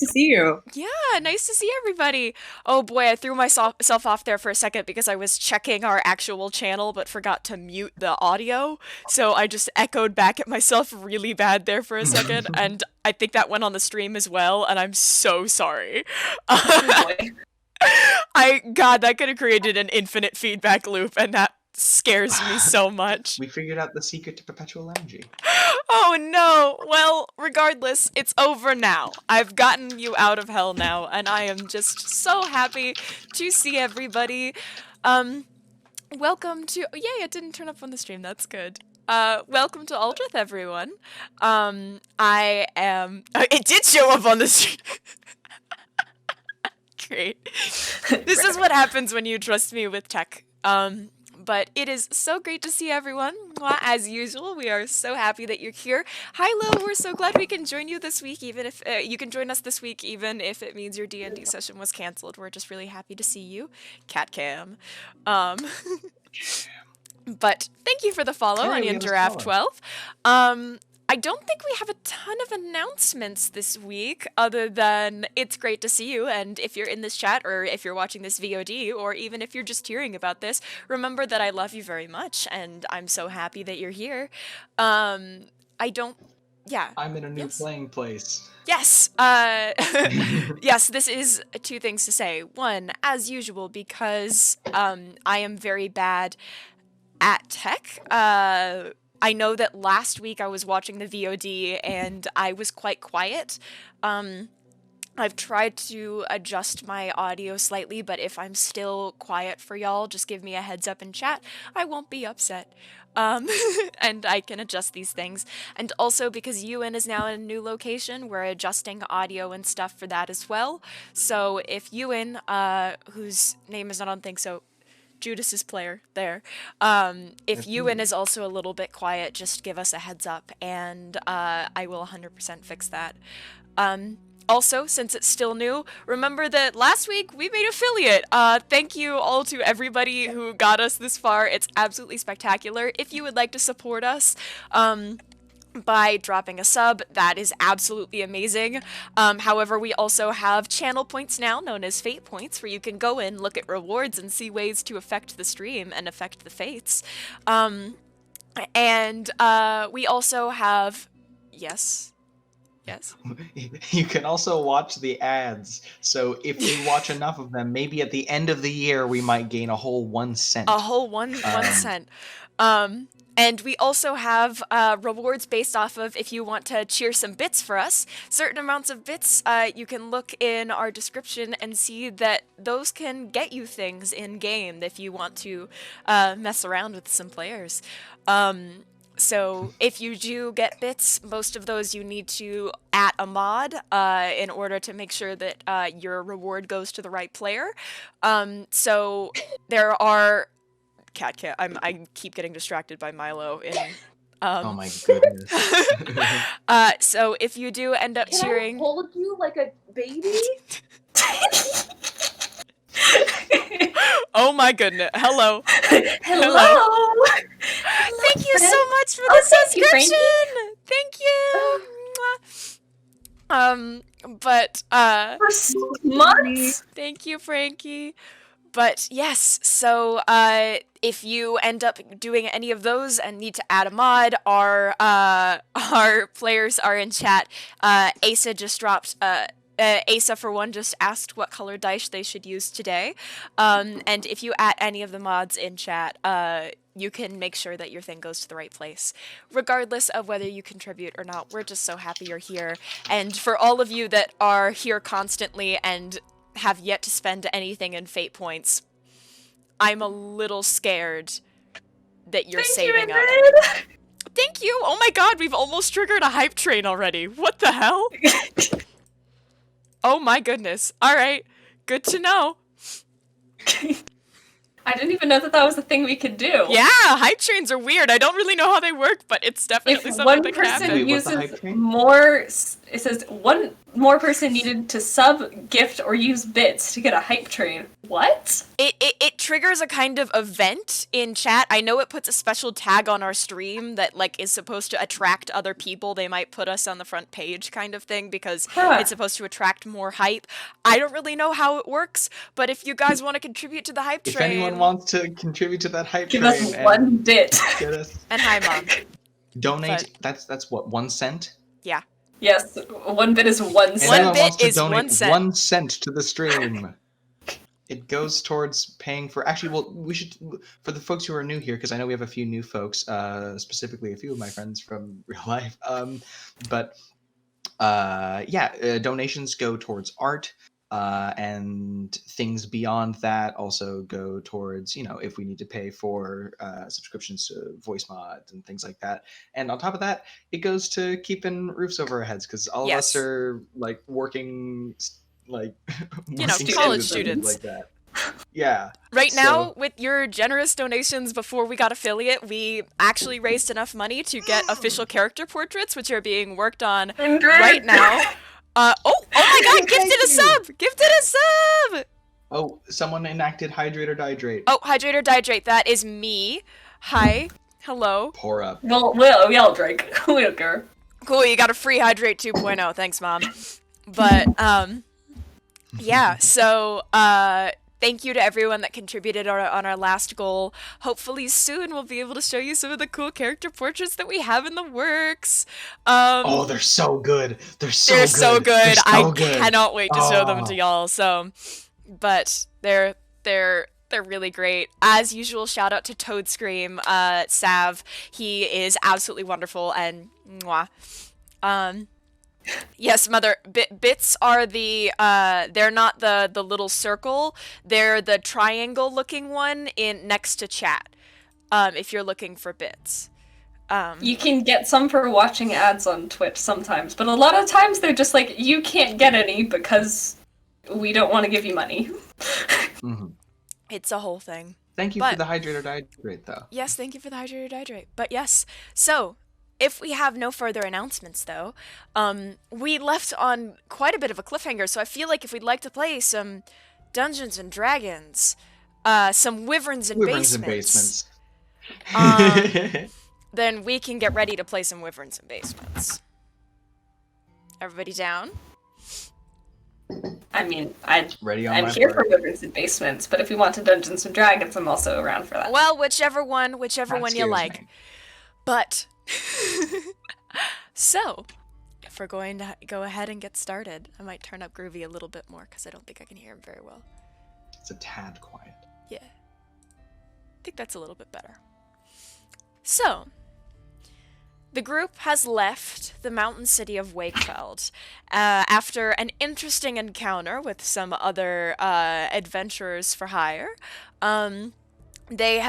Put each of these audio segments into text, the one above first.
to see you. Yeah, nice to see everybody. Oh boy, I threw myself off there for a second because I was checking our actual channel but forgot to mute the audio. So I just echoed back at myself really bad there for a second, and I think that went on the stream as well, and I'm so sorry. Oh boy. God, that could have created an infinite feedback loop, and that scares me so much. We figured out the secret to perpetual energy. Oh no! Well, regardless, it's over now. I've gotten you out of hell now, and I am just so happy to see everybody. Welcome to— yay, it didn't turn up on the stream, that's good. Welcome to Aldrithe, everyone. I am— it did show up on the stream! Great. This is what happens when you trust me with tech. But it is so great to see everyone. As usual, we are so happy that you're here. Hi, Lo, we're so glad we can join you this week, even if you can join us this week, even if it means your D&D session was canceled. We're just really happy to see you. Cat cam. But thank you for the follow, Onion Giraffe 12. I don't think we have a ton of announcements this week, other than it's great to see you, and if you're in this chat, or if you're watching this VOD, or even if you're just hearing about this, remember that I love you very much, and I'm so happy that you're here. Yeah. I'm in a new playing place. Yes! Yes, this is two things to say. One, as usual, because I am very bad at tech, I know that last week I was watching the VOD and I was quite quiet. I've tried to adjust my audio slightly, but if I'm still quiet for y'all, just give me a heads up in chat. I won't be upset. And I can adjust these things. And also because Ewan is now in a new location, we're adjusting audio and stuff for that as well. So if Ewan, whose name is not on thing, so Judice's player there. If Ewan is also a little bit quiet, just give us a heads up, and I will 100% fix that. Also, since it's still new, remember that last week we made affiliate. Thank you all to everybody who got us this far. It's absolutely spectacular. If you would like to support us, by dropping a sub, that is absolutely amazing. However, we also have channel points now, known as fate points, where you can go in, look at rewards, and see ways to affect the stream and affect the fates. We also have— yes? Yes? You can also watch the ads, so if we watch enough of them, maybe at the end of the year we might gain a whole 1 cent. A whole one cent. And we also have rewards based off of if you want to cheer some bits for us. Certain amounts of bits, you can look in our description and see that those can get you things in-game if you want to mess around with some players. So if you do get bits, most of those you need to at a mod in order to make sure that your reward goes to the right player. So there are— cat. I keep getting distracted by Milo in. Oh my goodness. So if you do end up cheering— I hold you like a baby? Oh my goodness. Hello. Hello. Thank you so much for the subscription. Thank you. But For 6 months? thank you, Frankie. But yes, so if you end up doing any of those and need to add a mod, our players are in chat. Asa just dropped— Asa, for one, just asked what color dice they should use today. And if you add any of the mods in chat, you can make sure that your thing goes to the right place. Regardless of whether you contribute or not, we're just so happy you're here. And for all of you that are here constantly and have yet to spend anything in fate points, I'm a little scared that you're saving up. Thank you! Oh my god, we've almost triggered a hype train already. What the hell? Oh my goodness. Alright. Good to know. I didn't even know that that was a thing we could do. Yeah, hype trains are weird. I don't really know how they work, but it's definitely If something one that can happen. person Wait, what's the hype uses train? more it says one more person needed to sub, gift, or use bits to get a hype train. What? It triggers a kind of event in chat. I know it puts a special tag on our stream that like is supposed to attract other people. They might put us on the front page kind of thing because it's supposed to attract more hype. I don't really know how it works, but if you guys want to contribute to the hype train... If anyone wants to contribute to that hype Give train... us one bit. Get us... And hi, Mom. Donate, that's what, 1 cent? Yeah. Yes, 1 bit is 1 cent. Anyone 1 bit wants to is donate 1 cent. 1 cent to the stream. It goes towards paying for... Actually, well, we should... For the folks who are new here, because I know we have a few new folks, specifically a few of my friends from real life. Donations go towards art, and things beyond that also go towards, you know, if we need to pay for subscriptions to voice mods and things like that. And on top of that, it goes to keeping roofs over our heads, because all of us are, like, working... like you know, college students like that. Yeah. Right now, with your generous donations before we got affiliate, we actually raised enough money to get official character portraits, which are being worked on right now. Oh my god, gifted a sub! Gifted a sub! Oh, someone enacted Hydrate or Dihydrate. Oh, Hydrate or Dihydrate, that is me. Hi. Hello. Pour up. Well, we all drink. We don't care. Cool, you got a free Hydrate 2.0. Thanks, Mom. But, yeah, so, thank you to everyone that contributed on our last goal. Hopefully soon we'll be able to show you some of the cool character portraits that we have in the works. Oh, they're so good. They're so good. I cannot wait to show them to y'all. So, but they're really great. As usual, shout out to Toad Scream, Sav. He is absolutely wonderful and mwah. Yes, Mother. Bits are the they're not the little circle. They're the triangle-looking one in next to chat. If you're looking for bits. You can get some for watching ads on Twitch sometimes, but a lot of times they're just like, you can't get any because we don't want to give you money. Mm-hmm. It's a whole thing. Thank you for the Hydrate or Dihydrate, though. Yes, thank you for the Hydrate or Dihydrate. But yes, so... if we have no further announcements, though, we left on quite a bit of a cliffhanger, so I feel like if we'd like to play some Dungeons and Dragons, some Wyverns and Basements, then we can get ready to play some Wyverns and Basements. Everybody down? I mean, I'm here for Wyverns and Basements, but if we want to Dungeons and Dragons, I'm also around for that. Well, whichever one you like. But... so, if we're going to go ahead and get started, I might turn up Groovy a little bit more because I don't think I can hear him very well. It's a tad quiet. Yeah. I think that's a little bit better. So, the group has left the mountain city of Wakefeld after an interesting encounter with some other adventurers for hire. They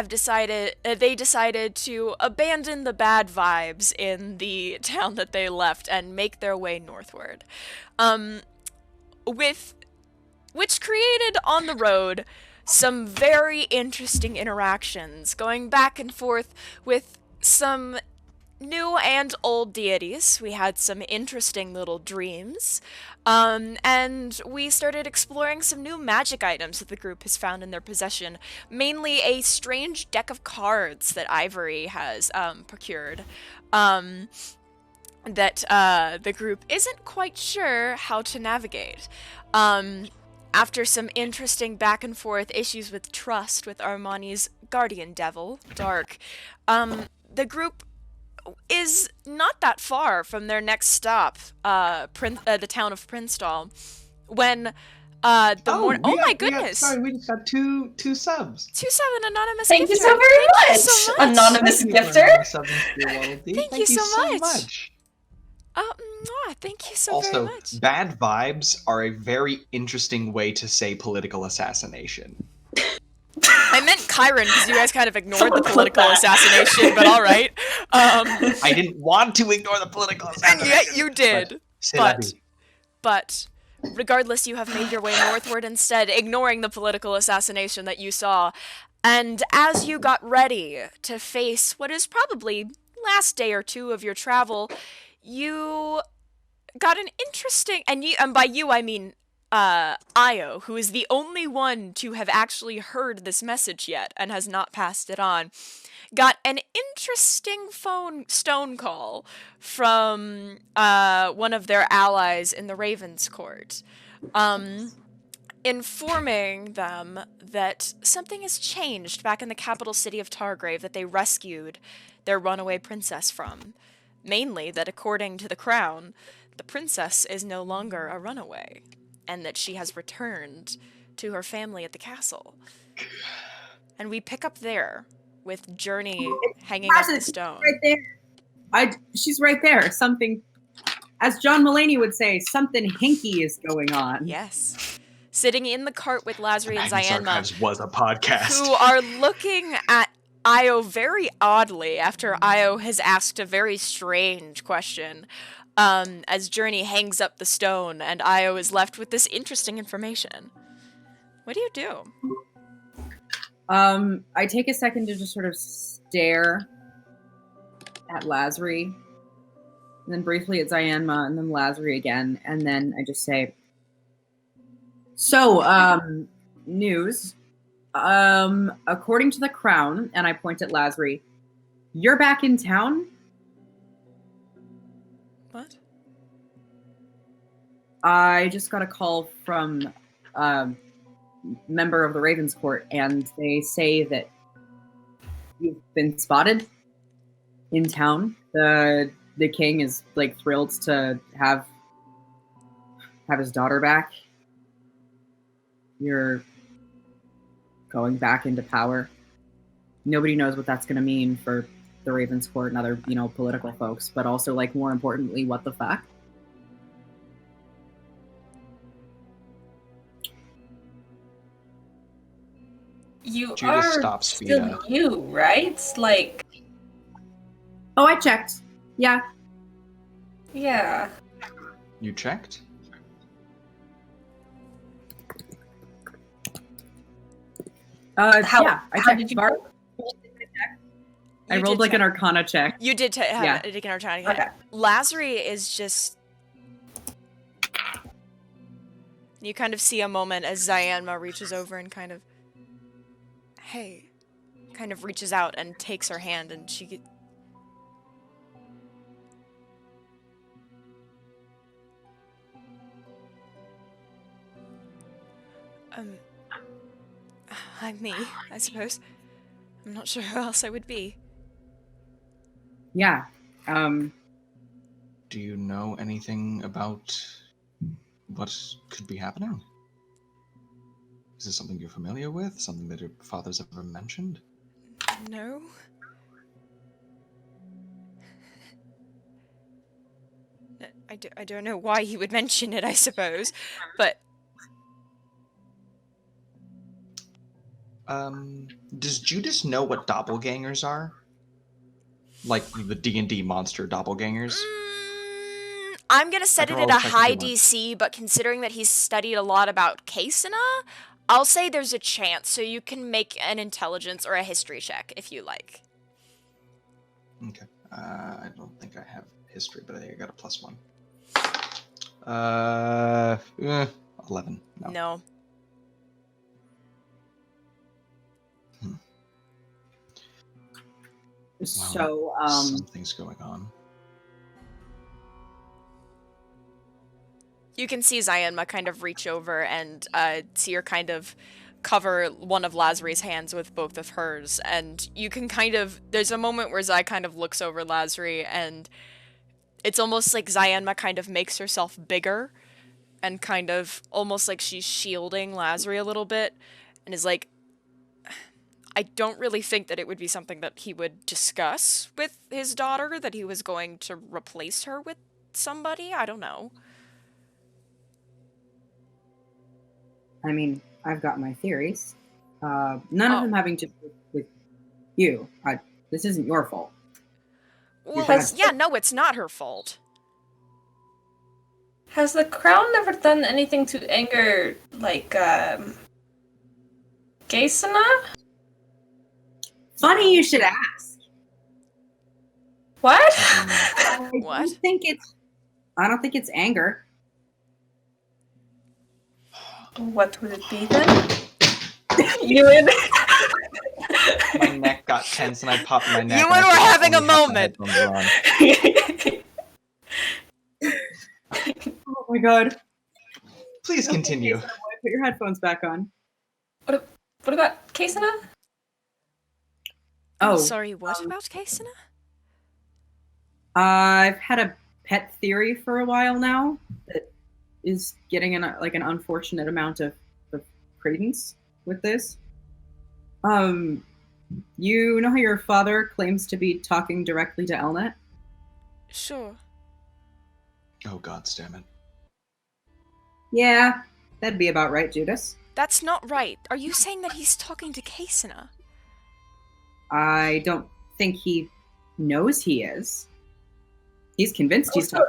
decided to abandon the bad vibes in the town that they left and make their way northward. Which created on the road some very interesting interactions, going back and forth with some new and old deities. We had some interesting little dreams. And we started exploring some new magic items that the group has found in their possession. Mainly a strange deck of cards that Ivory has procured. That the group isn't quite sure how to navigate. After some interesting back and forth issues with trust with Armani's guardian devil, Dark, the group is not that far from their next stop, the town of Prinstal, when oh my goodness! We just got two subs. 2 sub an anonymous Thank gifter. you so very much. You so much. Anonymous gifter. Thank you so much. Thank you so very much. Also, bad vibes are a very interesting way to say political assassination. I meant Chiron because you guys kind of ignored the political assassination, but all right. I didn't want to ignore the political assassination. And yet you did. But regardless, you have made your way northward instead, ignoring the political assassination that you saw. And as you got ready to face what is probably last day or two of your travel, you got an interesting, and by you I mean Io, who is the only one to have actually heard this message yet and has not passed it on, got an interesting stone call from one of their allies in the Raven's Court, informing them that something has changed back in the capital city of Targrave that they rescued their runaway princess from. Mainly that according to the crown, the princess is no longer a runaway, and that she has returned to her family at the castle. And we pick up there with Journey hanging up the stone. Right there. She's right there. Something, as John Mulaney would say, something hinky is going on. Yes. Sitting in the cart with Lazri and Zyanma, Archives was a podcast. who are looking at Io very oddly after Io has asked a very strange question, as Journey hangs up the stone and Io is left with this interesting information. What do you do? I take a second to just sort of stare at Lazri, and then briefly at Zyanma, and then Lazri again, and then I just say, so, news. According to the crown, and I point at Lazri, you're back in town? What? I just got a call from a member of the Raven's Court, and they say that you've been spotted in town. The king is like thrilled to have his daughter back. You're going back into power. Nobody knows what that's going to mean for the Raven's Court and other, political folks, but also, like, more importantly, what the fuck? You Judice are stops still Vida. you, right? Like, Oh, I checked. Yeah. yeah. You checked? Yeah, I how checked. did you Bar- I You rolled did like an check. Arcana check. You did have Yeah. a Arcana. Okay. Lazri is just... You kind of see a moment as Zyanma reaches over and kind of... Hey. Kind of reaches out and takes her hand, and she... I'm me, I suppose. I'm not sure who else I would be. Yeah. Do you know anything about what could be happening? Is this something you're familiar with? Something that your father's ever mentioned? No? I don't know why he would mention it, I suppose, but... Does Judice know what doppelgangers are? Like the D&D monster doppelgangers? I'm gonna set I it can at a roll a check if high you want. DC, but considering that he's studied a lot about Kasena, I'll say there's a chance, so you can make an intelligence or a history check if you like. Okay. I don't think I have history, but I think I got a +1. 11. No. So, something's going on. You can see Zyanma kind of reach over and see her kind of cover one of Lazri's hands with both of hers, and you can kind of... There's a moment where Zai kind of looks over Lazri, and it's almost like Zyanma kind of makes herself bigger, and kind of almost like she's shielding Lazri a little bit, and is like, I don't really think that it would be something that he would discuss with his daughter, that he was going to replace her with somebody. I don't know. I mean, I've got my theories. None of them having to do with you. This isn't your fault. Well, Has- yeah, no, it's not her fault. Has the crown never done anything to anger, like, Kasena? Funny you should ask. What? I What? don't think it's I don't think it's anger. What would it be then? Ewan. My neck got tense and I popped my neck. Ewan, and I we're feel like having a only half my moment. headphones are on. Oh my god. Please continue. Okay, so put your headphones back on. What about Kasana? Oh, Sorry, what about Kasana? I've had a pet theory for a while now that is getting an unfortunate amount of credence with this. You know how your father claims to be talking directly to Elnet? Sure. Oh god damn it. Yeah, that'd be about right, Judice. That's not right. Are you saying that he's talking to Kasana? I don't think he knows he is. He's convinced he's talking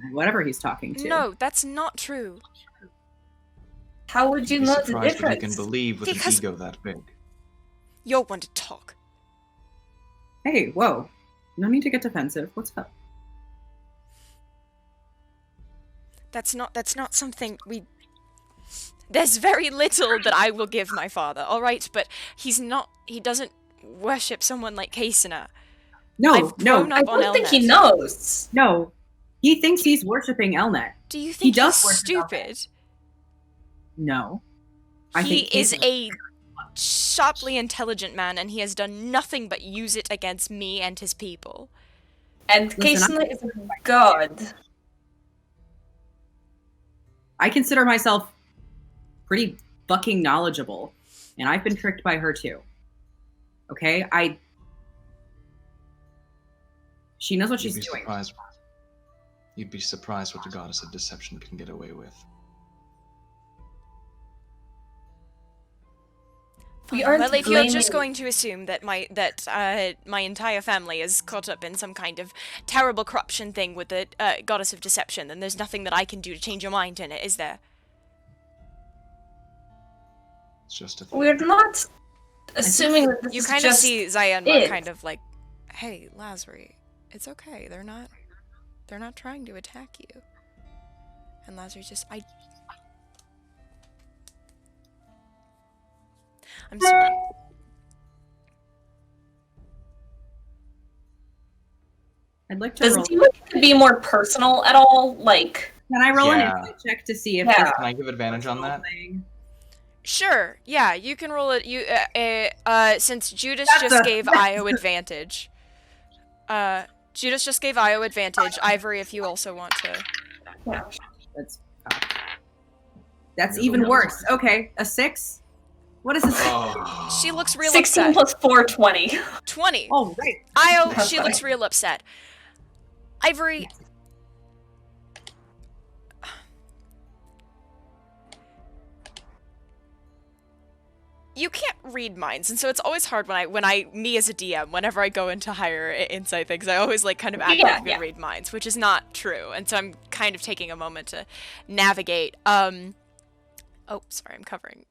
to whatever he's talking to. No, that's not true. How would you You'd be know the surprised what difference? you can believe with Because- an ego that big. You're one to talk. Hey, whoa. No need to get defensive. What's up? That's not something we... There's very little that I will give my father, alright? But he doesn't worship someone like Kasana. No, I've no, grown I up on don't think he Elnet. knows. no. He thinks he's worshipping Elnet. Do you He think does he's worship stupid? No. I He think is he's- a sharply intelligent man, and he has done nothing but use it against me and his people. And Listen, Kasana is a god. I consider myself pretty fucking knowledgeable, and I've been tricked by her too. Okay? She knows what she's doing. You'd be surprised what the goddess of deception can get away with. We aren't Well, if you're just blaming- going to assume that my entire family is caught up in some kind of terrible corruption thing with the goddess of deception, then there's nothing that I can do to change your mind in it, is there? It's just a thing. We're not assuming that this You is kind of just see Zion it. kind of like, hey, Lazari, it's okay. They're not trying to attack you. And Lazari just, I'm sorry. I'd like to Does roll. it seem like it could be more personal at all? Like, Can I roll Yeah. an insight check to see if Yeah. this Can I give advantage on that? thing- Sure, yeah, you can roll it. You, since Judice That's just a- gave Io advantage. Judice just gave Io advantage. Ivory, if you also want to. yeah. That's even worse. Okay, a 6? What is a 6? Oh. She looks real 16 upset. plus 4, 20. 20. Oh, right. Io, That's she funny. looks real upset. Ivory. You can't read minds, and so it's always hard when me as a DM, whenever I go into higher insight things, I always like kind of act like I can read minds, which is not true, and so I'm kind of taking a moment to navigate. Oh, sorry, I'm covering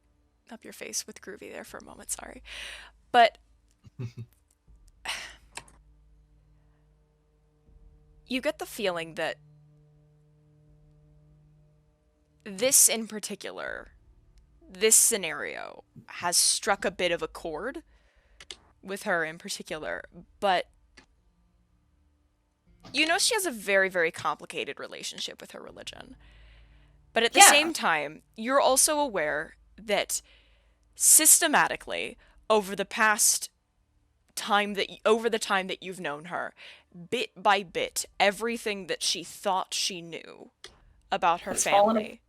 up your face with Groovy there for a moment, sorry. But you get the feeling that this in particular, this scenario has struck a bit of a chord with her in particular, but you know she has a very, very complicated relationship with her religion. But at the same time, you're also aware that systematically over the time that you've known her, bit by bit, everything that she thought she knew about her family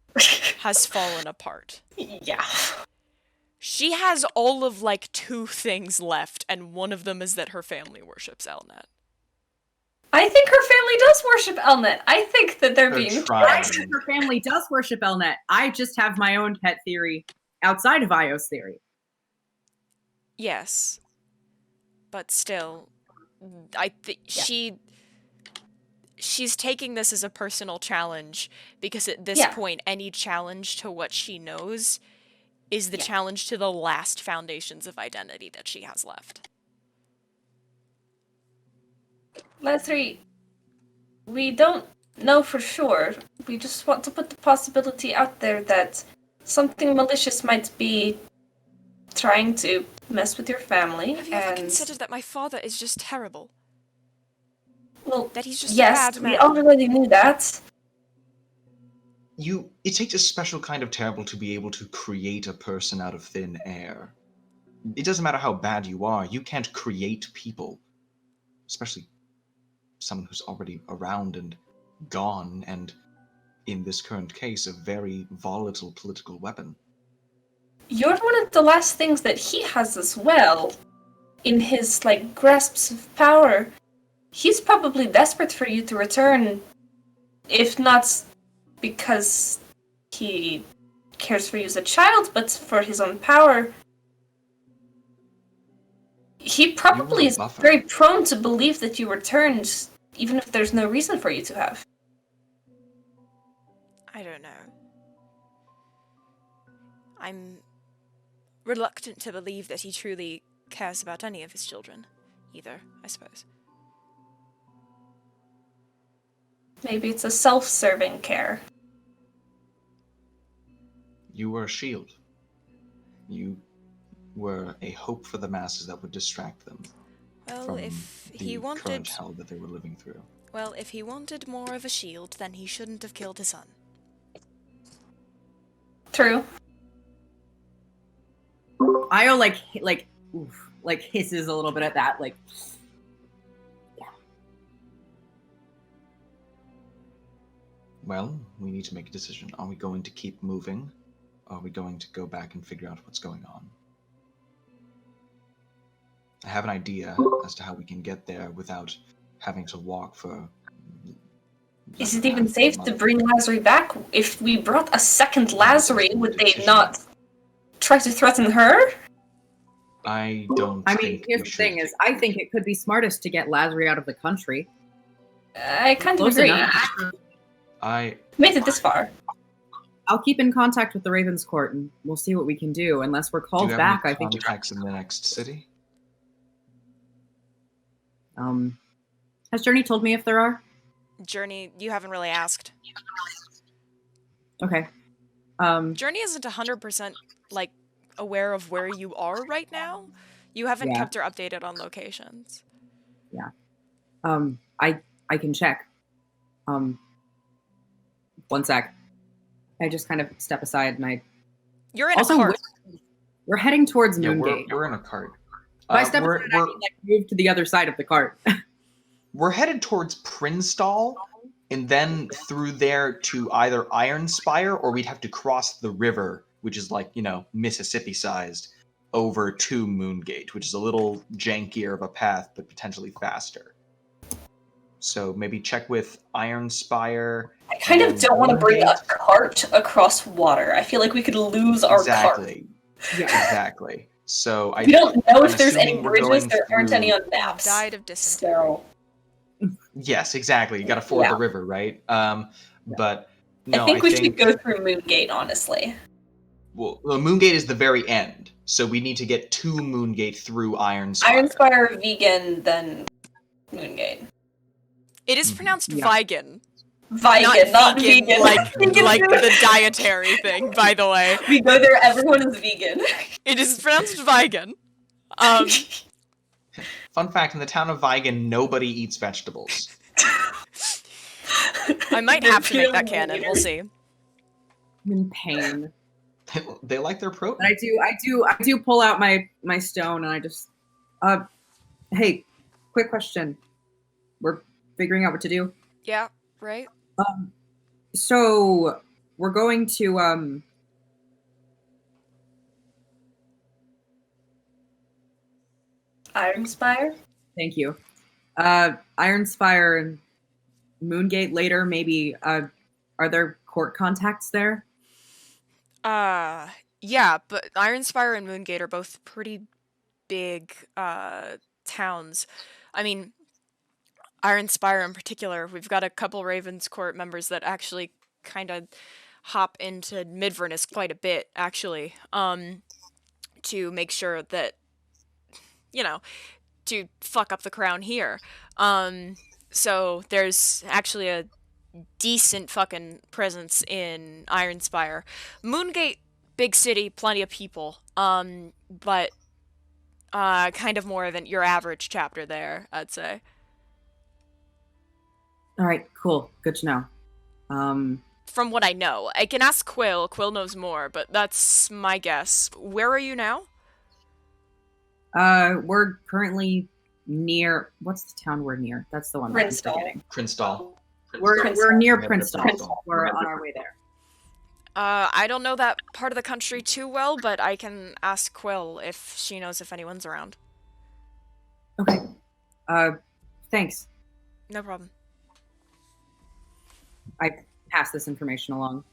has fallen apart. Yeah. She has all of like 2 things left, and one of them is that her family worships Elnet. I think her family does worship Elnet. I think that they're being I trying. think her family does worship Elnet. I just have my own pet theory outside of Io's theory. Yes. But still, I think she's taking this as a personal challenge, because at this point, any challenge to what she knows is the challenge to the last foundations of identity that she has left. Leslie, we don't know for sure. We just want to put the possibility out there that something malicious might be trying to mess with your family. Have you ever considered that my father is just terrible? Well, That he's just a yes, bad we man. already knew that. It takes a special kind of terrible to be able to create a person out of thin air. It doesn't matter how bad you are, you can't create people. Especially someone who's already around and gone, and in this current case, a very volatile political weapon. You're one of the last things that he has as well. In his, grasps of power. He's probably desperate for you to return, if not because he cares for you as a child, but for his own power. He probably is very prone to believe that you returned, even if there's no reason for you to have. I don't know. I'm reluctant to believe that he truly cares about any of his children, either, I suppose. Maybe it's a self-serving care. You were a shield. You were a hope for the masses that would distract them from if the he wanted current hell that they were living through. Well, if he wanted more of a shield, then he shouldn't have killed his son. True. Io hisses a little bit at that, yeah. Well, we need to make a decision. Are we going to keep moving? Or are we going to go back and figure out what's going on? I have an idea as to how we can get there without having to walk for... Is it even safe to bring Lazari back? If we brought a second Lazari, would they not try to threaten her? I mean, here's the thing is, I think it could be smartest to get Lazari out of the country. I kind of agree. I made it this far. I'll keep in contact with the Ravens Court, and we'll see what we can do. Unless we're called back, I think. Contacts in the next city. Has Journey told me if there are? Journey, you haven't really asked. Okay. Journey isn't 100% aware of where you are right now. You haven't kept her updated on locations. Yeah. I can check. One sec. I just kind of step aside and You're in a cart. We're heading towards Moongate. We're in a cart. If I step aside, I mean, move to the other side of the cart. We're headed towards Prinstal, and then through there to either Ironspire, or we'd have to cross the river, which is Mississippi-sized, over to Moongate, which is a little jankier of a path, but potentially faster. So maybe check with Ironspire. I kind of don't want to bring a cart across water. I feel like we could lose our cart. Yeah, exactly. So we don't know if there's any bridges. There aren't any on maps. Died of dysentery. Yes, exactly. You got to ford the river, right? But no, I think we should go through Moongate, honestly. Well, Moongate is the very end, so we need to get to Moongate through Ironspire. Ironspire, vegan, then Moongate. It is pronounced Vigan. Vigan, not vegan. Like the dietary thing, by the way. We go there, everyone is vegan. It is pronounced Vigan. Fun fact, in the town of Vigan, nobody eats vegetables. I might have to make that canon, we'll see. I'm in pain. They like their protein. I do pull out my stone and I just hey, quick question. We're figuring out what to do. Yeah, right. So we're going to Ironspire? Thank you. Ironspire and Moongate later, maybe. Are there court contacts there? Yeah, but Ironspire and Moongate are both pretty big towns. I mean, Ironspire in particular, we've got a couple Ravens Court members that actually kind of hop into Midverness quite a bit, actually, to make sure that, to fuck up the crown here. So there's actually decent fucking presence in Ironspire. Moongate, big city, plenty of people. But kind of more than your average chapter there, I'd say. All right, cool. Good to know. From what I know. I can ask Quill. Quill knows more, but that's my guess. Where are you now? We're currently near. What's the town we're near? That's the one that I'm Prinstal. forgetting. Prinstal. We're near Prinstal. Prinstal. We're on our way there. I don't know that part of the country too well, but I can ask Quill if she knows if anyone's around. Okay. Thanks. No problem. I pass this information along.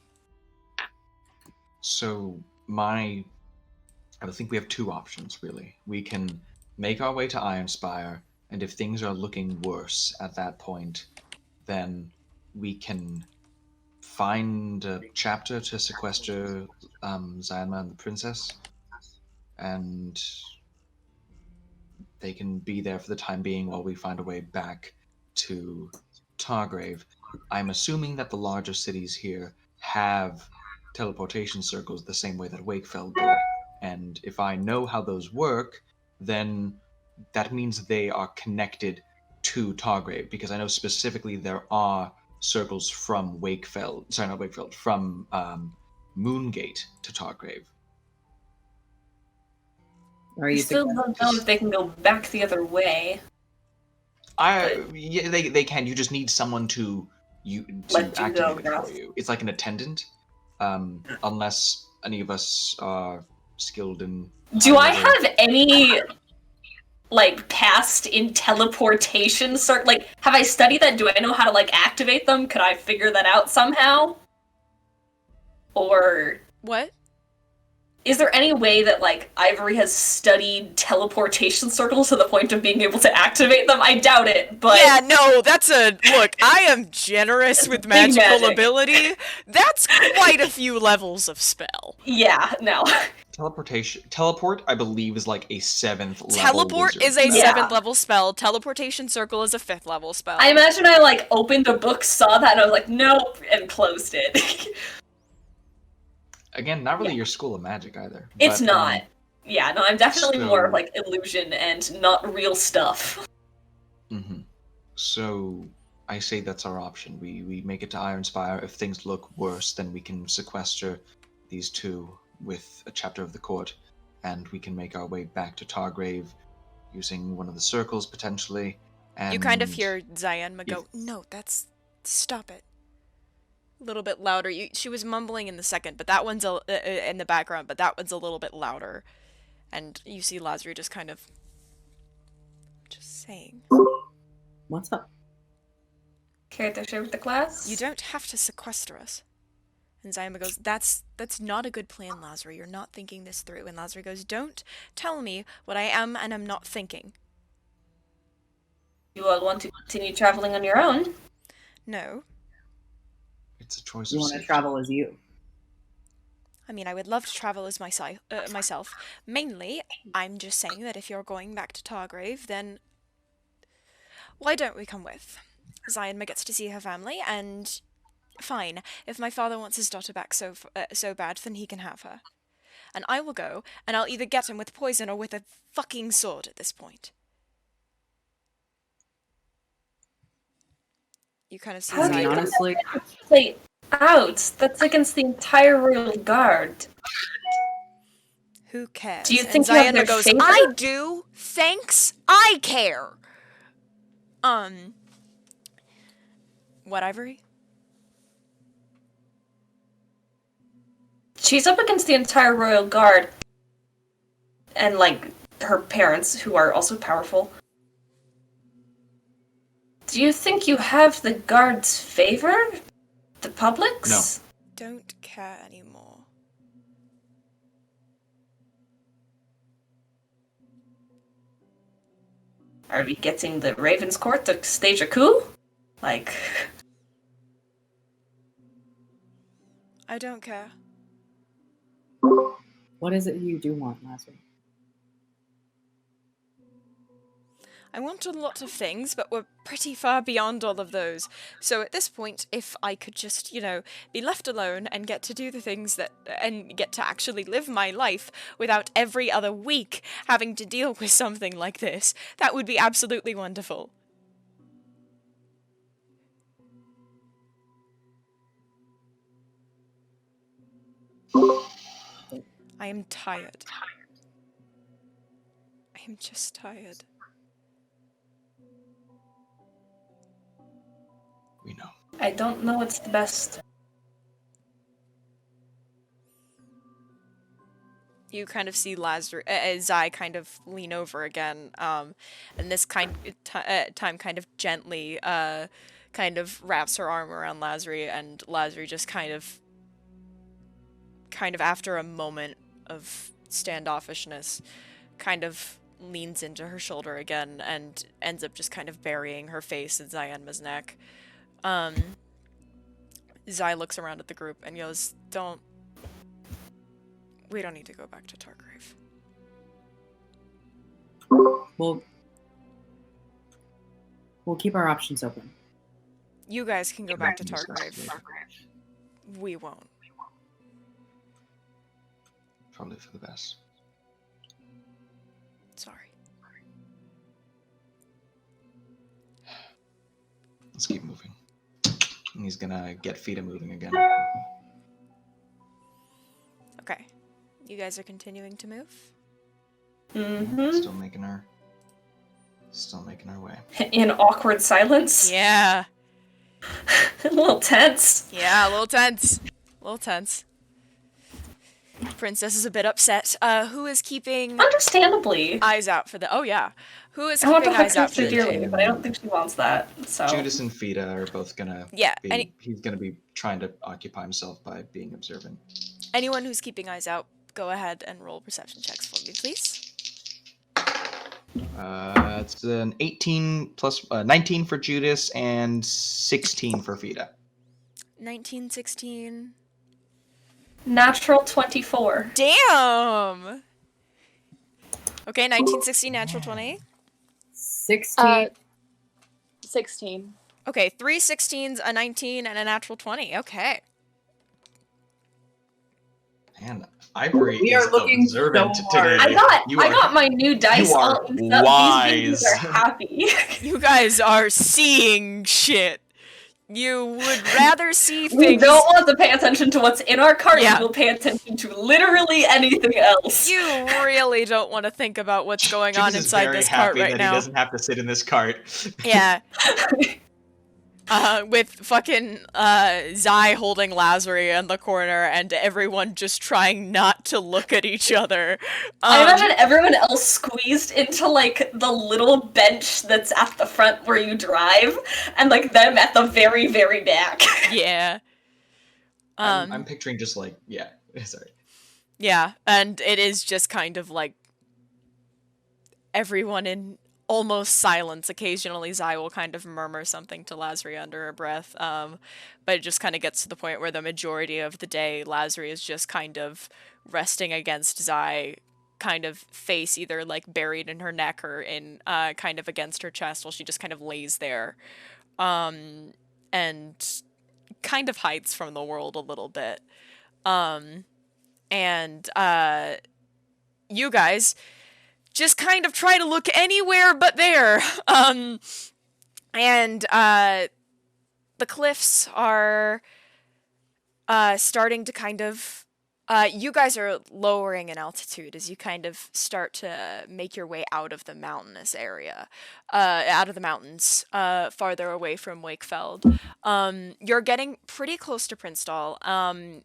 So I think we have two options, really. We can make our way to Ironspire, and if things are looking worse at that point, then we can find a chapter to sequester Zyanma and the princess, and they can be there for the time being while we find a way back to Targrave. I'm assuming that the larger cities here have teleportation circles the same way that Wakefeld did. And if I know how those work, then that means they are connected to Targrave, because I know specifically there are circles from from Moongate to Targrave. Are I you still don't know if they can go back the other way. Yeah, they can. You just need someone to Let you activate go, it for you. It's like an attendant, unless any of us are skilled in. Do I have any past in teleportation have I studied that? Do I know how to activate them? Could I figure that out somehow? Or What? is there any way that Ivory has studied teleportation circles to the point of being able to activate them? I doubt it, but Yeah, no, that's look, I am generous with Big magical magic. ability. That's quite a few levels of spell. yeah, no. Teleport, I believe, is like a 7th level. Teleport wizard. is a Yeah. 7th level spell. Teleportation circle is a 5th level spell. I imagine I opened a book, saw that, and I was like, nope, and closed it. Again, not really your school of magic either. It's but, not. Yeah, no, I'm definitely so- more of illusion and not real stuff. Mm-hmm. So I say that's our option. We make it to Ironspire. If things look worse, then we can sequester these two with a chapter of the court, and we can make our way back to Targrave using one of the circles potentially. And You kind of hear Zyanma go, if- no, stop it. A little bit louder. She was mumbling in the second, but that one's in the background, but that one's a little bit louder. And you see Lazarus just kind of, just saying. What's up? Character share with the class? You don't have to sequester us. And Zyanma goes, that's not a good plan, Lazarus. You're not thinking this through. And Lazarus goes, don't tell me what I am and am not thinking. You all want to continue traveling on your own? No. It's a choice You of want to safety. travel as you? I mean, I would love to travel as myself. Mainly, I'm just saying that if you're going back to Targrave, then why don't we come with? Zyanma gets to see her family, and fine. If my father wants his daughter back so bad, then he can have her. And I will go, and I'll either get him with poison or with a fucking sword at this point. You kind of see How do you Zyanma. Honestly, Play out. That's against the entire royal guard. Who cares? Do you And think you have their Zyanma goes, favor? I do. Thanks. I care. What, Ivory? She's up against the entire royal guard. And, her parents, who are also powerful. Do you think you have the guard's favor? The public's? Don't care anymore. Are we getting the Raven's Court to stage a coup? I don't care. what is it you do want, Lazarus? I want a lot of things, but we're pretty far beyond all of those. So at this point, if I could just, you know, be left alone and get to do the things that, and get to actually live my life without every other week having to deal with something like this, that would be absolutely wonderful. I am tired. I am just tired. We know. I don't know what's the best. You kind of see Zai kind of lean over again, and this time kind of gently, kind of wraps her arm around Lazari, and Lazari just kind of after a moment of standoffishness, kind of leans into her shoulder again and ends up just kind of burying her face in Zyenma's neck. Zai looks around at the group and goes, we don't need to go back to Targrave. We'll keep our options open. You guys can go back to Targrave. We won't. Probably for the best. Sorry. Let's keep moving. And he's gonna get Fida moving again. Okay. You guys are continuing to move? Mm-hmm. Still making our way. In awkward silence. Yeah. A little tense. Yeah, a little tense. Princess is a bit upset. Who is keeping Understandably. eyes out for the... Oh, yeah. Who is I want to keeping hug eyes out Sister for the... dearly, but I don't think she wants that. So. Judice and Fida are both gonna he's gonna be trying to occupy himself by being observant. Anyone who's keeping eyes out, go ahead and roll perception checks for me, please. It's an 18 plus 19 for Judice and 16 for Fida. 19, 16... Natural 24. Damn! Okay, 1960, natural 20. 16. 16. Okay, 3 16s, a 19, and a natural 20. Okay. Man, Ivory We is are looking observant so hard. today. I got my new dice you are all inked up. wise. These babies are happy. You guys are seeing shit. You would rather see things... We don't want to pay attention to what's in our cart. Yeah. We'll pay attention to literally anything else. You really don't want to think about what's going on Judice is inside very this cart happy right that now. He doesn't have to sit in this cart. Yeah. With fucking Zai holding Lazari in the corner and everyone just trying not to look at each other. I imagine everyone else squeezed into, like, the little bench that's at the front where you drive, and, like, them at the very, very back. Yeah. I'm picturing just like, yeah, sorry. Yeah, and it is just kind of like everyone in almost silence. Occasionally Zai will kind of murmur something to Lazari under her breath, but it just kind of gets to the point where the majority of the day Lazari is just kind of resting against Zai, kind of face either like buried in her neck or in kind of against her chest while she just kind of lays there, and kind of hides from the world a little bit. And you guys just kind of try to look anywhere but there. And the cliffs are starting to kind of... you guys are lowering in altitude as you kind of start to make your way out of the mountainous area, out of the mountains, farther away from Wakefeld. You're getting pretty close to Prinstal,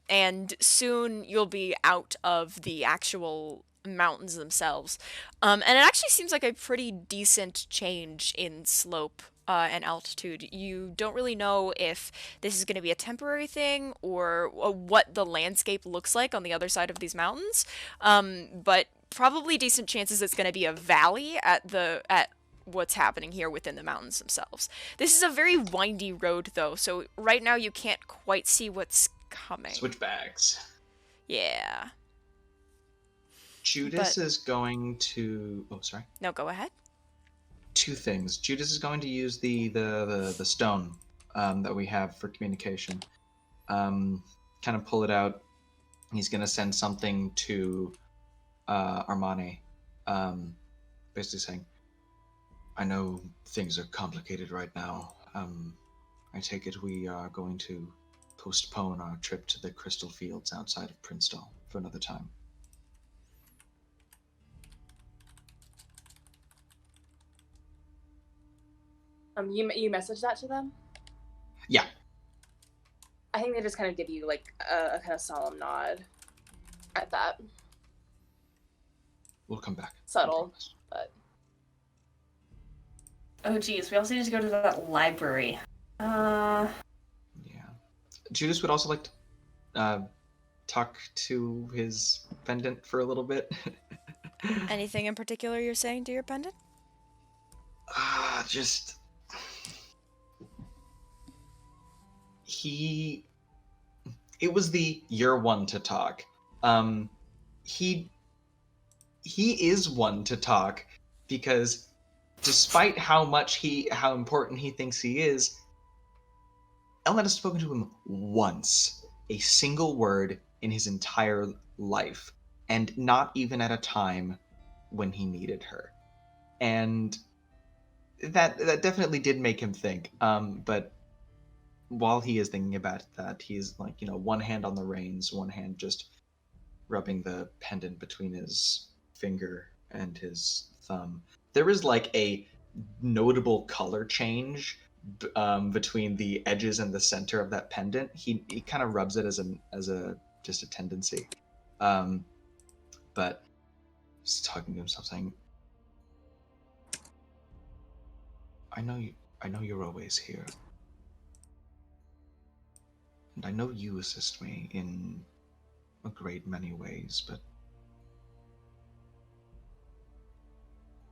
and soon you'll be out of the actual mountains themselves. And it actually seems like a pretty decent change in slope and altitude. You don't really know if this is going to be a temporary thing or what the landscape looks like on the other side of these mountains, but probably decent chances it's going to be a valley at what's happening here within the mountains themselves. This is a very windy road, though, so right now you can't quite see what's coming. Switchbacks. Yeah. Judice is going to... Oh, sorry. No, go ahead. two things. Judice is going to use the stone that we have for communication. Kind of pull it out. He's going to send something to Armani, basically saying, I know things are complicated right now. I take it we are going to postpone our trip to the crystal fields outside of Prinstal for another time. You message that to them? Yeah. I think they just kind of give you like a kind of solemn nod at that. We'll come back. Subtle, but Oh geez, we also need to go to that library. Yeah. Judice would also like to talk to his pendant for a little bit. Anything in particular you're saying to your pendant? Just... It was the you're one to talk. He is one to talk because despite how important he thinks he is, Ellen has spoken to him once, a single word in his entire life, and not even at a time when he needed her. And that definitely did make him think. But while he is thinking about that, he's like, one hand on the reins, one hand just rubbing the pendant between his finger and his thumb. There is like a notable color change between the edges and the center of that pendant. He kind of rubs it as just a tendency. But he's talking to himself saying, I know you're always here. And I know you assist me in a great many ways, but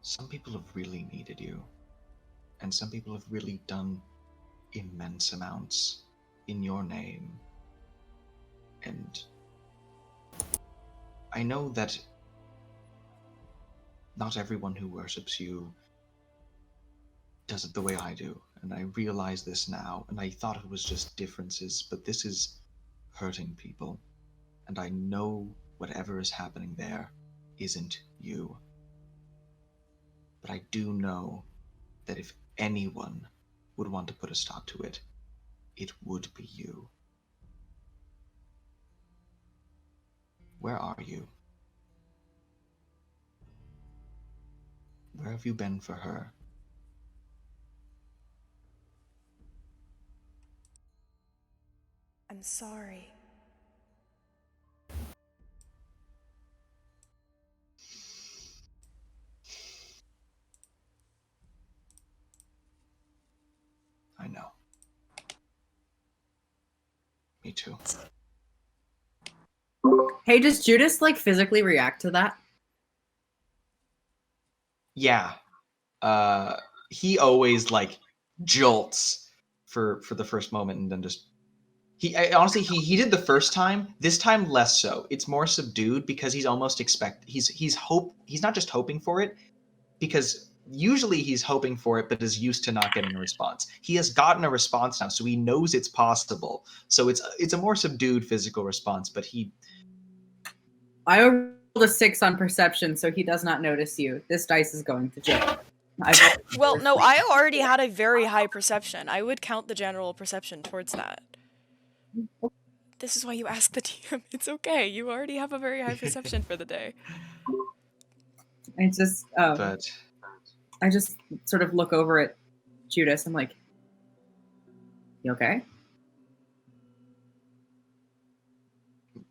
some people have really needed you. And some people have really done immense amounts in your name. And I know that not everyone who worships you does it the way I do. And I realize this now, and I thought it was just differences, but this is hurting people. And I know whatever is happening there isn't you. But I do know that if anyone would want to put a stop to it, it would be you. Where are you? Where have you been for her? I'm sorry. I know. Me too. Hey, does Judice like physically react to that? Yeah. He always like jolts for the first moment and then just honestly he did the first time. This time less so. It's more subdued because he's almost he's not just hoping for it, because usually he's hoping for it but is used to not getting a response. He has gotten a response now, so he knows it's possible. So it's a more subdued physical response, but I rolled a 6 on perception, so he does not notice you. This dice is going to jail. Well, no, I already had a very high perception. I would count the general perception towards that. This is why you ask the DM. It's okay. You already have a very high perception for the day. I just, but I just sort of look over at Judice. I'm like, you okay?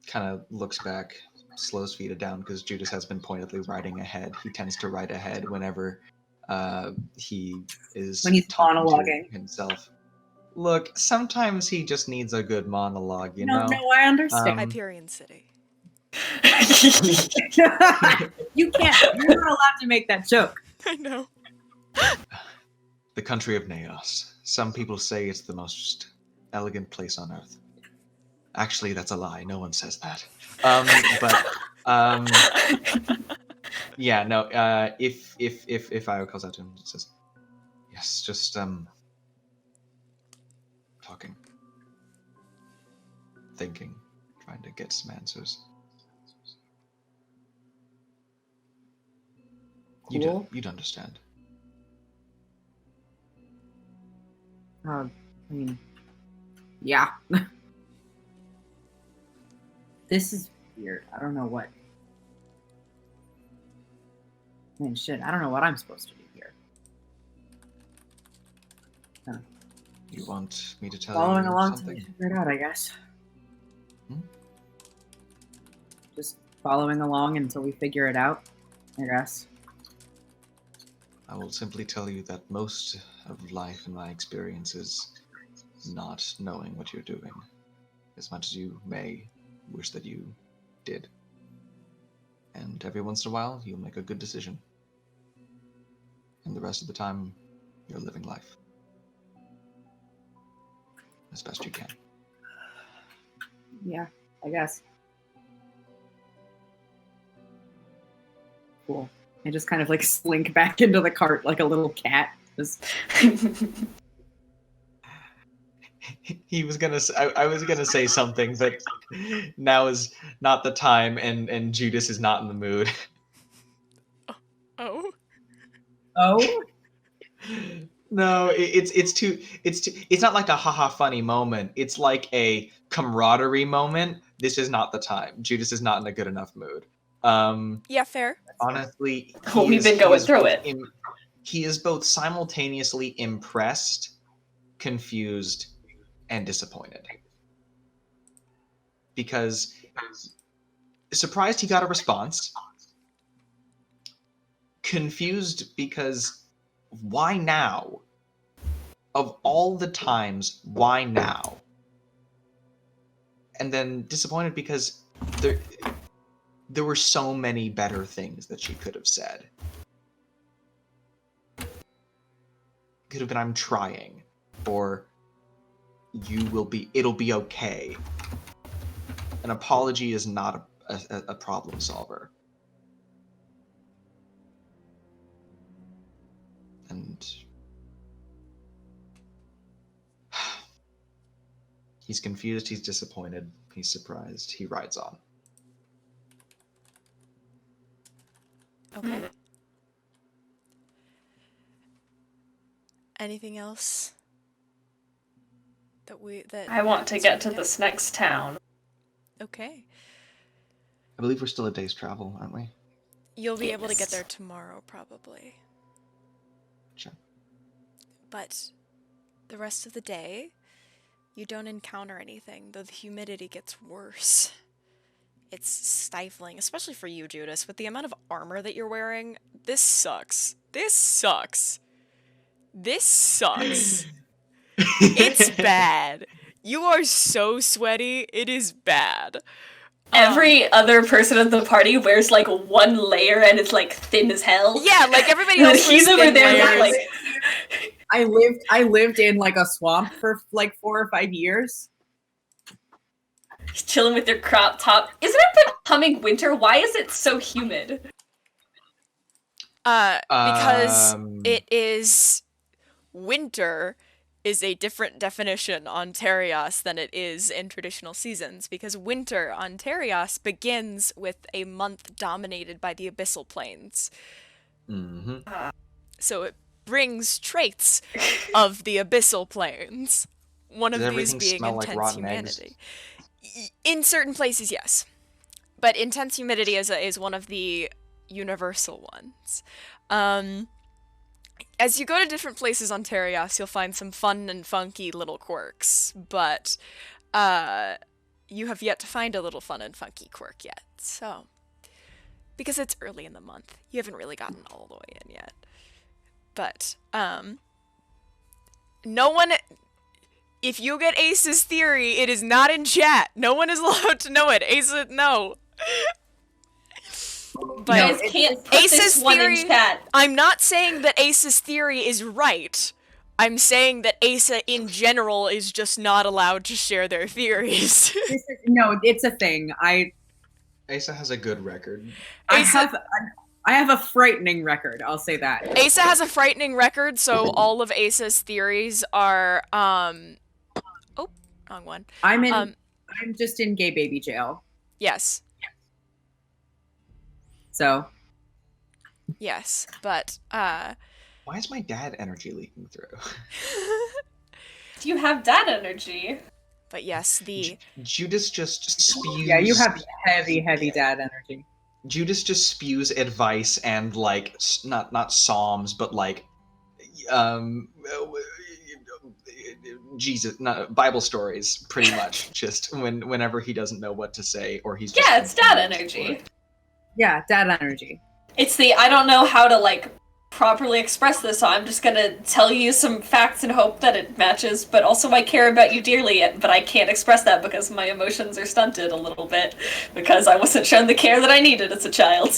kind of looks back, slows feet down because Judice has been pointedly riding ahead. He tends to ride ahead whenever he is when he's talking to monologuing himself. Look, sometimes he just needs a good monologue, you know? No, I understand. Hyperion City. You can't. You're not allowed to make that joke. I know. The country of Naos. Some people say it's the most elegant place on earth. Actually, that's a lie. No one says that. Yeah, no. If Io calls out to him, it says, Yes, just talking, thinking, trying to get some answers. Cool. You'd understand. I mean, yeah. This is weird. I don't know what. Man, shit. I don't know what I'm supposed to do here. You want me to tell Following you along something? to figure it out, I guess. Hmm? Just following along until we figure it out, I guess. I will simply tell you that most of life in my experience is not knowing what you're doing, as much as you may wish that you did. And every once in a while, you'll make a good decision. And the rest of the time, you're living life. As best you can. Yeah, I guess. Cool. I just kind of like slink back into the cart like a little cat. Just... He was gonna. I was gonna say something, but now is not the time, and Judice is not in the mood. Oh. Oh? No, it's not like a haha funny moment. It's like a camaraderie moment. This is not the time. Judice is not in a good enough mood. Yeah, fair. Honestly, We've been going through it. He is both simultaneously impressed, confused, and disappointed. Because surprised he got a response. Confused because why now? Of all the times, why now? And then disappointed because there were so many better things that she could have said. Could have been, I'm trying, or it'll be okay. An apology is not a problem solver. And he's confused, he's disappointed, he's surprised, he rides on. Okay. Anything else that I want to get to this next town. Okay. I believe we're still a day's travel, aren't we? You'll be able to get Yes. there tomorrow, probably. Sure. But the rest of the day, you don't encounter anything, though the humidity gets worse. It's stifling, especially for you, Judice. With the amount of armor that you're wearing, this sucks. This sucks. This sucks. It's bad. You are so sweaty, it is bad. Every other person at the party wears like one layer and it's like thin as hell. Yeah, like everybody But else he's wears over thin there with, layers. like I lived in like a swamp for like 4 or 5 years. he's chilling with your crop top. Isn't it becoming winter? Why is it so humid? Because it is winter is a different definition on Terios than it is in traditional seasons, because winter on Terios begins with a month dominated by the abyssal plains. Mm-hmm. So it brings traits of the abyssal plains. One of Does these everything being smell like intense rotten eggs? humanity. In certain places, yes. But intense humidity is one of the universal ones. As you go to different places on Terios, you'll find some fun and funky little quirks, but you have yet to find a little fun and funky quirk yet. So, because it's early in the month, you haven't really gotten all the way in yet. But no one. If you get Ace's theory, it is not in chat. No one is allowed to know it. Ace, no. But You guys can't put Ace's this one theory- in chat. I'm not saying that Ace's theory is right. I'm saying that Asa in general is just not allowed to share their theories. No, it's a thing. Asa has a good record. I Asa- have I have a frightening record, I'll say that. Asa has a frightening record, so all of Asa's theories are, oh, wrong one. I'm just in gay baby jail. Yes. So. Yes, but, Why is my dad energy leaking through? You have dad energy. But yes, Judice just spews. Yeah, you have heavy dad energy. Judice just spews advice and like not psalms, but like Jesus, not Bible stories, pretty much. Just whenever he doesn't know what to say, or he's just it's dad energy. Yeah, dad energy. It's the I don't know how to like properly express this, so I'm just gonna tell you some facts and hope that it matches, but also I care about you dearly, but I can't express that because my emotions are stunted a little bit because I wasn't shown the care that I needed as a child.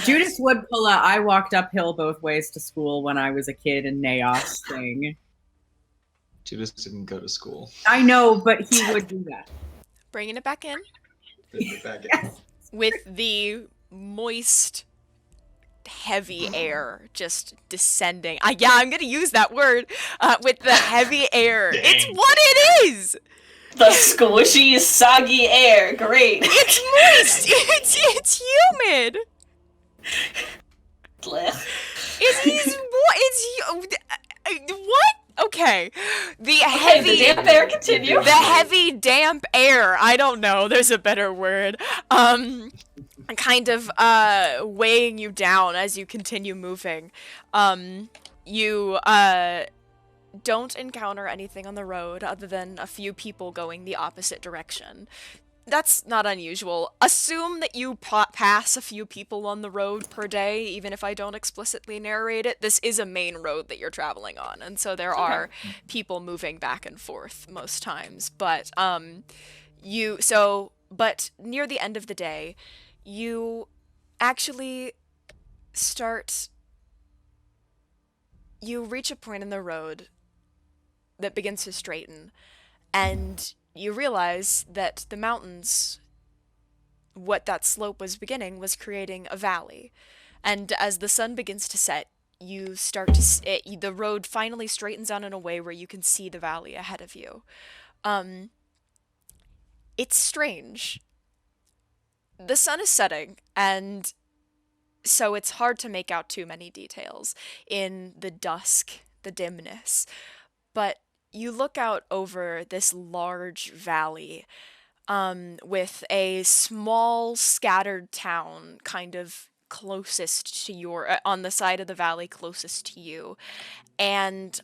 Judice would pull out, I walked uphill both ways to school when I was a kid in Naos thing. Judice didn't go to school. I know, but he would do that. bringing it back in Yes. with the moist, heavy air just descending. Yeah, I'm gonna use that word. With the heavy air. Dang. It's what it is! The squishy, soggy air, great. It's moist! It's humid! Blech. What? Okay. The heavy... the damp air, continue. The heavy, damp air. I don't know. There's a better word. Kind of weighing you down as you continue moving. You don't encounter anything on the road other than a few people going the opposite direction. That's not unusual. Assume that you pass a few people on the road per day, even if I don't explicitly narrate it. This is a main road that you're traveling on, and so there are people moving back and forth most times. But but near the end of the day, you actually you reach a point in the road that begins to straighten, and you realize that the mountains, what that slope was beginning, was creating a valley. And as the sun begins to set, you start to the road finally straightens out in a way where you can see the valley ahead of you. It's strange. The sun is setting, and so it's hard to make out too many details in the dusk, the dimness. But you look out over this large valley, with a small scattered town kind of closest to on the side of the valley closest to you. And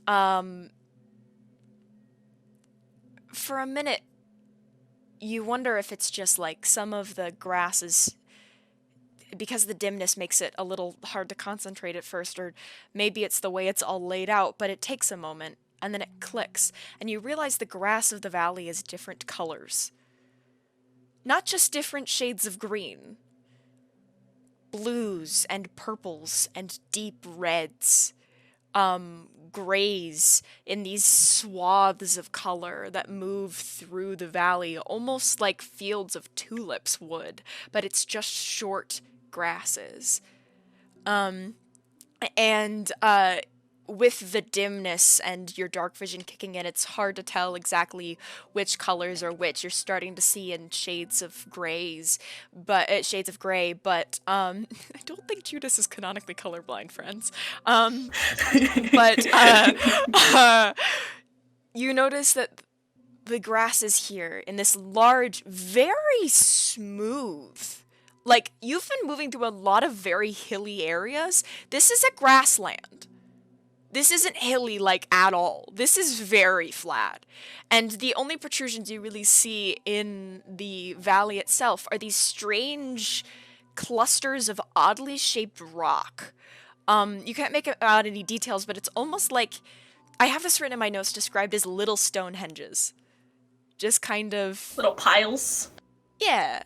for a minute, you wonder if it's just like some of the grasses, because the dimness makes it a little hard to concentrate at first, or maybe it's the way it's all laid out, but it takes a moment. And then it clicks, and you realize the grass of the valley is different colors. Not just different shades of green. Blues and purples and deep reds. Grays in these swaths of color that move through the valley, almost like fields of tulips would, but it's just short grasses. With the dimness and your dark vision kicking in, it's hard to tell exactly which colors are which. You're starting to see in shades of gray, but I don't think Judice is canonically colorblind, friends. You notice that the grass is here in this large, very smooth. Like, you've been moving through a lot of very hilly areas. This is a grassland. This isn't hilly, like, at all. This is very flat. And the only protrusions you really see in the valley itself are these strange clusters of oddly shaped rock. You can't make out any details, but it's almost like... I have this written in my notes described as little Stonehenges. Just kind of... Little piles. Yeah.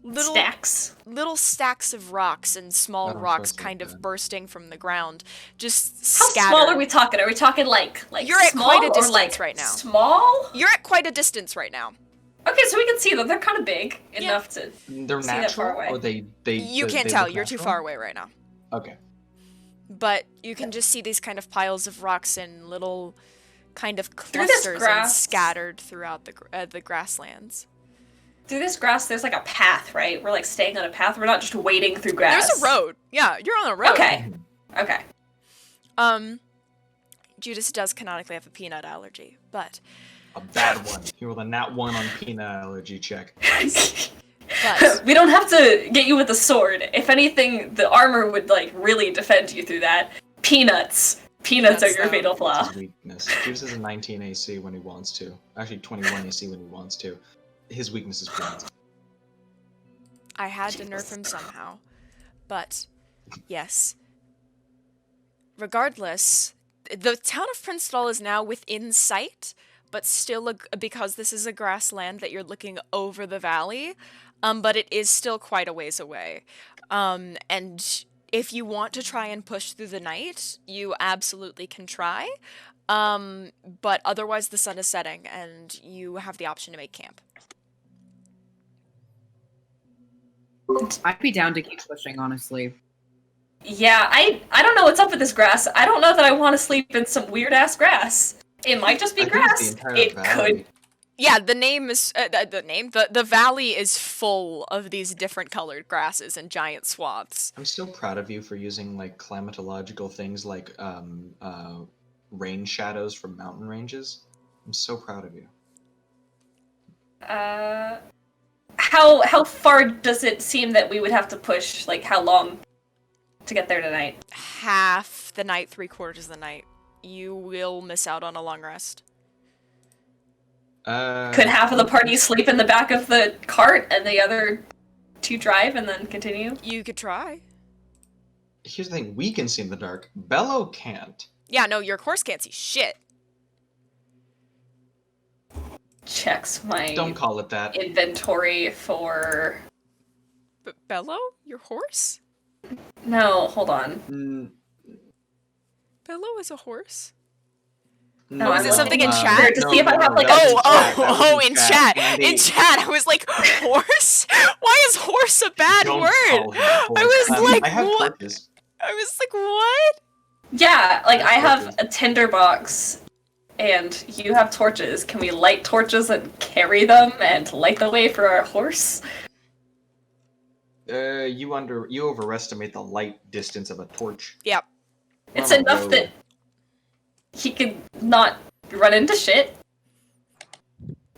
Little stacks of rocks and small rocks kind of bursting from the ground, just scattered. How small are we talking? Are we talking like you're at small quite a or distance like right now? Small? You're at quite a distance right now. Okay, so we can see them. They're kind of big enough to. They're See that far natural, away. or they You can't they tell. look You're too natural? far away right now. Okay. But you can just see these kind of piles of rocks in little kind of Through this clusters and grass- scattered throughout the grasslands. Through this grass, there's like a path, right? We're like staying on a path. We're not just wading through grass. There's a road. Yeah, you're on a road. Okay. Okay. Judice does canonically have a peanut allergy, but A bad one. You rolled a nat 1 on peanut allergy check. but We don't have to get you with a sword. If anything, the armor would like really defend you through that. Peanuts. Peanuts are your Though. fatal That's flaw. his weakness. Judice has a 19 AC when he wants to. Actually, 21 AC when he wants to. His weakness is peanuts. I had to nerf him somehow. But yes. Regardless, the town of Prinstal is now within sight, but still because this is a grassland that you're looking over the valley, but it is still quite a ways away. And if you want to try and push through the night, you absolutely can try. But otherwise the sun is setting and you have the option to make camp. I'd be down to keep pushing, honestly. Yeah, I don't know what's up with this grass. I don't know that I want to sleep in some weird ass grass. It might just be I think it's grass. the entire It valley. could. Yeah, the name is the valley is full of these different colored grasses and giant swaths. I'm so proud of you for using like climatological things like rain shadows from mountain ranges. I'm so proud of you. How far does it seem that we would have to push? Like how long to get there tonight? Half the night, 3/4 of the night. You will miss out on a long rest. Could half of the party sleep in the back of the cart and the other two drive and then continue? You could try. Here's the thing: we can see in the dark. Bello can't. Yeah, no, your horse can't see shit. Checks my Don't call it that. inventory for. But Bello? Your horse? No, hold on. Bello is a horse? No, is I'm it something in looking chat? to see if I have, like, that a- was in chat. Andy, In chat, I was like, horse? Why is horse a bad don't word? call him a horse. I was like, I have what? torches. I was like, what? Yeah, like I have a tinderbox and you have torches. Can we light torches and carry them and light the way for our horse? You overestimate the light distance of a torch. Yep. It's We're on a enough road. that he could not run into shit.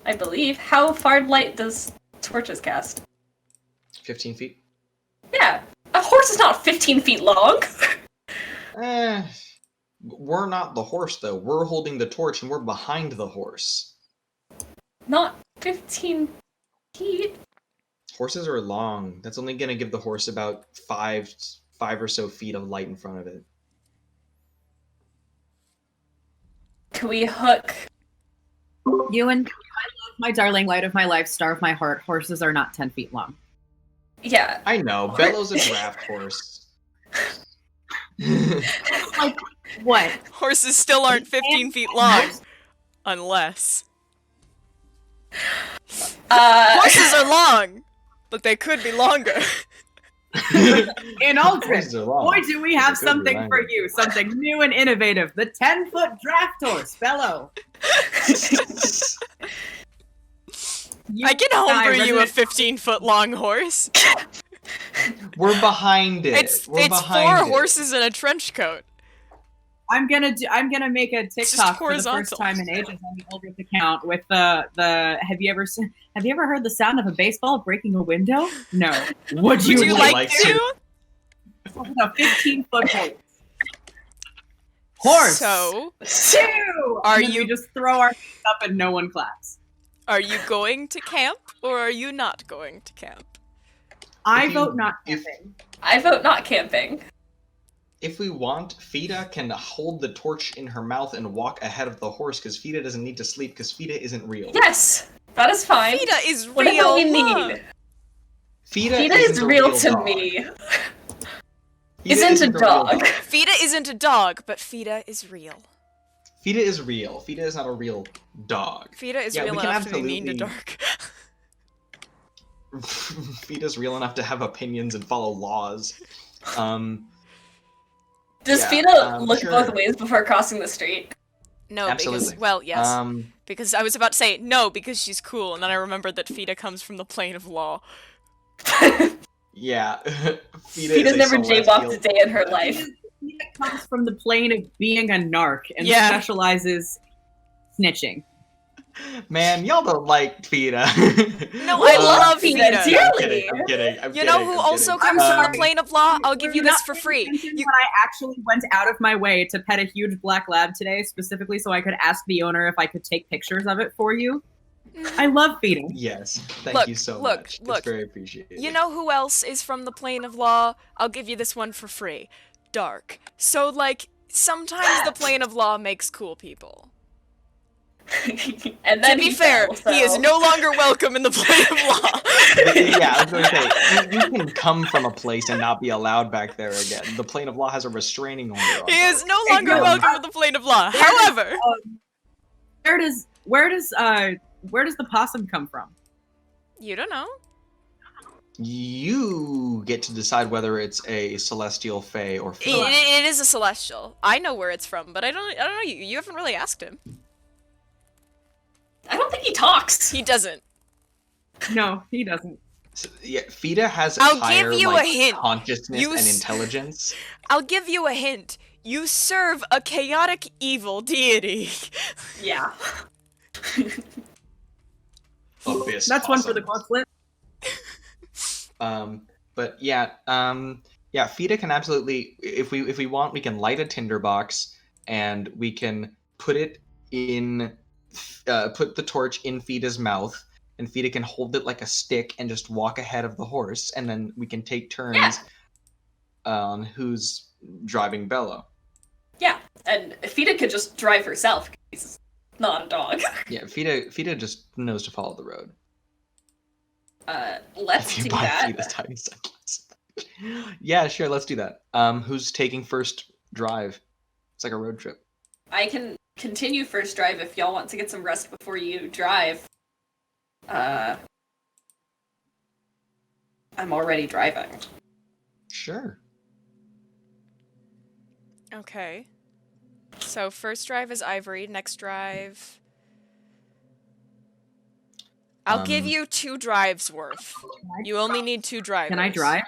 I believe. How far light does torches cast? 15 feet. Yeah, a horse is not 15 feet long. We're not the horse though. We're holding the torch and we're behind the horse. Not 15 feet. Horses are long. That's only gonna give the horse about five or so feet of light in front of it. Can we hook? Ewan, I love my darling, light of my life, star of my heart. Horses are not 10 feet long. Yeah. I know. Bello's a draft horse. Like, what? Horses still aren't 15 feet long. Unless. Horses are long, but they could be longer. In Aldrithe, Horses are long. boy, do we have They could be something for longer. you. Something new and innovative. The 10-foot draft horse, Bello. I can homebrew you a resident- 15-foot long horse. We're behind it. It's We're it's behind 4 it. horses in a trench coat. I'm gonna make a just TikTok for the first horizontal. time in ages on the Aldrithe account with the have you ever heard the sound of a baseball breaking a window? No. Would you, Would you like like to? to? a 15-foot horse? Horse. So, Two. Are And then you- we just throw our hands up and no one claps? are you going to camp or are you not going to camp? I If you- vote not if- camping. I vote not camping. If we want, Fida can hold the torch in her mouth and walk ahead of the horse because Fida doesn't need to sleep because Fida isn't real. Yes, that is fine. Fida is Whatever real. we love. need. Fida Fida isn't is a real to dog. me. Fida Isn't a real dog. Fida isn't a dog, but Fida is real. Fida is real. Fida is not a real dog. Fida is Yeah, real we can enough to be mean to absolutely- dark. Feda's real enough to have opinions and follow laws. Does Yeah, Fida look sure. both ways before crossing the street? No, Absolutely. because, well, yes. Because Because I was about to say no, because she's cool, and then I remembered that Fida comes from the plane of law. yeah, Fida's never jaywalked a day in her life. Fida comes from the plane of being a narc and Yeah. specializes snitching. Man, y'all don't like Fida. No, We I love love Fida Fida. dearly. I'm kidding. You know who also comes from the plane of law? I'll give you this for free. But I actually went out of my way to pet a huge black lab today, specifically so I could ask the owner if I could take pictures of it for you. I love feeding. Yes, thank Look, you so look, much. look. It's very appreciated. You know who else is from the plane of law? I'll give you this one for free. Dark. So, like, sometimes the plane of law makes cool people. And To then be he fair, fell, he is so- no longer welcome in the plane of law. Yeah, I was going to say, you can come from a place and not be allowed back there again. The plane of law has a restraining order on He is those. no longer no, welcome in the plane of law. However, Where does the possum come from? you don't know. You get to decide whether it's a celestial, fae, or fiend. It is a celestial. I know where it's from, but I don't know. You haven't really asked him. I don't think he talks. He doesn't. No, he doesn't. So, yeah, Fida has I'll higher give you a like, hint. consciousness You and s- intelligence. I'll give you a hint. You serve a chaotic evil deity. Yeah. Abyss That's one for the possums. quad flip. But yeah, yeah, Fida can absolutely, if we want, we can light a tinderbox and we can put it in, put the torch in Fida's mouth, and Fida can hold it like a stick and just walk ahead of the horse, and then we can take turns on who's driving Bello. Yeah, and Fida could just drive herself. 'Cause he's not a dog. Yeah, Fida just knows to follow the road. Let's If you do buy that. Fida's tiny sunglasses. Yeah, sure, let's do that. Who's taking first drive? It's like a road trip. I can continue first drive if y'all want to get some rest before you drive. I'm already driving. Sure. Okay. So first drive is Ivory. Next drive. I'll give you 2 drives worth. You only need 2 drivers. Can I drive?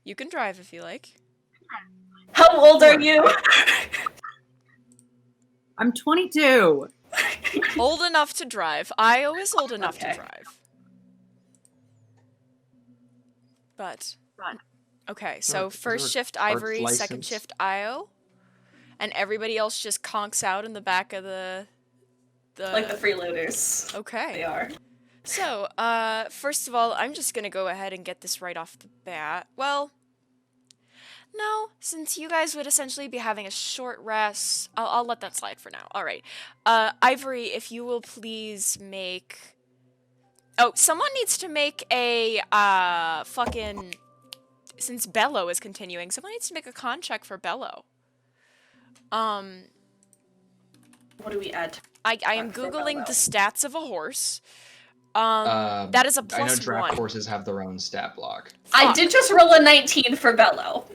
You can drive if you like. How old are you? I'm 22. Old enough to drive. Io is old enough to Okay. drive. But okay, so Is first there a shift cart Ivory, second license? shift Io, and everybody else just conks out in the back of the Like the freeloaders. They Okay. are. So, first of all, I'm just gonna go ahead and get this right off the bat. Well, no, since you guys would essentially be having a short rest, I'll let that slide for now. All right. Ivory, if you will please make. Oh, someone needs to make a fucking. Since Bello is continuing, someone needs to make a con check for Bello. What do we add? I am For googling Bello. the stats of a horse. That is a I know plus draft 1. horses have their own stat block. I Fuck. did just roll a 19 for Bello.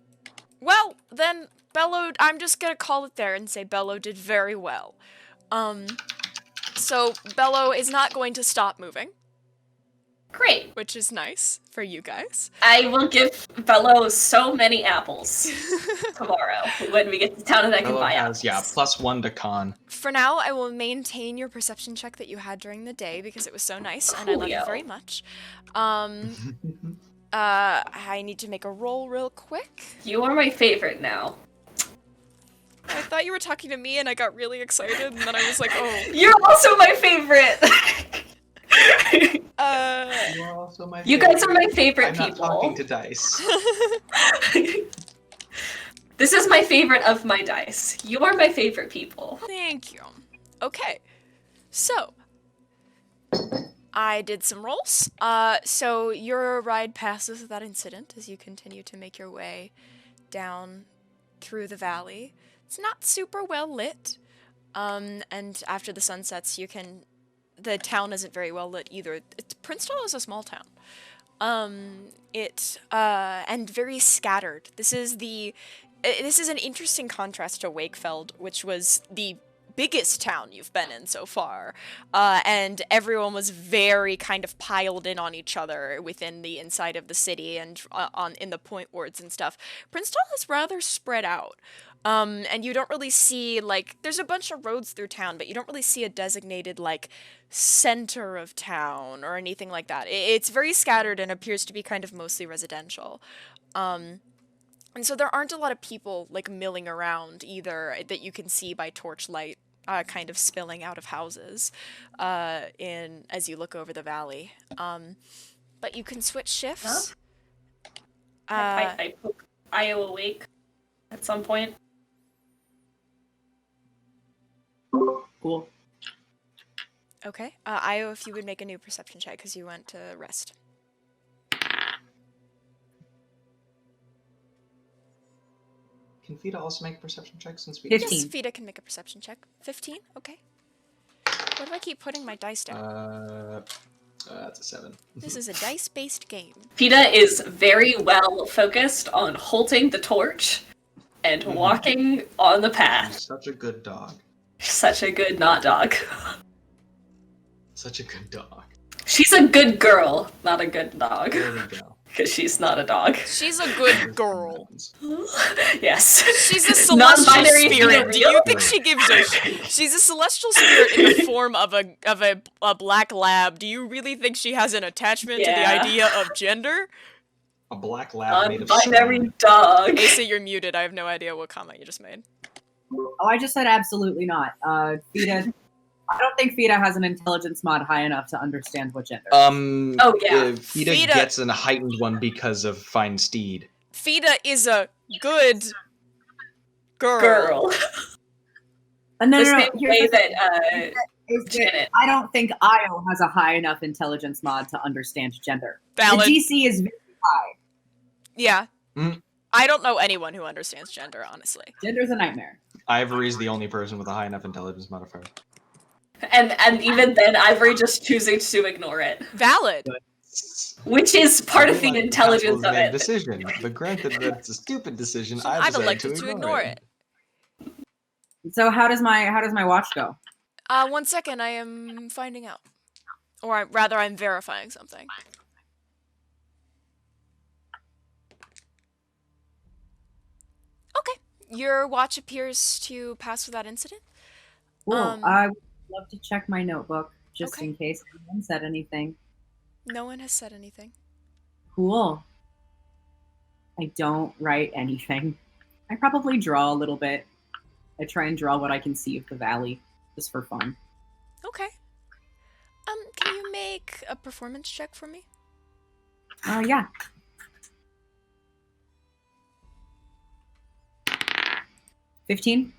Well, then Bello, I'm just gonna call it there and say Bello did very well. So Bello is not going to stop moving, Great. which is nice for you guys. I will give Bello so many apples tomorrow when we get to town and I can Bello buy has, apples. +1 to con. For now, I will maintain your perception check that you had during the day because it was so nice and I love you Coolio. very much. I need to make a roll real quick. You are my favorite now. I thought you were talking to me and I got really excited and then I was like, oh. You're also my favorite! You are also my You guys are my favorite I'm not people. talking to dice. This is my favorite of my dice. You are my favorite people. Thank you. Okay, so I did some rolls. So your ride passes without incident as you continue to make your way down through the valley. It's not super well lit, and after the sun sets, you can the town isn't very well lit either. Prinstal is a small town. And very scattered. This is an interesting contrast to Wakefeld, which was the biggest town you've been in so far, and everyone was very kind of piled in on each other within the inside of the city and in the point wards and stuff. Prinstal is rather spread out, and you don't really see, like, there's a bunch of roads through town, but you don't really see a designated, like, center of town or anything like that. It's very scattered and appears to be kind of mostly residential. And so there aren't a lot of people, like, milling around either that you can see by torchlight kind of spilling out of houses as you look over the valley. But you can switch shifts. I poke Io awake at some point. Cool. Okay. Io, if you would make a new perception check because you went to rest. Can Fida also make a perception check since we... 15. Yes, Fida can make a perception check. 15? Okay. Why do I keep putting my dice down? That's a 7. This is a dice-based game. Fida is very well focused on holding the torch and walking on the path. Such a good dog. Such a good not dog. Such a good dog. She's a good girl, not a good dog. There we go. Because she's not a dog. She's a good girl. Yes. She's a celestial Non-binary spirit. Do you real? think she gives a She's a celestial spirit in the form of a black lab. Do you really think she has an attachment to the Yeah. idea of gender? A black lab made of Non-binary stone. dog. Asa, you're muted. I have no idea what comment you just made. Oh, I just said absolutely not. Fida, I don't think Fida has an intelligence mod high enough to understand what gender. Oh, yeah. Fida Fida- gets a heightened one because of Fine Steed. Fida is a good girl. Girl. No, The no, no. same Here's way the thing, that is that Janet. I don't think Io has a high enough intelligence mod to understand gender. Valid. The DC is very high. Yeah. Mhm. I don't know anyone who understands gender, honestly. Gender's a nightmare. Ivory is the only person with a high enough intelligence modifier. And even then, Ivory just choosing to ignore it. Valid. Which is part of the Like, intelligence Castle's of made a it. decision, but granted that's a stupid decision. I've decided elected to ignore it. So how does my watch go? 1 second, I am finding out. Or rather, I'm verifying something. Okay. Your watch appears to pass without incident. Cool. Um, I would love to check my notebook just Okay. in case anyone said anything. No one has said anything. Cool. I don't write anything. I probably draw a little bit. I try and draw what I can see of the valley, just for fun. Okay. Can you make a performance check for me? Yeah. $15?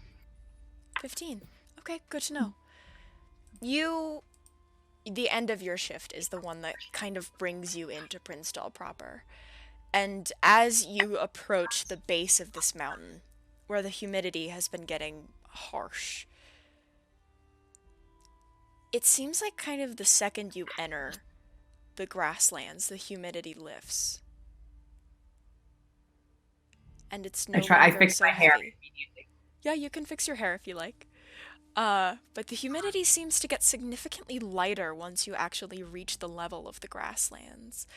15. Okay, good to know. The end of your shift is the one that kind of brings you into Prinstal proper. And as you approach the base of this mountain, where the humidity has been getting harsh, it seems like kind of the second you enter the grasslands, the humidity lifts. And it's no I longer fix so my hair heavy. immediately. Yeah, you can fix your hair if you like. But the humidity seems to get significantly lighter once you actually reach the level of the grasslands.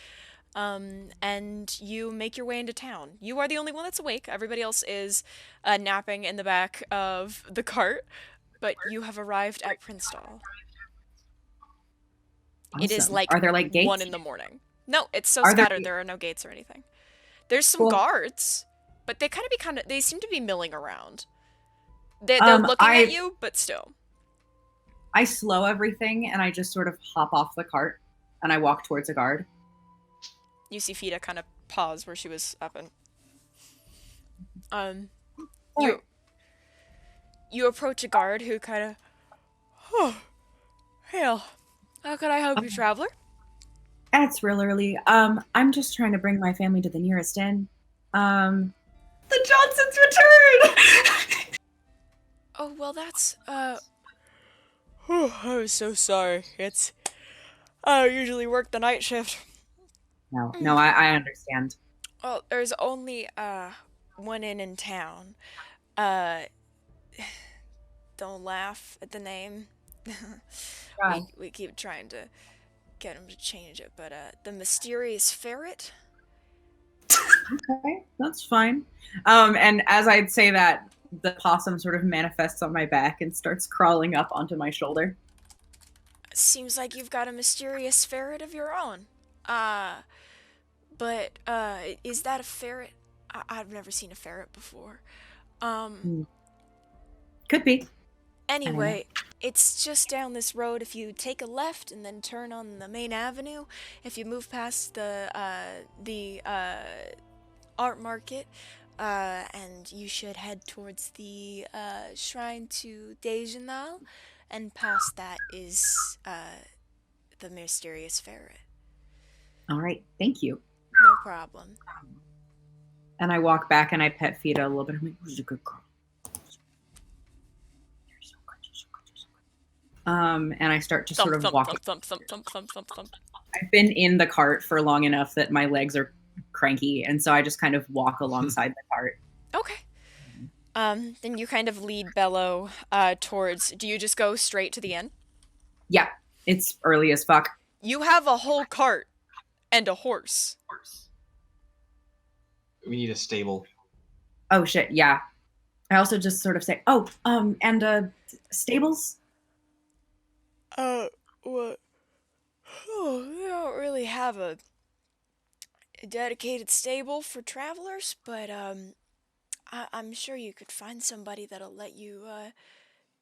And you make your way into town. You are the only one that's awake. Everybody else is napping in the back of the cart, but you have arrived at Prinstal. It is Awesome. like Are there like gates? 1 a.m. No, it's so Are there scattered. gates? There are no gates or anything. There's some Cool. guards, but they seem to be milling around. They're looking at you, but still. I slow everything and I just sort of hop off the cart and I walk towards a guard. You see Fida kind of pause where she was up and you approach a guard who kind of, oh, hail. How can I help you, traveler? It's real early. I'm just trying to bring my family to the nearest inn. The Johnsons return! Oh, well, that's, I'm so sorry. I usually work the night shift. No, I understand. Well, there's only one inn in town. Uh, don't laugh at the name. Try. we keep trying to get him to change it, but the Mysterious Ferret. Okay, that's fine. And as I'd say that, the possum sort of manifests on my back and starts crawling up onto my shoulder. Seems like you've got a mysterious ferret of your own. But is that a ferret? I've never seen a ferret before. Could be. Anyway, it's just down this road. If you take a left and then turn on the main avenue, if you move past the art market, and you should head towards the shrine to Dejanal, and past that is the Mysterious Ferret. All right, thank you. No problem. And I walk back and I pet Fida a little bit. I'm like, who's a good girl? You're so good, you're so good, you're so good. And I start to sort of walk. Thump. I've been in the cart for long enough that my legs are cranky, and so I just kind of walk alongside the cart. Okay. Then you kind of lead Bello towards... Do you just go straight to the inn? Yeah, it's early as fuck. You have a whole cart and a horse. We need a stable. Oh shit, yeah. I also just sort of say, and stables? What? Oh, we don't really have a dedicated stable for travelers, but I'm sure you could find somebody that'll let you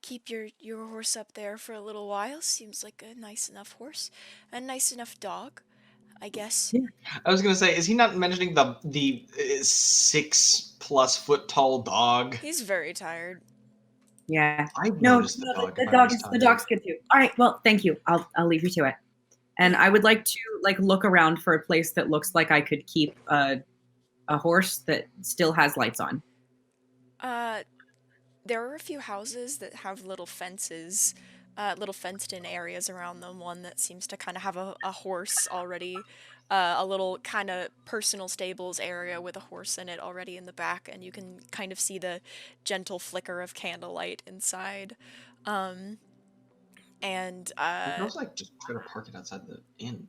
keep your horse up there for a little while. Seems like a nice enough horse, a nice enough dog, I guess. Yeah. I was gonna say, is he not mentioning the 6+ foot tall dog? He's very tired. Yeah. I've No, noticed the dog. the dog's good too. All right, well, thank you. I'll leave you to it. And I would like to look around for a place that looks like I could keep a horse that still has lights on. There are a few houses that have little fences, little fenced-in areas around them. One that seems to kind of have a horse already, a little kind of personal stables area with a horse in it already in the back, and you can kind of see the gentle flicker of candlelight inside. You can also just try to park it outside the inn.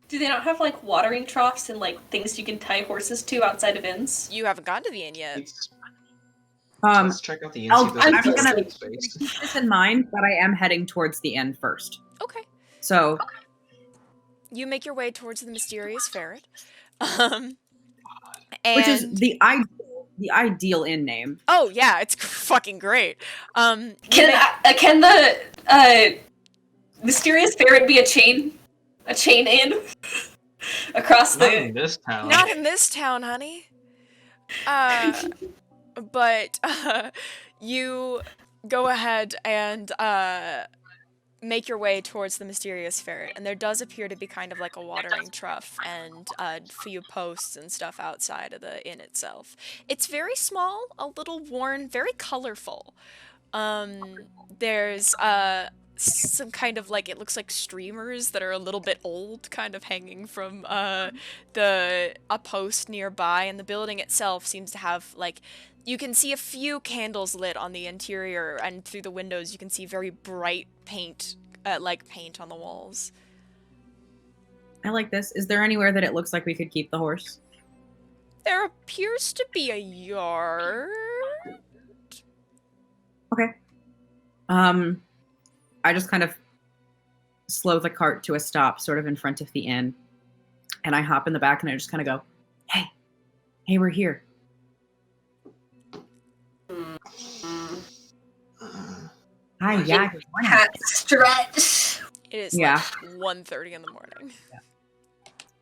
Do they not have watering troughs and things you can tie horses to outside of inns? You haven't gone to the inn yet. Let's check out the inn. I'm gonna keep keep this in mind, but I am heading towards the end first. Okay. So You make your way towards the Mysterious Ferret. which is the ideal inn name. Oh yeah, it's fucking great. Can the Mysterious Ferret be a chain inn across Not the? in this town. Not in this town, honey. But you go ahead and make your way towards the Mysterious Ferret, and there does appear to be kind of like a watering trough and a few posts and stuff outside of the inn itself. It's very small, a little worn, very colorful. There's some kind of it looks like streamers that are a little bit old, kind of hanging from a post nearby, and the building itself seems to have you can see a few candles lit on the interior, and through the windows you can see very bright paint, paint on the walls. I like this. Is there anywhere that it looks like we could keep the horse? There appears to be a yard. Okay. I just kind of slow the cart to a stop, sort of in front of the inn, and I hop in the back and I just kind of go, hey, we're here. Hi, yeah. Good morning. Cat stretch. It is 1:30 in the morning. Yeah.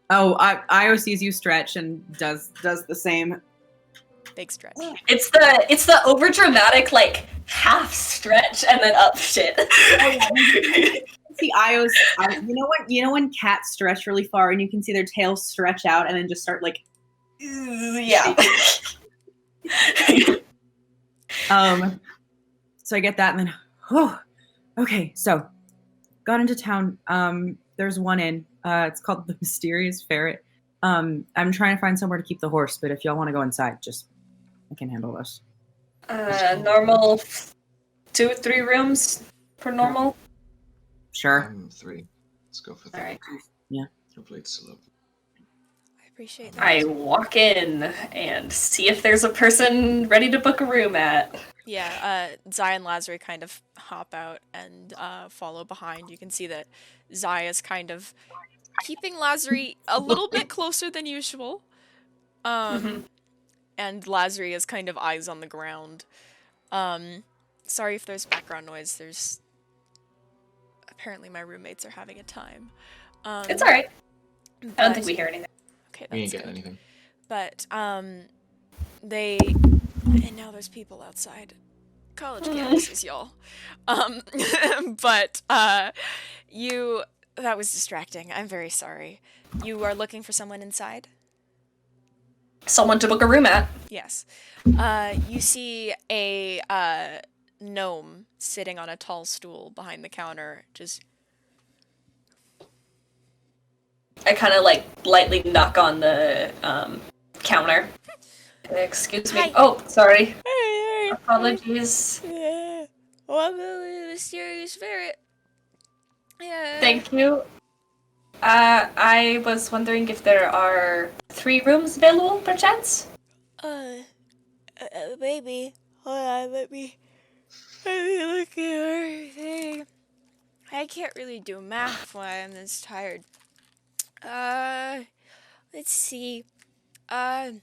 Oh, Io sees you stretch and does the same. Big stretch. It's the overdramatic half stretch and then up shit. See Io's. You know when cats stretch really far and you can see their tails stretch out and then just start yeah. So I get that and then Okay, so got into town. There's one inn. It's called the Mysterious Ferret. I'm trying to find somewhere to keep the horse, but if y'all want to go inside, I can handle this. Normal 2-3 rooms per normal. Sure. 3. Let's go for 3. All right. Yeah. Hopefully it's still open. I appreciate that. I walk in and see if there's a person ready to book a room at. Yeah, Zai and Lazari kind of hop out and follow behind. You can see that Zai is kind of keeping Lazari a little bit closer than usual. And Lazari is kind of eyes on the ground. Sorry if there's background noise. Apparently my roommates are having a time. It's alright. I don't think we hear anything. Okay, We ain't that's getting good. anything. But, and now there's people outside. College campuses, y'all. But, that was distracting. I'm very sorry. You are looking for someone inside? Someone to book a room at. Yes. You see a, gnome sitting on a tall stool behind the counter, just... I kind of like lightly knock on the counter. Excuse me. Hi. Oh, sorry. Hey, Apologies. yeah. Welcome to the Mysterious Ferret. Yeah. Thank you. I was wondering if there are 3 rooms available, perchance? Maybe. Hold on, let me look at everything. I can't really do math when I'm this tired. Let's see. 3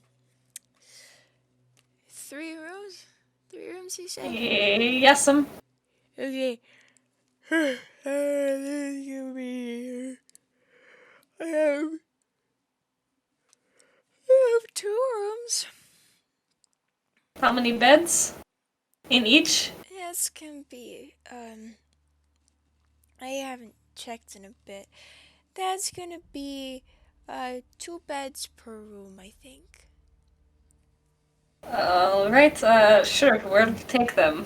rooms? 3 rooms, you said? Yes, Okay. This is gonna be... I have 2 rooms. How many beds? In each? This can be, I haven't checked in a bit. That's gonna be, 2 beds per room, I think. Alright, sure, we'll take them.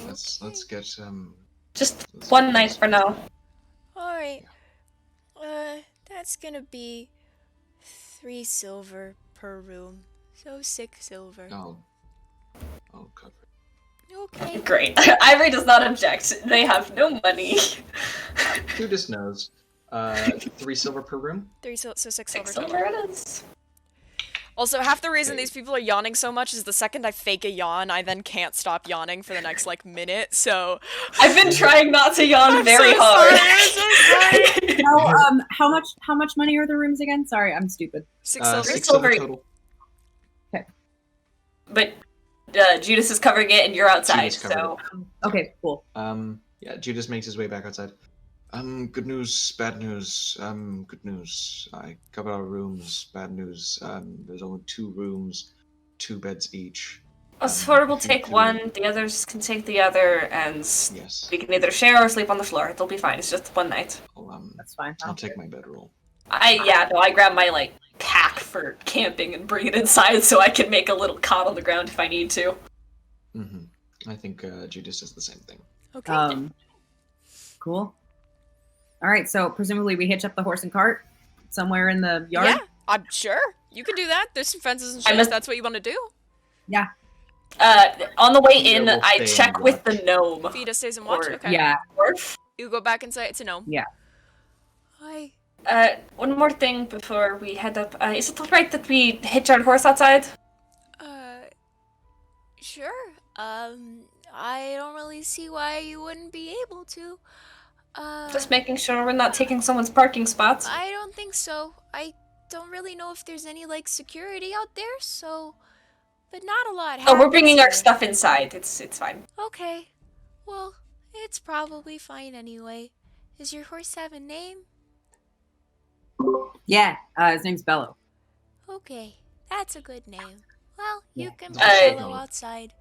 Let's get Just let's one get night this- for now. Alright. That's gonna be 3 silver per room. So 6 silver. I'll cover it. Okay. Great. Ivory does not object. They have no money. Judice knows. 3 silver per room. 6 silver 6 total. silver it is. Also, half the reason Okay. these people are yawning so much is the second I fake a yawn, I then can't stop yawning for the next, minute, so... I've been trying not to yawn I'm very so hard. sorry, I'm so sorry. No, how much money are the rooms again? Sorry, I'm stupid. 6 silver. 6 silver. silver total. But Judice is covering it and you're outside, Judice covered so... Okay, cool. Yeah, Judice makes his way back outside. Good news, bad news. Good news. I covered our rooms. Bad news. There's only 2 rooms, 2 beds each. Osfor will if you take do- one, the others can take the other, and Yes. we can either share or sleep on the floor. It'll be fine. It's just one night. That's fine. I'll take my bedroll. I grab my, pack for camping and bring it inside so I can make a little cot on the ground if I need to. I think Judice does the same thing. Okay. Cool. All right, so presumably we hitch up the horse and cart somewhere in the yard. Yeah, I'm sure. You can do that. There's some fences and shit I'm if a- that's what you want to do. On the way in, Yeah, we'll I stay check and with watch. the gnome. Fida stays and watch? Or- Okay. Yeah. Dwarf. You go back inside. It's a gnome. Yeah. Hi. One more thing before we head up. Is it alright that we hitch our horse outside? Sure. I don't really see why you wouldn't be able to. Just making sure we're not taking someone's parking spots. I don't think so. I don't really know if there's any, security out there, so... But not a lot Oh, we're bringing our happens here. stuff inside. It's fine. Okay. Well, it's probably fine anyway. Does your horse have a name? Yeah. His name's Bello. Okay. That's a good name. Well, you Yeah. can Uh, put Bello outside.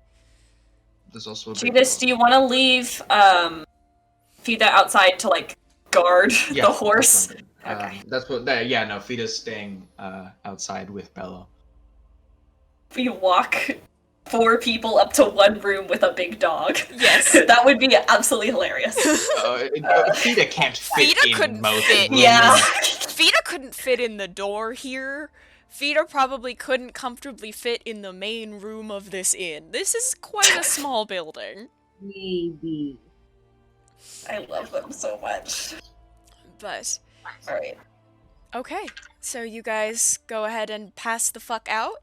There's also a big Judice, do you want to leave Fida outside to guard Yeah, the horse? that's fine. Okay. That's what. Yeah, no. Fida's staying outside with Bello. We walk 4 people up to one room with a big dog. Yes. That would be absolutely hilarious. Fita can't fit Fita in couldn't most fit. rooms. Yeah. Fita couldn't fit in the door here. Fita probably couldn't comfortably fit in the main room of this inn. This is quite a small building. Maybe. I love them so much. But, Alright. okay. So you guys go ahead and pass the fuck out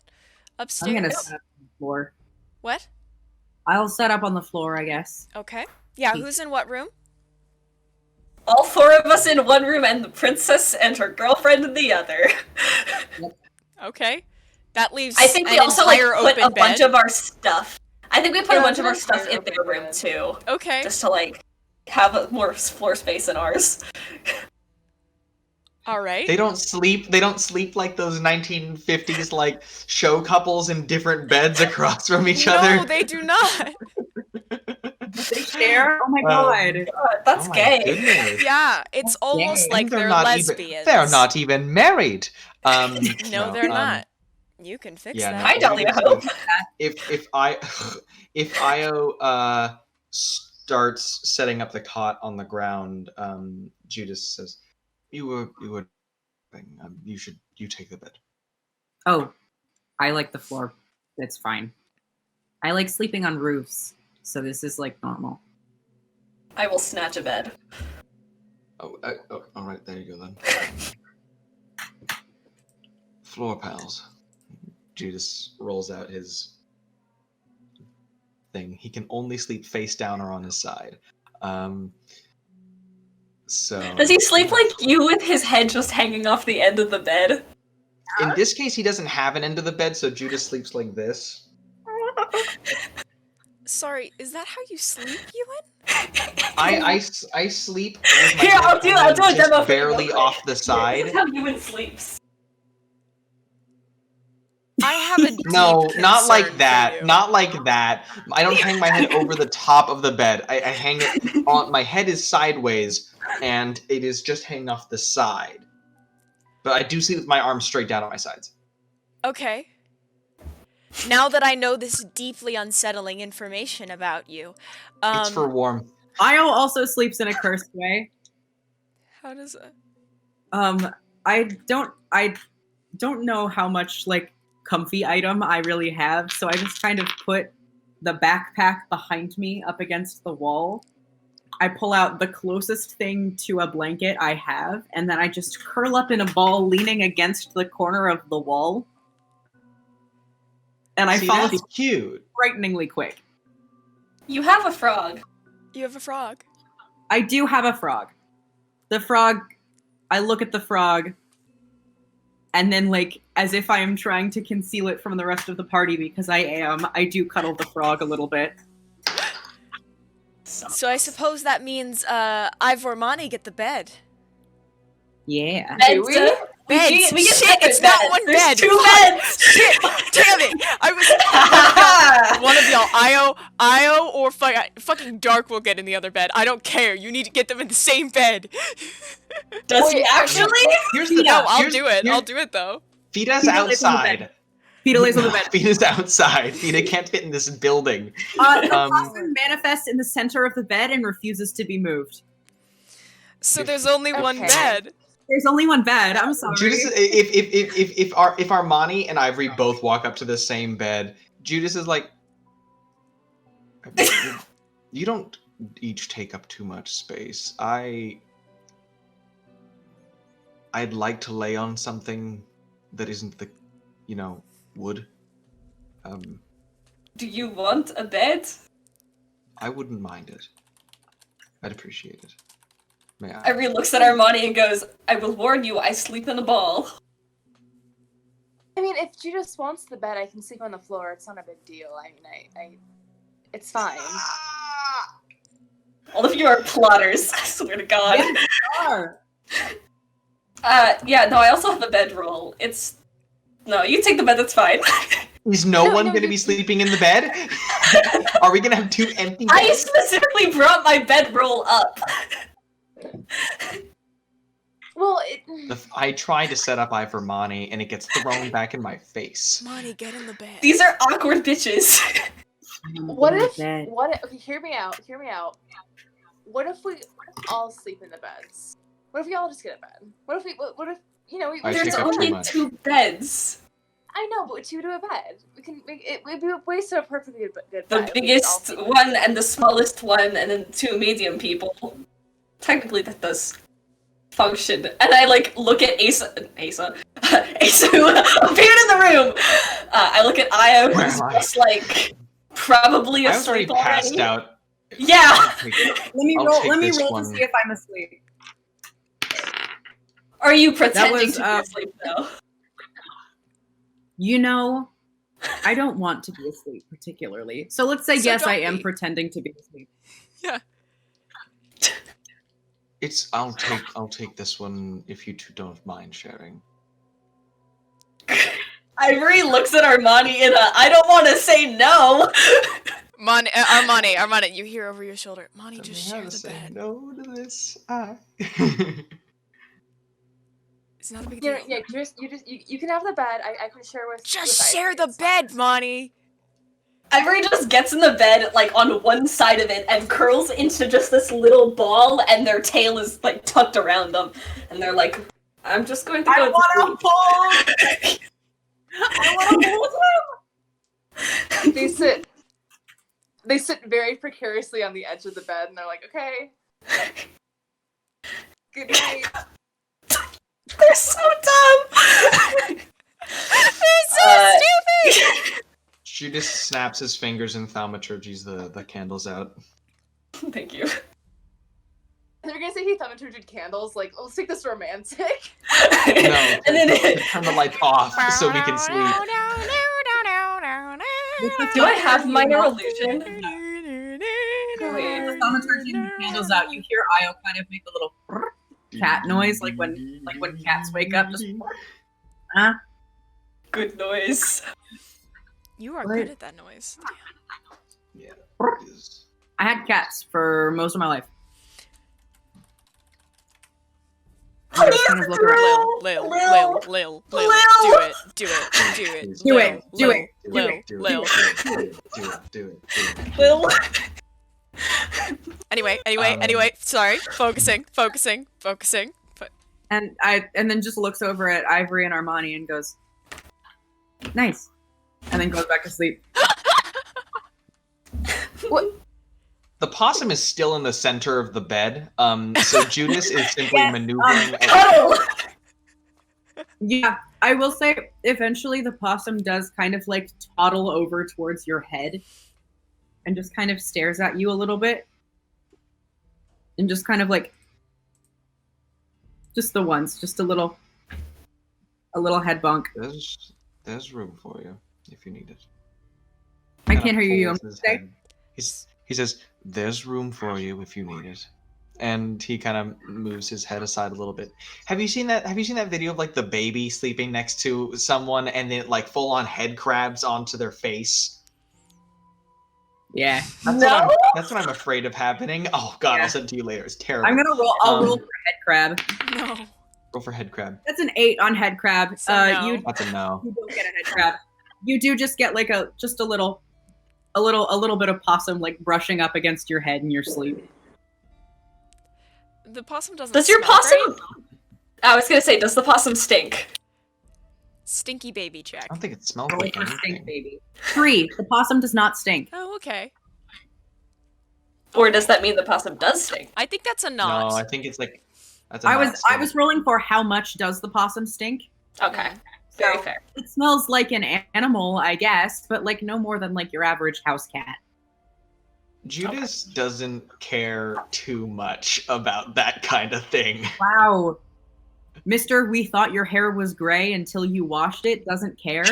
upstairs? I'm gonna set up on the floor. What? I'll set up on the floor, I guess. Okay. Yeah, who's in what room? All 4 of us in one room and the princess and her girlfriend in the other. Okay. That leaves I think we an also like entire put open a bunch bed. of our stuff. I think we put Yeah, a bunch of an our stuff entire in their open room bed. too. Okay. Just to like have a more floor space in ours. All right. They don't sleep like those 1950s like show couples in different beds across from each other. No, they do not. They share? Oh my god. God, that's Oh my gay. goodness. Yeah, it's almost gay. like They're they're not lesbians. they're not even married. No, they're not. You can fix Yeah, that. Hi, Dahlia Hope. If Io starts setting up the cot on the ground, Judice says, "You take the bed." Oh, I like the floor. It's fine. I like sleeping on roofs, so this is like normal. I will snatch a bed. Oh, all right, there you go then. Floor pals. Judice rolls out his thing. He can only sleep face down or on his side. So Does he sleep like you with his head just hanging off the end of the bed? in this case, he doesn't have an end of the bed, so Judice sleeps like this. Sorry, is that how you sleep, Ewan? I sleep with my Here, head I'll do a just demo for you barely real quick. off the This side. is how Ewan sleeps. I have a deep No, not concern like for that. you. Not like that. I don't hang my head over the top of the bed. I hang it on. My head is sideways, and it is just hanging off the side. But I do sleep with my arms straight down on my sides. Okay. Now that I know this deeply unsettling information about you, It's for warmth. Io also sleeps in a cursed way. how does that? I don't know how much like comfy item I really have, so I just kind of put the backpack behind me up against the wall. I pull out the closest thing to a blanket I have, and then I just curl up in a ball leaning against the corner of the wall. And I See, fall that's cute. frighteningly quick. You have a frog. You have a frog. I do have a frog. The frog, I look at the frog, and then, like, as if I am trying to conceal it from the rest of the party, because I do cuddle the frog a little bit. So I suppose that means Ivory and Armani get the bed. Yeah. Beds, Do we? Beds. we get Shit, separate it's not beds. one There's bed. 2 Fuck. beds. Shit! Damn it! I was one of y'all, Io, or fucking Dark will get in the other bed. I don't care. You need to get them in the same bed. Does he actually? Here's the No, I'll here's- do it. here's- I'll do it though. Fita's Fita lays on the outside. bed. Fita lays on the bed. Fita's outside. Fita can't fit in this building. The Um, possum manifests in the center of the bed and refuses to be moved. So there's only one Okay. bed. There's only one bed. I'm sorry. Judice, if Armani and Ivory both walk up to the same bed, Judice is like, you don't each take up too much space. I'd like to lay on something that isn't the, wood. Do you want a bed? I wouldn't mind it. I'd appreciate it. May I? Ivory looks at Armani and goes, I will warn you, I sleep in a ball. I mean, if Judice wants the bed, I can sleep on the floor. It's not a big deal. I mean, it's fine. All of you are plotters, I swear to God. Are. Yeah, no, I also have a bedroll. No, you take the bed, that's fine. Is no No, one no, going to you- be sleeping in the bed? Are we going to have 2 empty I beds? specifically brought my bedroll up. Well, I try to set up Armani, and it gets thrown back in my face. Monty, get in the bed. These are awkward bitches. what if? Okay, hear me out. What if we all sleep in the beds? What if we all just get a bed? What if we There's only 2 beds. I know, but 2 to a bed. We can make it. We'd be waste of a perfectly good bed. The biggest one and the smallest one, and then 2 medium people. Technically, that does function. And I look at Asa who appeared in the room. I look at Aya, who's just probably I was already asleep passed out. Yeah. Let me roll to see if I'm asleep. Are you pretending to be was, asleep though? I don't want to be asleep particularly. So let's say So yes, don't I am be. pretending to be asleep. Yeah. I'll take this one if you two don't mind sharing. Ivory looks at Armani in a I don't want to say no. Armani, you hear over your shoulder. Monty, just share the bed. No to this. It's not a big deal. Yeah, you can have the bed. I can share with. Just share the bed, Monty. Ivory just gets in the bed on one side of it and curls into just this little ball, and their tail is tucked around them, and they're like, "I'm just going to go to sleep." I want to hold him. They sit very precariously on the edge of the bed, and they're like, "Okay, good night." They're so dumb. They're so stupid. Judice snaps his fingers and thaumaturgies the candles out. Thank you. They're gonna say he thaumaturged candles. Let's take this romantic. No, And then turn the lights off so we can sleep. Do I have minor illusion? The thaumaturgy candles out. You hear Io kind of make a little cat noise, like when cats wake up. Just Good noise. You are good at that noise. Yeah. it is. I had cats for most of my life. I just kind of look around. Lil. Do it. Lil. Anyway, sorry. Focusing. And then just looks over at Ivory and Armani and goes, "Nice," and then goes back to sleep. What? The possum is still in the center of the bed, so Judice is simply maneuvering. Yeah, I will say, eventually the possum does kind of toddle over towards your head and just kind of stares at you a little bit. And just kind of just the once, just a little head bonk. There's room for you if you need it. I can't hear you. He says, "There's room for you if you need it," and he kind of moves his head aside a little bit. Have you seen that? Have you seen that video of the baby sleeping next to someone and then full on head crabs onto their face? Yeah. That's what I'm afraid of happening. Oh God, Yeah. I'll send it to you later. It's terrible. I'm gonna roll. I'll roll for head crab. No. Roll for head crab. That's an 8 on head crab. So no. That's a no. You don't get a head crab. You do just get a little bit of possum brushing up against your head in your sleep. The possum doesn't. Does your smell possum? great. I was gonna say, does the possum stink? Stinky baby check. I don't think it smells Roll like for stink, anything. baby. 3. The possum does not stink. Oh, okay. Or does that mean the possum does stink? I think that's a nod. No, I think it's that's a I nod was still. rolling for how much does the possum stink. Okay, very So, fair. It smells like an animal, I guess, but no more than your average house cat. Judice doesn't care too much about that kind of thing. Wow. Mister, we thought your hair was gray until you washed it, doesn't care.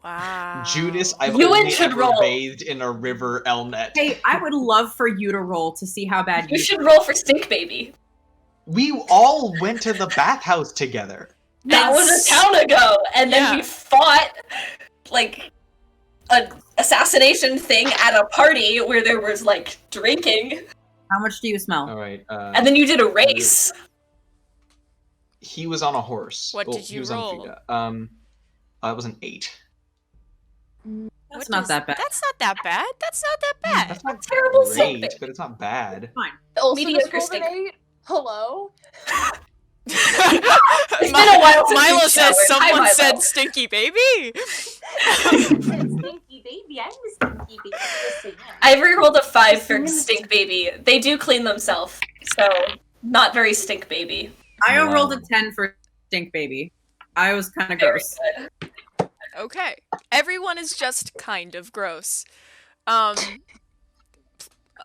Wow. Judice, I've Ewan only should ever roll. bathed in a river Elnet. Hey, I would love for you to roll to see how bad You should roll for stink baby. We all went to the bathhouse together. That was a town ago, and then Yeah. we fought an assassination thing at a party where there was drinking, How much do you smell? All right. and then you did a race. He was on a horse. What did you roll? It was an 8. That's not that bad. That's not that bad. That's not that bad. That's not terrible great, something. but it's not bad. Fine. Also, Mediocre just rolled an stink. 8. Hello? It's been a while since Milo we've says showered. Hi, someone Milo. said stinky baby. Stinky baby, I'm a stinky baby. Just saying. Ivory rolled a 5 for stink baby. They do clean themselves, so not very stink baby. I Wow. rolled a 10 for stink baby. I was kind of Very gross. good. Okay. Everyone is just kind of gross.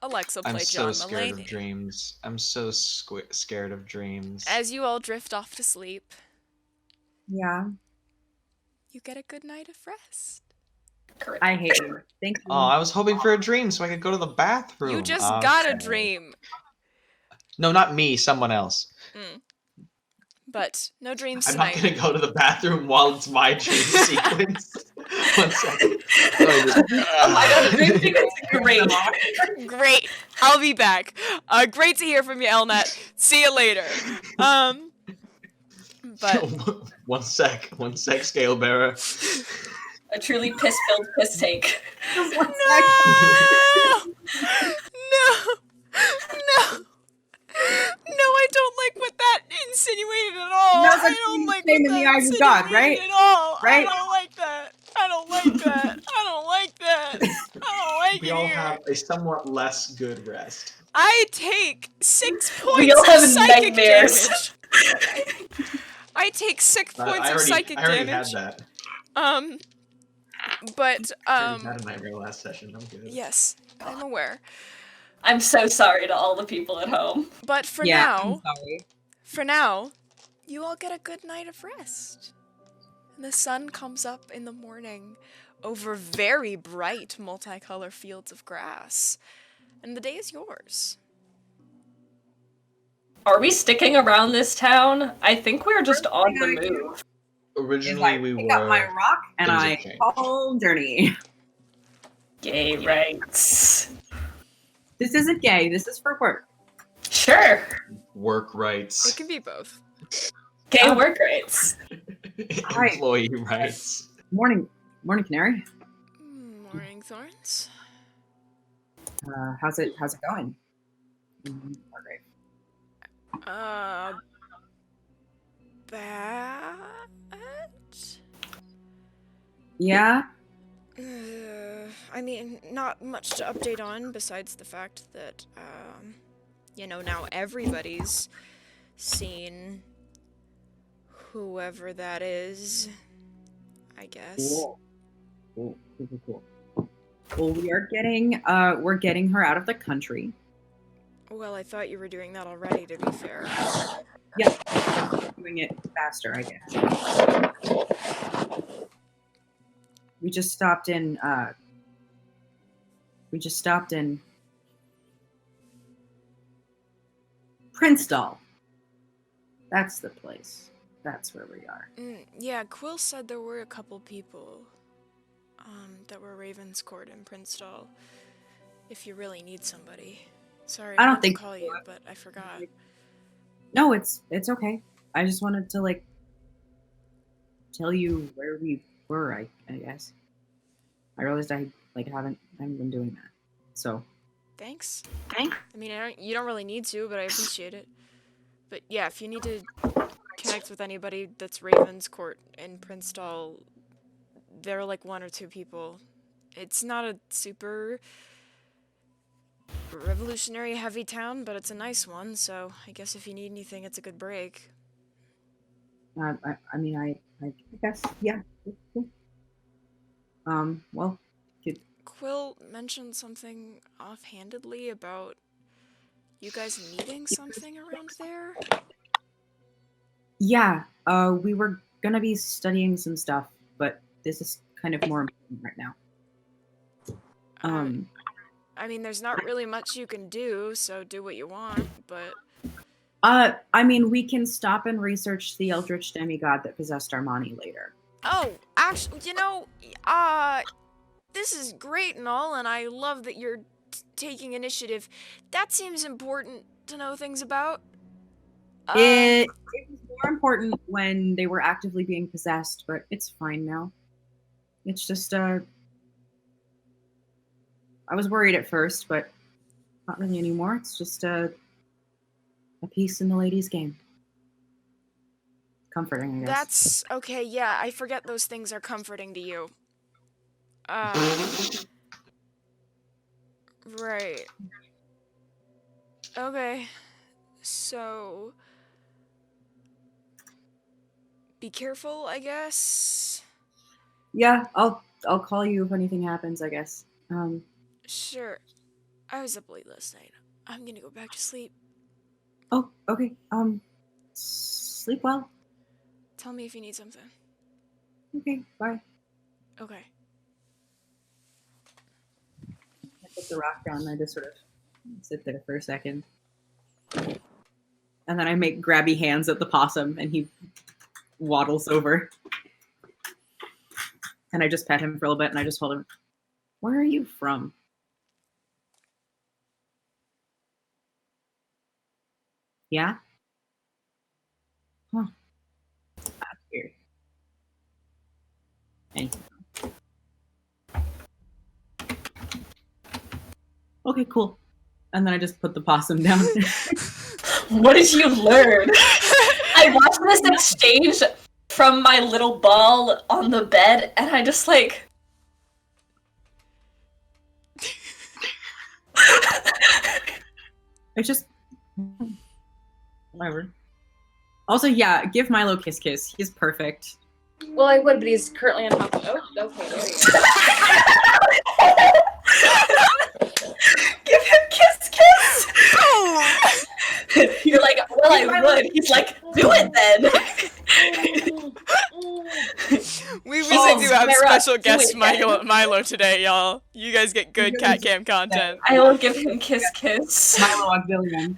Alexa, play I'm so John scared of Mulaney. dreams. I'm so scared of dreams. As you all drift off to sleep, Yeah. you get a good night of rest. Correct. I hate you. Thank you. Oh, I was hoping for a dream so I could go to the bathroom. You just got a Okay. dream. No, not me, someone else. But no dreams I'm not tonight. gonna go to the bathroom while it's my dream sequence. 1 second. I don't dream sequence is great. Great. I'll be back. Great to hear from you, Elnet. See you later. But One sec, scale bearer. A truly piss-filled piss take. no, no, no. No, I don't like what that insinuated at all. That's like I don't being like shame what in the that eyes of God, insinuated right? at all. Right? I don't like that. I don't like that. I don't like that. I don't like We it all here. have a somewhat less good rest. I take 6 points We all of have psychic nightmares. damage. I take 6 points of psychic I already damage. had that. But I already had a nightmare last session. I'm good. yes, I'm aware. I'm so sorry to all the people at home. But for Yeah, now, I'm sorry. for now, you all get a good night of rest. And the sun comes up in the morning over very bright multicolored fields of grass. And the day is yours. Are we sticking around this town? I think we're just on the move. Is Originally, I we pick were. up my rock and Things have I changed. call journey. Gay rights. This isn't gay. This is for work. Sure. Work It rights. can be both. Gay work rights. Right. Employee rights. Morning, canary. Morning, Thorns. How's it going? Great. Bad? Yeah. I mean, not much to update on besides the fact that, now everybody's seen whoever that is, I guess. Cool. Well, we're getting her out of the country. Well, I thought you were doing that already, to be fair. Yeah, doing it faster, I guess. We just stopped in Prinstal. That's the place. That's where we are. Yeah, Quill said there were a couple people, that were Raven's Court in Prinstal. If you really need somebody. Sorry, I don't meant to think call so. you, but I forgot. No, it's okay. I just wanted to tell you where we were, I guess. I realized I haven't been doing that. So Thanks. I mean, you don't really need to, but I appreciate it. But yeah, if you need to connect with anybody that's Raven's Court in Prinstal, there are like 1 or 2 people. It's not a super revolutionary heavy town, but it's a nice one, so I guess if you need anything, it's a good break. I guess, yeah. Well, Quill mentioned something offhandedly about you guys needing something around there? yeah. We were gonna be studying some stuff, but this is kind of more important right now. I mean, there's not really much you can do, so do what you want, but... we can stop and research the eldritch demigod that possessed Armani later. Oh, actually, this is great and all, and I love that you're taking initiative. That seems important to know things about. It was more important when they were actively being possessed, but it's fine now. It's just, I was worried at first, but not really anymore. It's just a piece in the lady's game. Comforting, I guess. That's okay. Yeah, I forget those things are comforting to you. Right. Okay. So be careful, I guess. Yeah, I'll call you if anything happens, I guess. Sure. I was up late last night. I'm gonna go back to sleep. Oh, okay. Sleep well. Tell me if you need something. Okay, bye. Okay. I put the rock down and I just sort of sit there for a second. And then I make grabby hands at the possum and he waddles over. And I just pet him for a little bit and I just told him, "Where are you from?" Yeah? Huh. That's weird. Thank you. Okay, cool. And then I just put the possum down. What did you learn? I watched this exchange from my little ball on the bed, and I just like... It's just... Whatever. Also, yeah, give Milo kiss kiss. He's perfect. Well, I would, but he's currently on top of... Oh, okay, there you go. Give him kiss kiss! You're like, well, I would. He's like, do it then! We really do have Mhairi, special do guest it, Milo today, y'all. You guys get good cat cam content. I will give him kiss kiss. Milo Auxilium.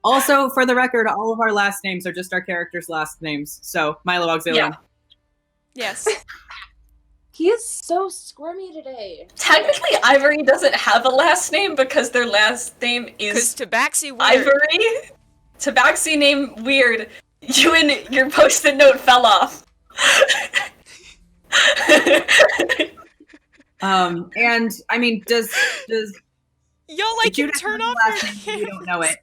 Also, for the record, all of our last names are just our characters' last names. So, Milo Auxilium. Yeah. Yes. He is so squirmy today. Technically, Ivory doesn't have a last name because their last name Because is Tabaxi weird. Ivory. Tabaxi name weird. Ewan, your post-it note fell off. And I mean, does Y'all like can Judice turn have a off last your name? We don't know cams? it.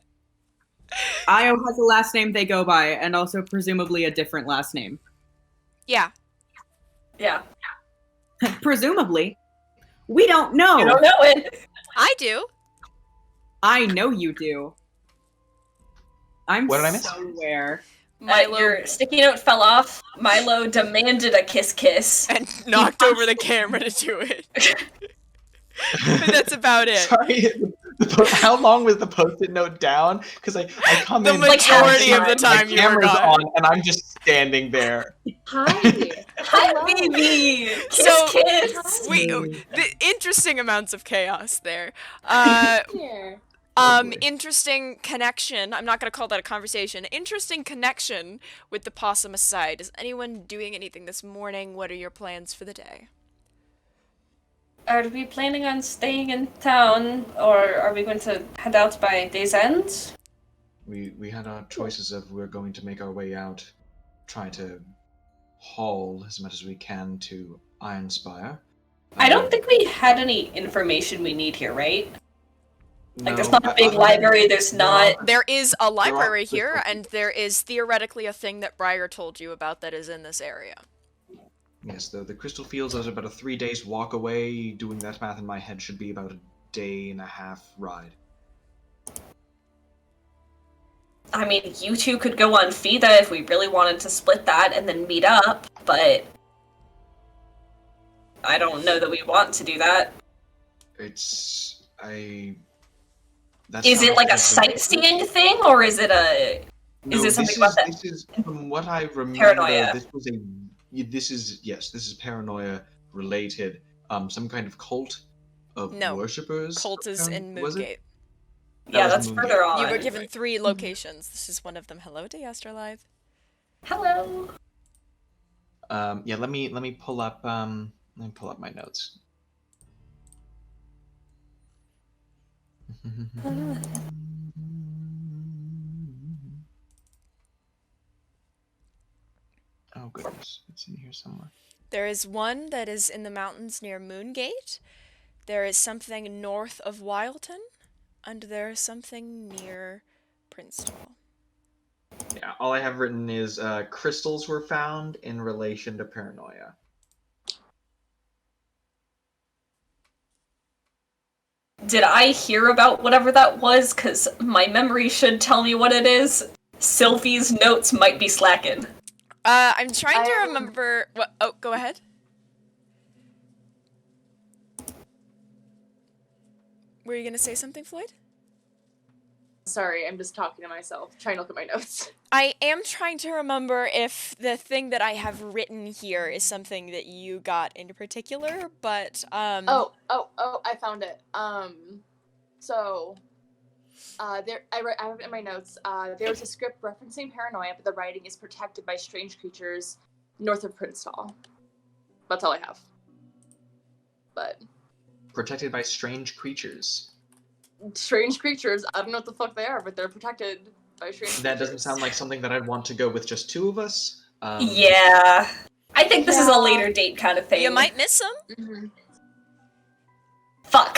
Io has a last name they go by, and also presumably a different last name. Yeah. Yeah. Presumably. We don't know. You don't know it. I do. I know you do. I'm What did I miss? so aware. Milo Your sticky note fell off. Milo demanded a kiss kiss. and knocked over the camera to do it. But that's about it. Sorry, how long was the post-it note down? Because I come The in majority and of the time my you were camera's gone. on, and I'm just standing there. Hi. Hi, baby. Kiss So, kiss. The interesting amounts of chaos there. Here. Interesting connection. I'm not gonna call that a conversation. Interesting connection with the possum aside. Is anyone doing anything this morning? What are your plans for the day? Are we planning on staying in town, or are we going to head out by day's end? We had our choices of we're going to make our way out, try to haul as much as we can to Ironspire. I don't think we had any information we need here, right? Like, there's No, not a big library, there's not... There is a library crystal here, fields. and there is theoretically a thing that Briar told you about that is in this area. Yes, the Crystal Fields are about a 3 days walk away. Doing that math in my head should be about a day and a half ride. I mean, you two could go on FIDA if we really wanted to split that and then meet up, but... I don't know that we want to do that. It's... That Is it sounds like a the- sightseeing thing, or is it a... No, Is it something about that? This is, from what I remember, Paranoia. this is Paranoia related. Some kind of cult of No. worshippers. Cult is in Was it? Moongate. Yeah, was that's Moon further Gate. on. You were given 3 locations. This is one of them. Hello, Deastralive. Hello. Yeah, let me pull up my notes. It's in here somewhere. There is one that is in the mountains near Moongate. There is something north of Wilton, and there is something near Prinstal. Yeah, all I have written is crystals were found in relation to Paranoia. Did I hear about whatever that was? Because my memory should tell me what it is. Silvi's notes might be slacking. I'm trying to remember... What? Oh, go ahead. Were you going to say something, Floyd? Sorry, I'm just talking to myself, trying to look at my notes. I am trying to remember if the thing that I have written here is something that you got in particular, but Oh, I found it. There I have it in my notes. There was a script referencing Paranoia, but the writing is protected by strange creatures north of Prinstal. That's all I have. But Protected by strange creatures. strange creatures, I don't know what the fuck they are, but they're protected by strange That creatures. doesn't sound like something that I'd want to go with just two of us. Yeah. I think this is a later date kind of thing. you might miss them. Mm-hmm. Fuck.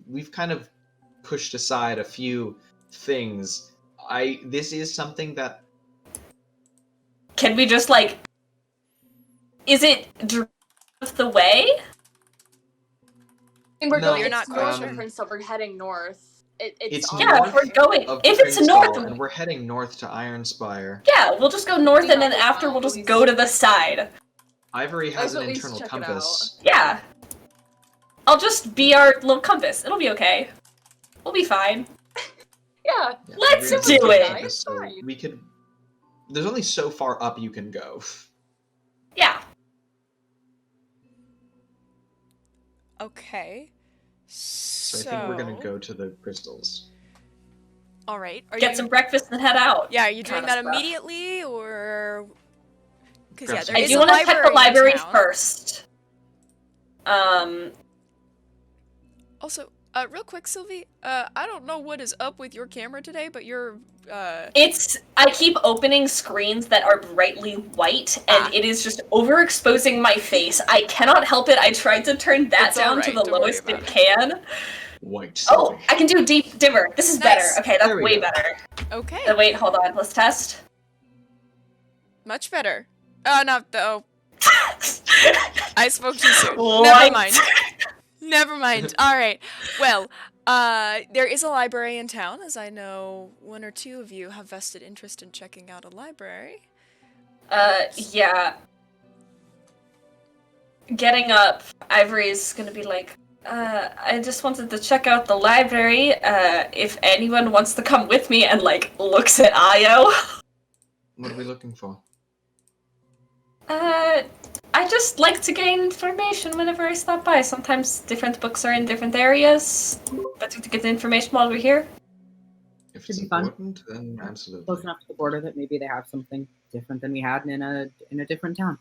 We've kind of pushed aside a few things. This is something that Can we just, like... Is it the way? And we're No, going. you're not It's quite north sure. of Prinstal. We're heading north. It's on Yeah, north if we're going... of If it's Prinstal, north... and we're heading north to Ironspire. Yeah, we'll just go north and then after we'll just go to the side. Ivory has Let's an at least internal check it compass. Yeah. I'll just be our little compass. It'll be okay. We'll be fine. Yeah. Yeah, Let's Ivory has do an internal it. compass, so Fine. we could. There's only so far up you can go. Yeah. Okay. So I think we're gonna go to the crystals. All right. Are Get you... some breakfast and head out. Yeah, are you doing kinda that stuff. immediately, or... Because, yeah, Grab there some I is do a want to check library the library in town. first. Also, real quick, Silvi, I don't know what is up with your camera today, but your, I keep opening screens that are brightly white, and it is just overexposing my face. I cannot help it. I tried to turn that It's down to alright, the don't worry lowest it about it. can. White. Oh, Silvi. I can do deep dimmer. This is Nice. better. Okay, that's There we way go. better. Okay, Wait, hold on. Let's test. much better. Oh, no, oh. I spoke too soon. Never What? mind. Never mind. Alright, well, there is a library in town, as I know one or two of you have vested interest in checking out a library. Yeah. Getting up, Ivory's gonna be like, I just wanted to check out the library, if anyone wants to come with me, and, like, looks at Io. What are we looking for? I just like to gain information whenever I stop by. Sometimes different books are in different areas. Better to get the information while we're here. If it's Should be fun. important, then absolutely. Close enough to the border that maybe they have something different than we had in a different town.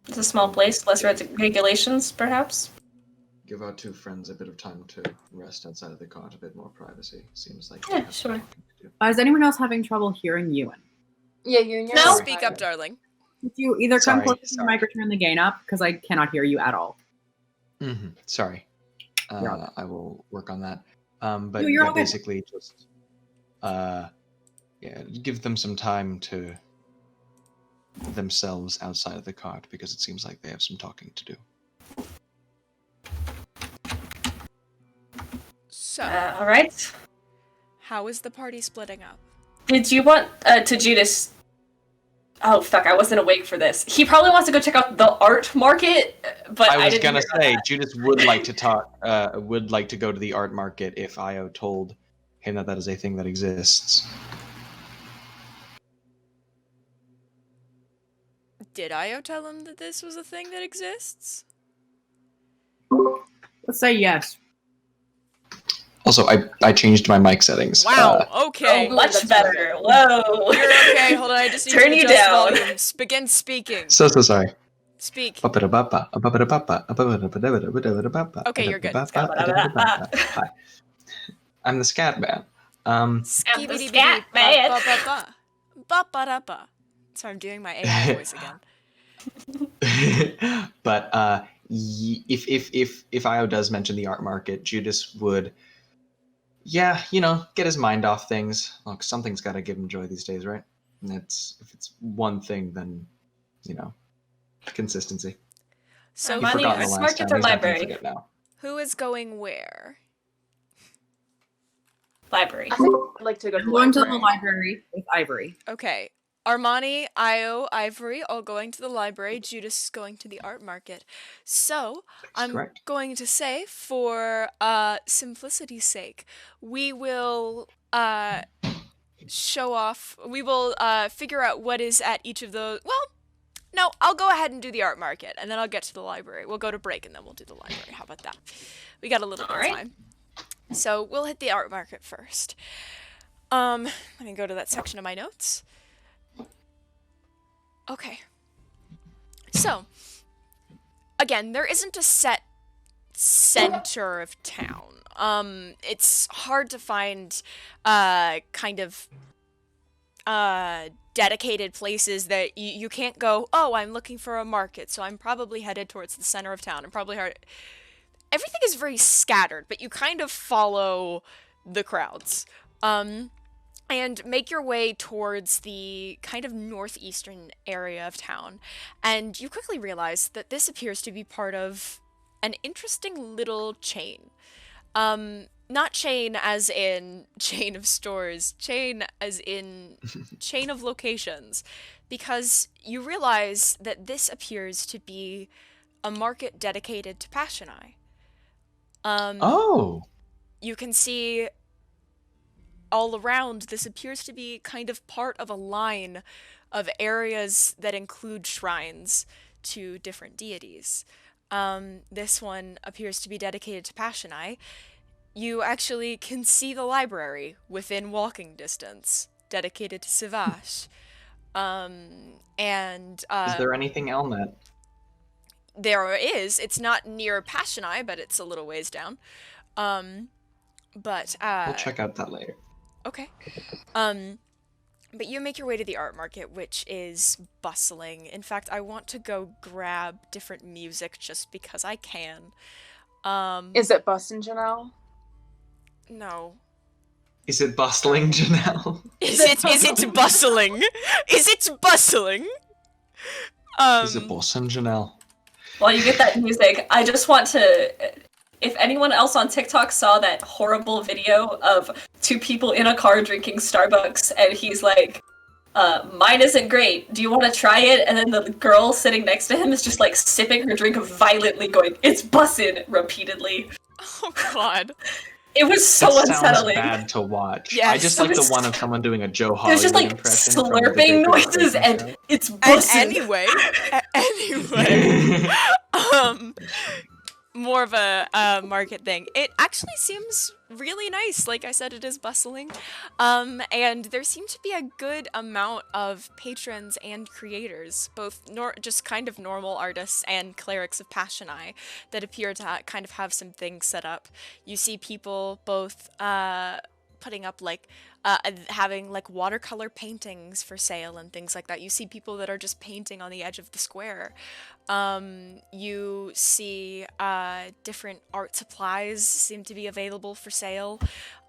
It's a small place, less regulations, perhaps. Give our two friends a bit of time to rest outside of the cart, a bit more privacy. Seems like Yeah, they have sure. something to do. Is anyone else having trouble hearing Ewan? Yeah, you and your No. Speak up, darling. Could you either come Sorry, closer to the sorry. mic or turn the gain up? Because I cannot hear you at all. Mm-hmm. Sorry. Yeah. I will work on that. But No, you're yeah, all good. basically just give them some time to themselves outside of the cart because it seems like they have some talking to do. So, Alright. how is the party splitting up? Did you want, to Judice... Oh, fuck, I wasn't awake for this. He probably wants to go check out the art market, but I I was didn't gonna hear about say that. Judice would like to talk. Would like to go to the art market if Io told him that is a thing that exists. Did Io tell him that this was a thing that exists? Let's say yes. Also, I changed my mic settings. Wow, okay. Oh, much that's better. perfect. Whoa. You're okay, hold on, I just need Turn to you adjust down. volumes. Begin speaking. So sorry. Speak. Okay, you're good. Hi. I'm the scat man. Skibidi scat man. Ba-ba-da-ba. So I'm doing my AI voice again. But if Io does mention the art market, Judice would, yeah, get his mind off things. Look, something's got to give him joy these days, right? And if it's one thing, then consistency. So He Armani, forgot the art last market time. or He's not gonna library? forget now. who is going where? Library. I think I'd like to go to I'm the going to library. the library with Ivory. Okay. Armani, Io, Ivory, all going to the library. Judice is going to the art market. So, I'm correct. going to say, for simplicity's sake, we will show off. We will figure out what is at each of those. Well, no, I'll go ahead and do the art market, and then I'll get to the library. We'll go to break, and then we'll do the library. How about that? We got a little bit of Alright. time. So, we'll hit the art market first. Let me go to that section of my notes. Okay. So, again, there isn't a set center of town. It's hard to find, kind of, dedicated places that you can't go, oh, I'm looking for a market, so I'm probably headed towards the center of town. I'm probably everything is very scattered, but you kind of follow the crowds. And make your way towards the kind of northeastern area of town. And you quickly realize that this appears to be part of an interesting little chain. Not chain as in chain of stores, chain as in chain of locations. Because you realize that this appears to be a market dedicated to Passionai. Oh. You can see all around, this appears to be kind of part of a line of areas that include shrines to different deities. This one appears to be dedicated to Passionai. You actually can see the library within walking distance, dedicated to Sivash. Is there anything Elnet? There is. It's not near Passionai, but it's a little ways down. But We'll check out that later. Okay. But you make your way to the art market, which is bustling. In fact, I want to go grab different music just because I can. Is it bustin', Janelle? No. Is it bustling, Janelle? Is it bustling? Is it bustling? Is it bustling, Janelle? While you get that music, I just want to. If anyone else on TikTok saw that horrible video of two people in a car drinking Starbucks, and he's like, mine isn't great, do you want to try it? And then the girl sitting next to him is just like sipping her drink violently, going, it's bussin', repeatedly. Oh god. It was so That unsettling. sounds bad to watch. Yes. I just like It the was one of someone doing a Joe It Hollywood was just like impression. from the slurping Big Brother noises, Show. and it's And bussin'. anyway, more of a market thing. It actually seems really nice. Like I said, it is bustling. And there seem to be a good amount of patrons and creators, both just kind of normal artists and clerics of Passionai, that appear to kind of have some things set up. You see people both putting up like having like watercolor paintings for sale and things like that. You see people that are just painting on the edge of the square. You see different art supplies seem to be available for sale.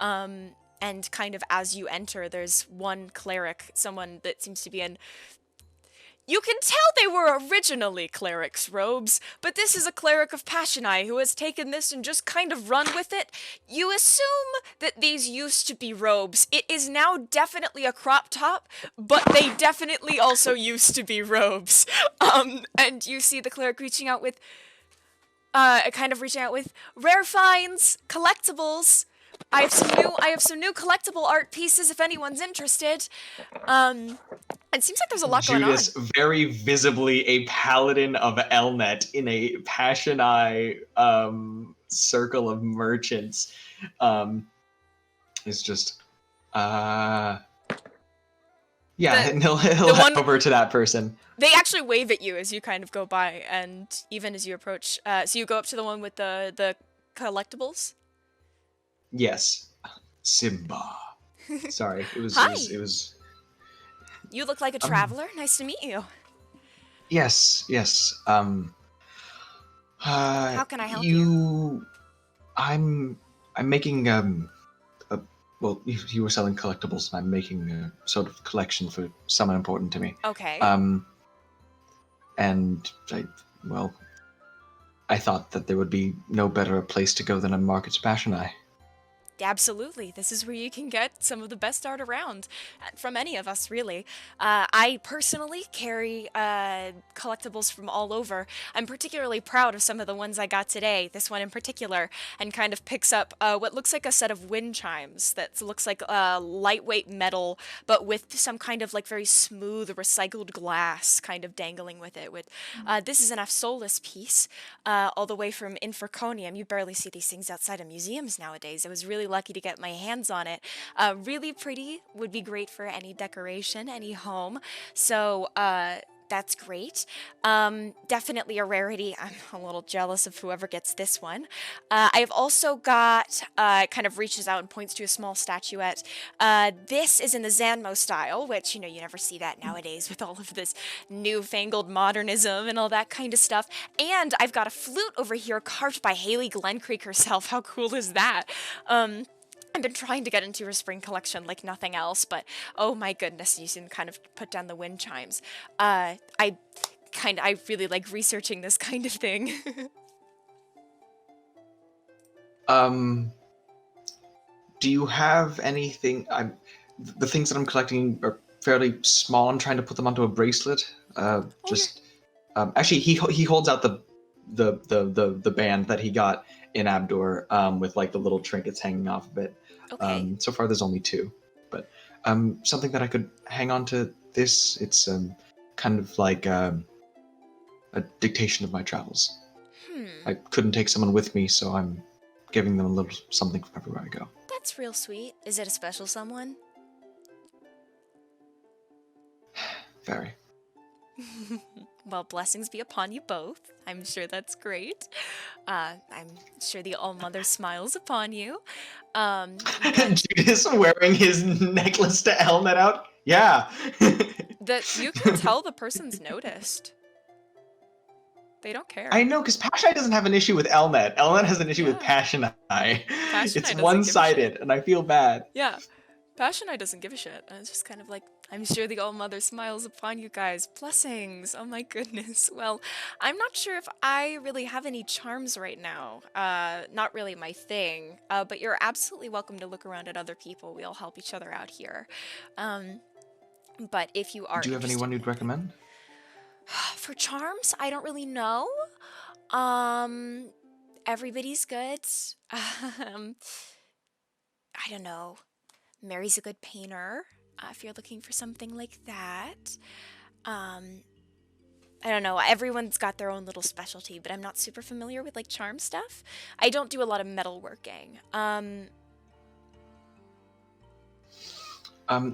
And kind of as you enter, there's one cleric, someone that seems to be in... You can tell they were originally cleric's robes, but this is a cleric of Passionai who has taken this and just kind of run with it. You assume that these used to be robes. It is now definitely a crop top, but they definitely also used to be robes. And you see the cleric reaching out with, rare finds, collectibles. I have some new collectible art pieces if anyone's interested. It seems like there's a lot going on. Judice, very visibly a paladin of Elnet in a Passionai circle of merchants, is just and he'll head over to that person. They actually wave at you as you kind of go by, and even as you approach, so you go up to the one with the collectibles. Yes, Simba. Sorry, it was. Hi. It was You look like a traveler. Nice to meet you. Yes, yes. How can I help you? I'm making well, you were selling collectibles, and I'm making a sort of collection for someone important to me. Okay. And I thought that there would be no better place to go than a market to Passionai. Absolutely. This is where you can get some of the best art around, from any of us, really. I personally carry collectibles from all over. I'm particularly proud of some of the ones I got today, this one in particular, and kind of picks up what looks like a set of wind chimes that looks like lightweight metal, but with some kind of like very smooth recycled glass kind of dangling with it. This is an Afsolis piece, all the way from Infraconium. You barely see these things outside of museums nowadays. It was really lucky to get my hands on it. Really pretty, would be great for any decoration, any home. So that's great. Definitely a rarity. I'm a little jealous of whoever gets this one. I've also got, kind of reaches out and points to a small statuette. This is in the Zanmo style, which, you never see that nowadays with all of this newfangled modernism and all that kind of stuff. And I've got a flute over here carved by Haley Glencreek herself. How cool is that? I've been trying to get into her spring collection like nothing else, but oh my goodness, you can kind of put down the wind chimes. I really like researching this kind of thing. Do you have anything? The things that I'm collecting are fairly small. I'm trying to put them onto a bracelet. Actually, he holds out the band that he got in Abdor, with like the little trinkets hanging off of it. Okay. So far, there's only 2, but something that I could hang on to this. It's kind of like a dictation of my travels. I couldn't take someone with me, so I'm giving them a little something from everywhere I go. That's real sweet. Is it a special someone? Very. Well, blessings be upon you both. I'm sure that's great. I'm sure the All-Mother smiles upon you. Judice wearing his necklace to helmet out. Yeah. That you can tell the person's noticed. They don't care. I know, because Passionai doesn't have an issue with Elnet. Elnet has an issue with Passionai. Passionai It's doesn't one-sided, and I feel bad. Yeah. Passionai doesn't give a shit. It's just kind of like, I'm sure the All-Mother smiles upon you guys. Blessings. Oh my goodness. Well, I'm not sure if I really have any charms right now. Not really my thing. But you're absolutely welcome to look around at other people. We all help each other out here. But if you are Do you have anyone you'd recommend? For charms, I don't really know. Everybody's good. I don't know. Mhairi's a good painter, if you're looking for something like that. I don't know. Everyone's got their own little specialty, but I'm not super familiar with like charm stuff. I don't do a lot of metalworking.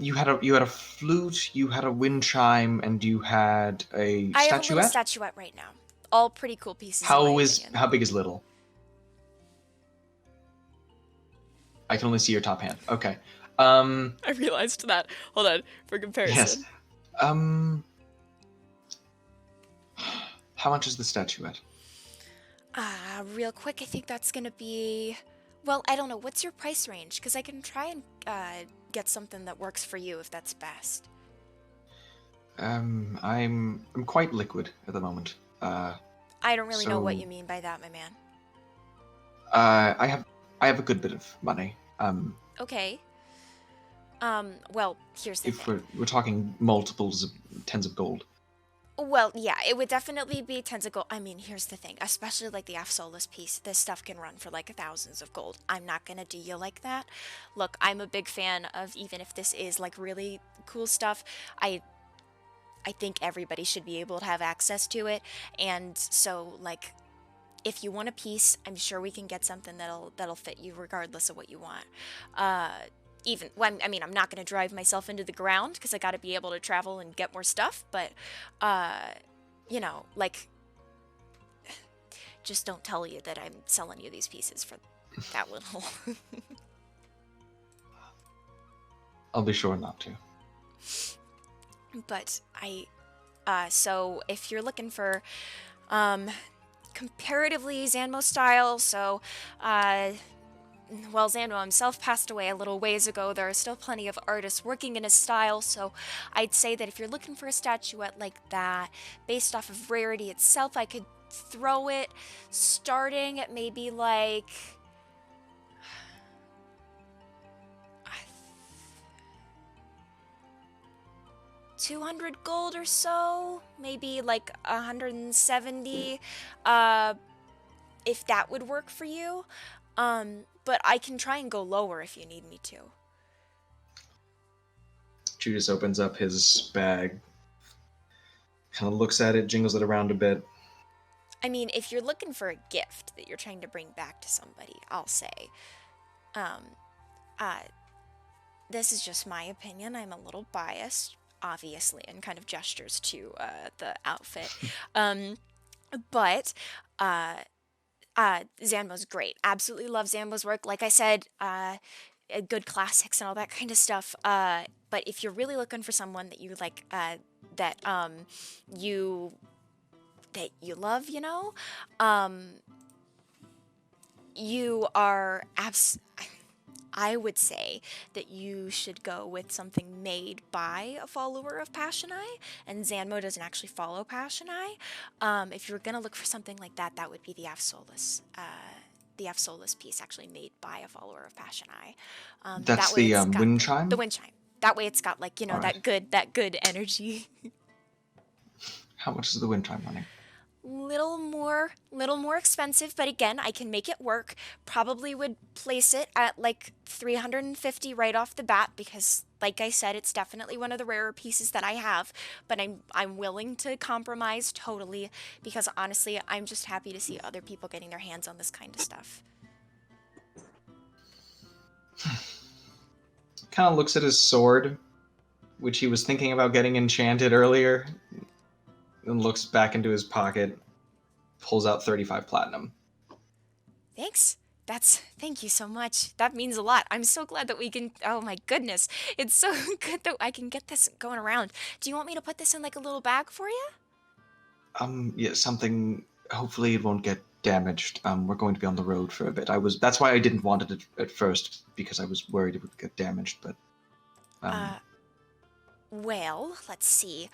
You had a flute, you had a wind chime, and you had a I statuette? have a little statuette right now. All pretty cool pieces. How big is little? I can only see your top hand. Okay. I realized that. Hold on, for comparison. Yes. How much is the statuette? Real quick, I think that's gonna be... Well, I don't know. What's your price range? Because I can try and get something that works for you if that's best. I'm quite liquid at the moment. I don't really know what you mean by that, my man. I have a good bit of money. Okay. Well, here's the thing. If we're talking multiples of tens of gold. Well, yeah, it would definitely be tens of gold. I mean, here's the thing. Especially like the Afsolis piece, this stuff can run for like thousands of gold. I'm not gonna do you like that. Look, I'm a big fan of, even if this is like really cool stuff, I think everybody should be able to have access to it. And so, like, if you want a piece, I'm sure we can get something that'll fit you regardless of what you want. I'm not going to drive myself into the ground because I got to be able to travel and get more stuff, but, like, just don't tell you that I'm selling you these pieces for that little. I'll be sure not to. But so if you're looking for, comparatively Zanmo style, so, well, Zanmo himself passed away a little ways ago. There are still plenty of artists working in his style, so I'd say that if you're looking for a statuette like that, based off of rarity itself, I could throw it starting at maybe like 200 gold or so, maybe like 170, if that would work for you. But I can try and go lower if you need me to. Judice opens up his bag, kind of looks at it, jingles it around a bit. I mean, if you're looking for a gift that you're trying to bring back to somebody, I'll say, this is just my opinion. I'm a little biased, obviously, and kind of gestures to the outfit. But Zanmo's great. Absolutely love Zanmo's work. Like I said, good classics and all that kind of stuff. But if you're really looking for someone that you like, that you love, you are I would say that you should go with something made by a follower of Passionai, and Zanmo doesn't actually follow Passionai. If you're gonna look for something like that, that would be the Solus piece, actually made by a follower of Passionai. That's that way the it's got wind chime? The wind chime. That way it's got like, Alright. that good energy. How much is the wind chime running? Little more expensive, but again, I can make it work. Probably would place it at like 350 right off the bat because, like I said, it's definitely one of the rarer pieces that I have. But I'm willing to compromise totally because honestly, I'm just happy to see other people getting their hands on this kind of stuff. Kind of looks at his sword, which he was thinking about getting enchanted earlier, and looks back into his pocket, pulls out 35 platinum. Thanks. Thank you so much. That means a lot. I'm so glad that we can, oh my goodness. It's so good that I can get this going around. Do you want me to put this in like a little bag for you? Yeah, something, hopefully it won't get damaged. We're going to be on the road for a bit. That's why I didn't want it at first, because I was worried it would get damaged, but... Well, let's see.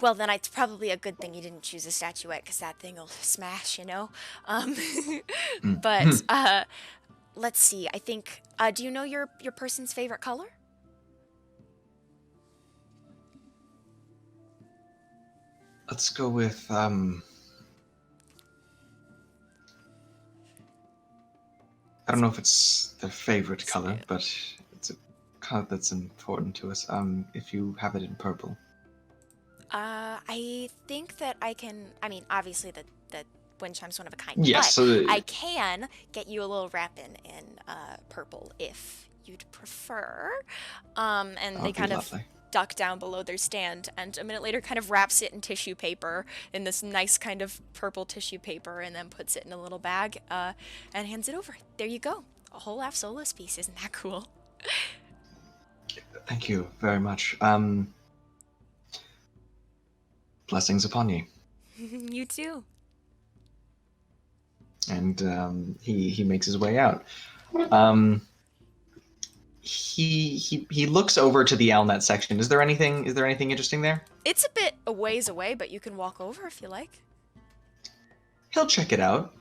Well, then it's probably a good thing you didn't choose a statuette, because that thing will smash, But, let's see. I think, do you know your person's favorite color? Let's go with, I don't know if it's their favorite color, but it's a color that's important to us. If you have it in purple. I think that I can, obviously the wind chime's one of a kind, Yes, but I can get you a little wrap in purple if you'd prefer. And they kind of duck down below their stand, and a minute later kind of wraps it in tissue paper, in this nice kind of purple tissue paper, and then puts it in a little bag, and hands it over. There you go. A whole half Solus piece. Isn't that cool? Thank you very much. Blessings upon you. You too. And he makes his way out. He looks over to the Elnet section. Is there anything interesting there? It's a bit a ways away, but you can walk over if you like. He'll check it out.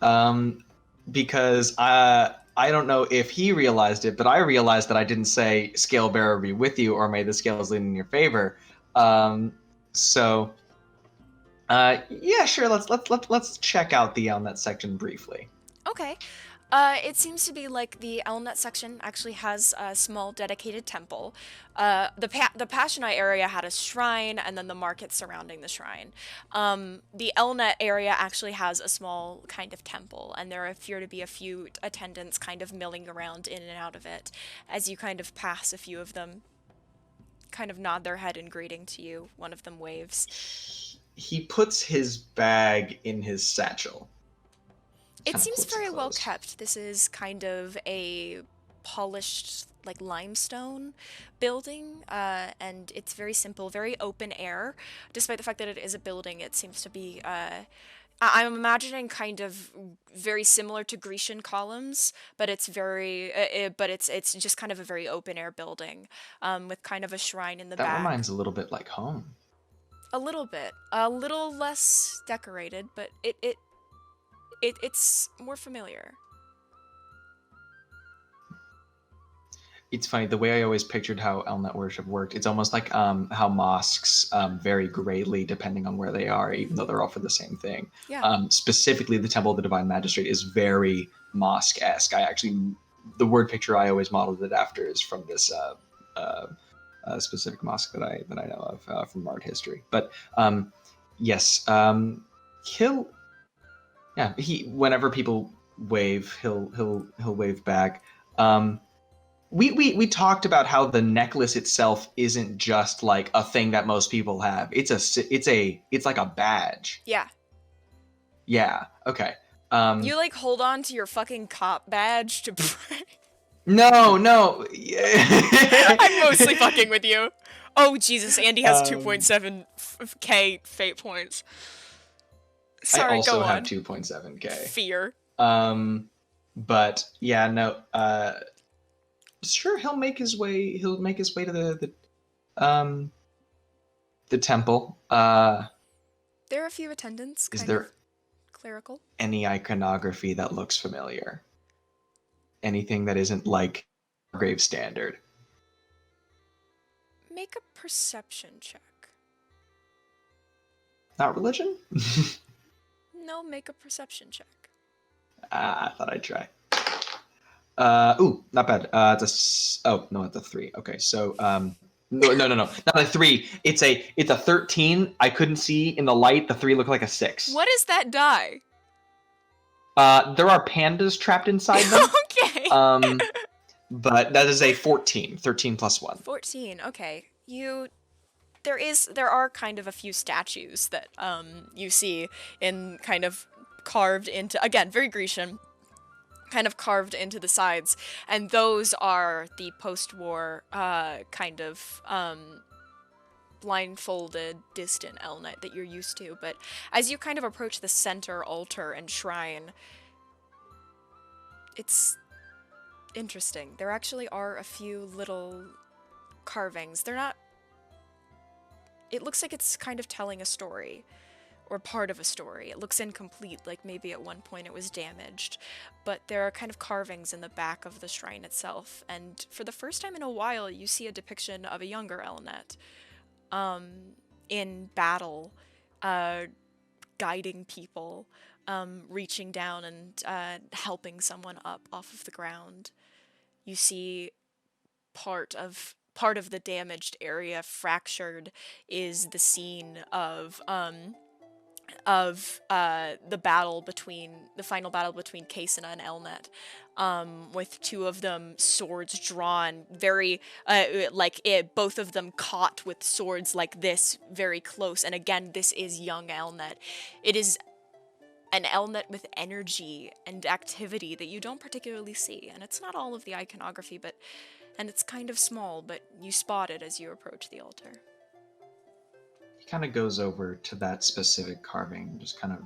Because I don't know if he realized it, but I realized that I didn't say Scale Bearer be with you or may the scales lean in your favor. Yeah, sure. Let's check out the Elnet section briefly. Okay. It seems to be like the Elnet section actually has a small dedicated temple. The Passionai area had a shrine, and then the market surrounding the shrine. The Elnet area actually has a small kind of temple, and there appear to be a few attendants kind of milling around in and out of it. As you kind of pass, a few of them kind of nod their head in greeting to you. One of them waves. He puts his bag in his satchel. It seems very well kept. This is kind of a polished like limestone building, and it's very simple, very open air. Despite the fact that it is a building, it seems to be I'm imagining kind of very similar to Grecian columns, but it's it's just kind of a very open air building, with kind of a shrine in the That back. reminds a little bit like home. A little bit, a little less decorated, but it's more familiar. It's funny, the way I always pictured how Elnet worship worked, it's almost like how mosques vary greatly depending on where they are, even though they're all for the same thing. Yeah. Specifically, the Temple of the Divine Magistrate is very mosque-esque. The word picture I always modeled it after is from this specific mosque that I know of from art history. But yes, whenever people wave, he'll wave back. We talked about how the necklace itself isn't just like a thing that most people have. It's like a badge. Yeah. Yeah. Okay. You like hold on to your fucking cop badge to pray. No. I'm mostly fucking with you. Oh Jesus, Andy has 2.7k fate points. Sorry, I also go have on. 2.7k. Fear. But yeah, no. Sure, he'll make his way to the temple. There are a few attendants. Is kind there of clerical? any iconography that looks familiar? Anything that isn't like grave standard? Make a perception check. Not religion? No, make a perception check. I thought I'd try. Not bad. It's a 3. Okay, so no, not a 3. It's a 13. I couldn't see in the light. The 3 looked like a 6. What is that die? There are pandas trapped inside them. Okay. But that is a 14. 13 plus 1. 14. Okay. There are kind of a few statues that you see in kind of carved into, again, very Grecian, kind of carved into the sides, and those are the post-war kind of blindfolded, distant Elnet that you're used to. But as you kind of approach the center altar and shrine, it's interesting. There actually are a few little carvings. They're not... It looks like it's kind of telling a story, or part of a story. It looks incomplete, like maybe at one point it was damaged, but there are kind of carvings in the back of the shrine itself, and for the first time in a while you see a depiction of a younger Elnet in battle, guiding people, reaching down and helping someone up off of the ground. You see part of the damaged area fractured is the scene of the final battle between Cassina and Elnet, with two of them swords drawn very both of them caught with swords like this very close. And again, this is young Elnet. It is an Elnet with energy and activity that you don't particularly see, and it's not all of the iconography, and it's kind of small, but you spot it as you approach the altar. He kind of goes over to that specific carving and just kind of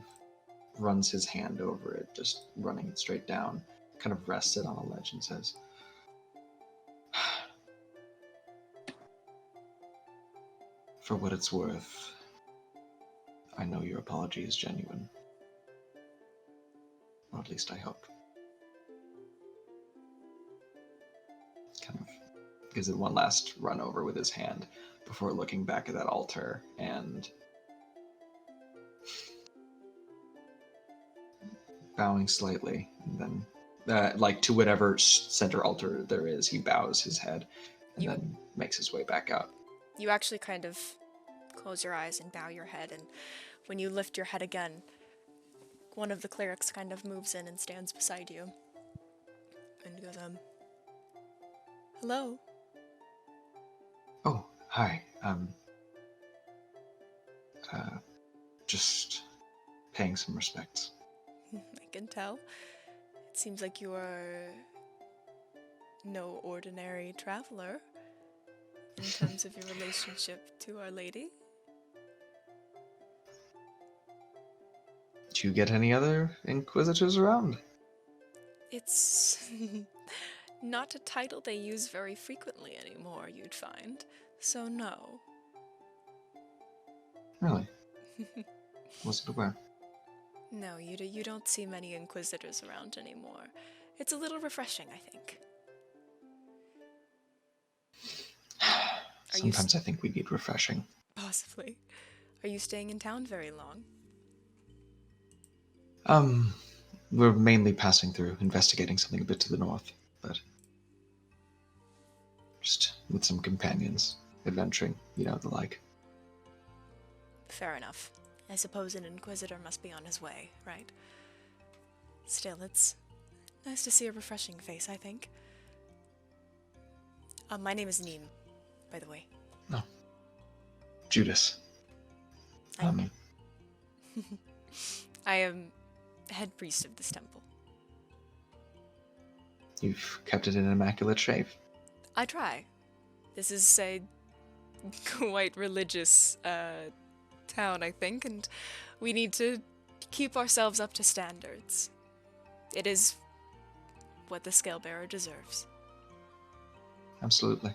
runs his hand over it, just running it straight down, kind of rests it on a ledge and says, "For what it's worth, I know your apology is genuine. Or at least I hope." Kind of gives it one last run over with his hand before looking back at that altar and bowing slightly, and then to whatever center altar there is, he bows his head and then makes his way back out. You actually kind of close your eyes and bow your head, and when you lift your head again, one of the clerics kind of moves in and stands beside you and goes, hello? Oh, hi. Just paying some respects. I can tell. It seems like you are no ordinary traveler in terms of your relationship to Our Lady. Do you get any other inquisitors around? It's not a title they use very frequently anymore, you'd find. So no. Really? Wasn't aware. No, you don't see many inquisitors around anymore. It's a little refreshing, I think. Sometimes I think we need refreshing. Possibly. Are you staying in town very long? We're mainly passing through, investigating something a bit to the north, but just with some companions, adventuring, the like. Fair enough. I suppose an inquisitor must be on his way, right? Still, it's nice to see a refreshing face, I think. My name is Neem, by the way. No. Judice. I am head priest of this temple. You've kept it in immaculate shape. I try. This is a quite religious town, I think, and we need to keep ourselves up to standards. It is what the Scalebearer deserves. Absolutely.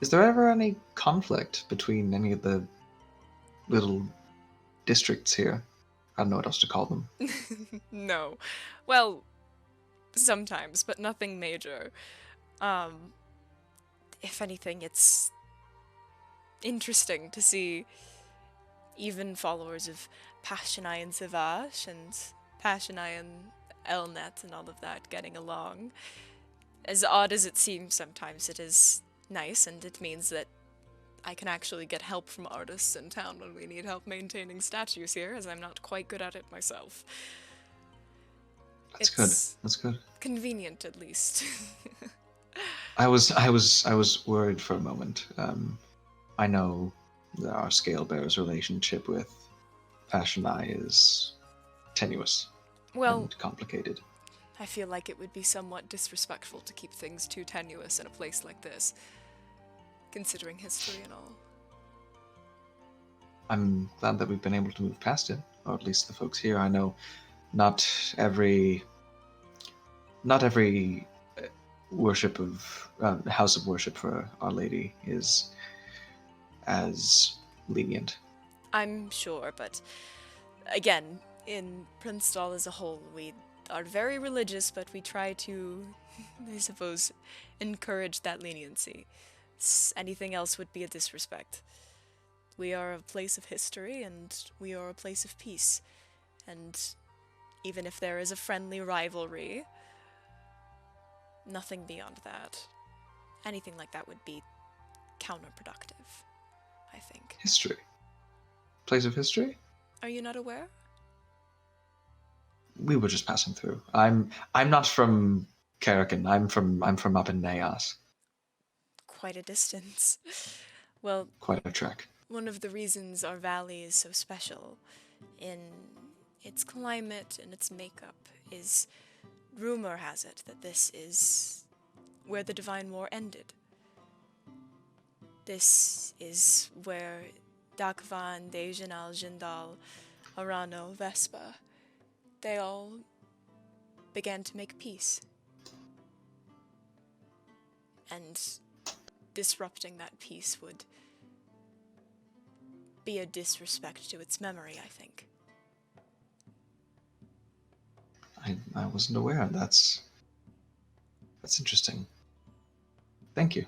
Is there ever any conflict between any of the little districts here? I don't know what else to call them. No. Well, sometimes, but nothing major. If anything, it's interesting to see even followers of Passionai and Savage and Passionai and Elnet and all of that getting along. As odd as it seems sometimes, it is nice, and it means that I can actually get help from artists in town when we need help maintaining statues here, as I'm not quite good at it myself. That's good. Convenient, at least. I was worried for a moment. I know that our Scalebearer's relationship with Passionai is tenuous and complicated. I feel like it would be somewhat disrespectful to keep things too tenuous in a place like this, considering history and all. I'm glad that we've been able to move past it, or at least the folks here. I know not every worship of house of worship for Our Lady is as lenient. I'm sure, but again, in Prinstal as a whole, we are very religious, but we try to, I suppose, encourage that leniency. Anything else would be a disrespect. We are a place of history, and we are a place of peace. And even if there is a friendly rivalry, nothing beyond that. Anything like that would be counterproductive, I think. History? Place of history? Are you not aware? We were just passing through. I'm not from Karakin. I'm from up in Naos. Quite a distance. Well, Quite a trek. one of the reasons our valley is so special in its climate and its makeup is, rumor has it that this is where the Divine War ended. This is where Dakvan, Dejanal, Jindal, Arano, Vespa, they all began to make peace. And disrupting that peace would be a disrespect to its memory, I think. I wasn't aware. That's interesting. Thank you.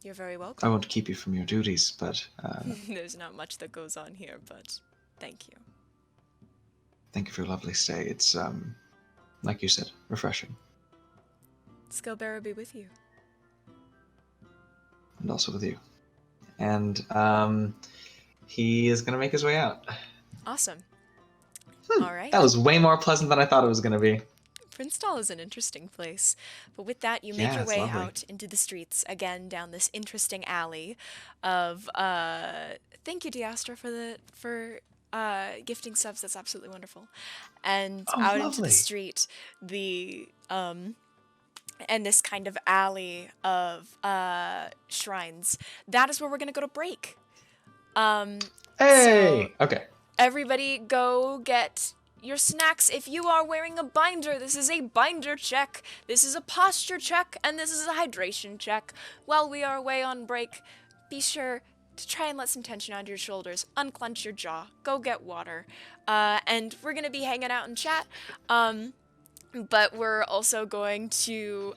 You're very I welcome. won't keep you from your duties, but There's not much that goes on here, but thank you. thank you for your lovely stay. It's like you said, refreshing. Scalebearer be with you. And also with you. And he is going to make his way out. Awesome. All right. That was way more pleasant than I thought it was going to be. Prinstal is an interesting place, but with that, you make Yeah, your it's way lovely. out into the streets again down this interesting alley of. Thank you, Diastra, for gifting subs. That's absolutely wonderful. And Oh, out into lovely. the street, the and this kind of alley of shrines. That is where we're gonna go to break. Hey! Okay. Everybody go get your snacks. If you are wearing a binder, this is a binder check, this is a posture check, and this is a hydration check. While we are away on break, be sure to try and let some tension out of your shoulders, unclench your jaw, go get water, and we're gonna be hanging out and chat, but we're also going to...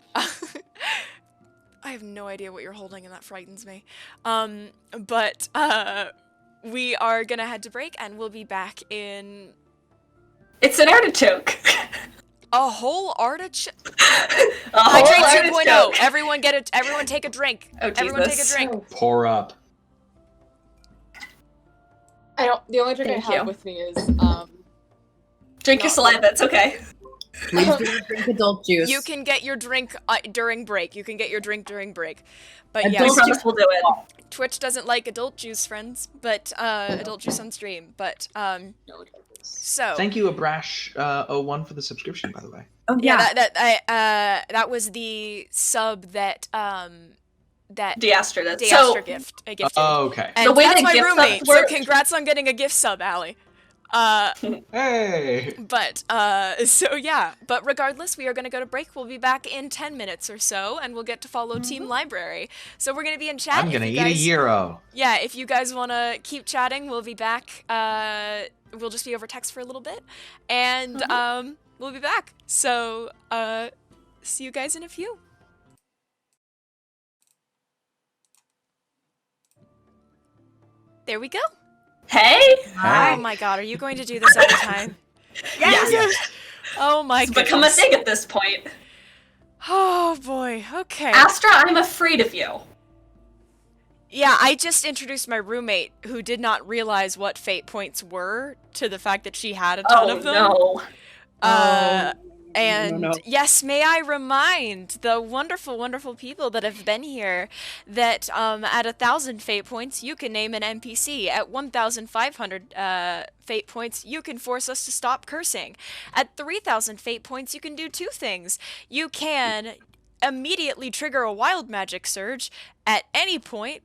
I have no idea what you're holding and that frightens me. But we are gonna head to break and we'll be back in... It's an artichoke. A whole artichoke? A whole Hydrate 2.0. artichoke. Everyone take a drink. Oh, Everyone take a Jesus. drink. Pour up. The only drink Thank I have you. with me is Drink your saliva, it's okay. Please do drink adult juice. You can get your drink during break. You can get your drink during break. But Adult yeah, We juice. promise we'll do it. Twitch doesn't like adult juice, friends. But adult juice on stream. But so Thank you, Abrash01 for the subscription, by the way. Oh yeah, yeah. that was the sub that Deastra did. Deastra So, gifted. Oh, okay. And The way that's that my gift roommate, subs so work- congrats on getting a gift sub, Allie. Hey! But, so yeah. But regardless, we are going to go to break. We'll be back in 10 minutes or so, and we'll get to follow Team Library. So we're going to be in chat. I'm If gonna you eat guys- a gyro. Yeah, if you guys want to keep chatting, we'll be back. We'll just be over text for a little bit, and we'll be back. So, see you guys in a few. There we go. hey! Oh my god, are you going to do this every time? Yes! Oh my It's goodness. become a thing at this point. Oh boy, okay. Astra, I'm afraid of you. Yeah, I just introduced my roommate who did not realize what fate points were to the fact that she had a ton Oh of them. no. And no. yes, may I remind the wonderful, wonderful people that have been here that at 1,000 fate points, you can name an NPC. At 1,500 fate points, you can force us to stop cursing. At 3,000 fate points, you can do two things. You can immediately trigger a wild magic surge at any point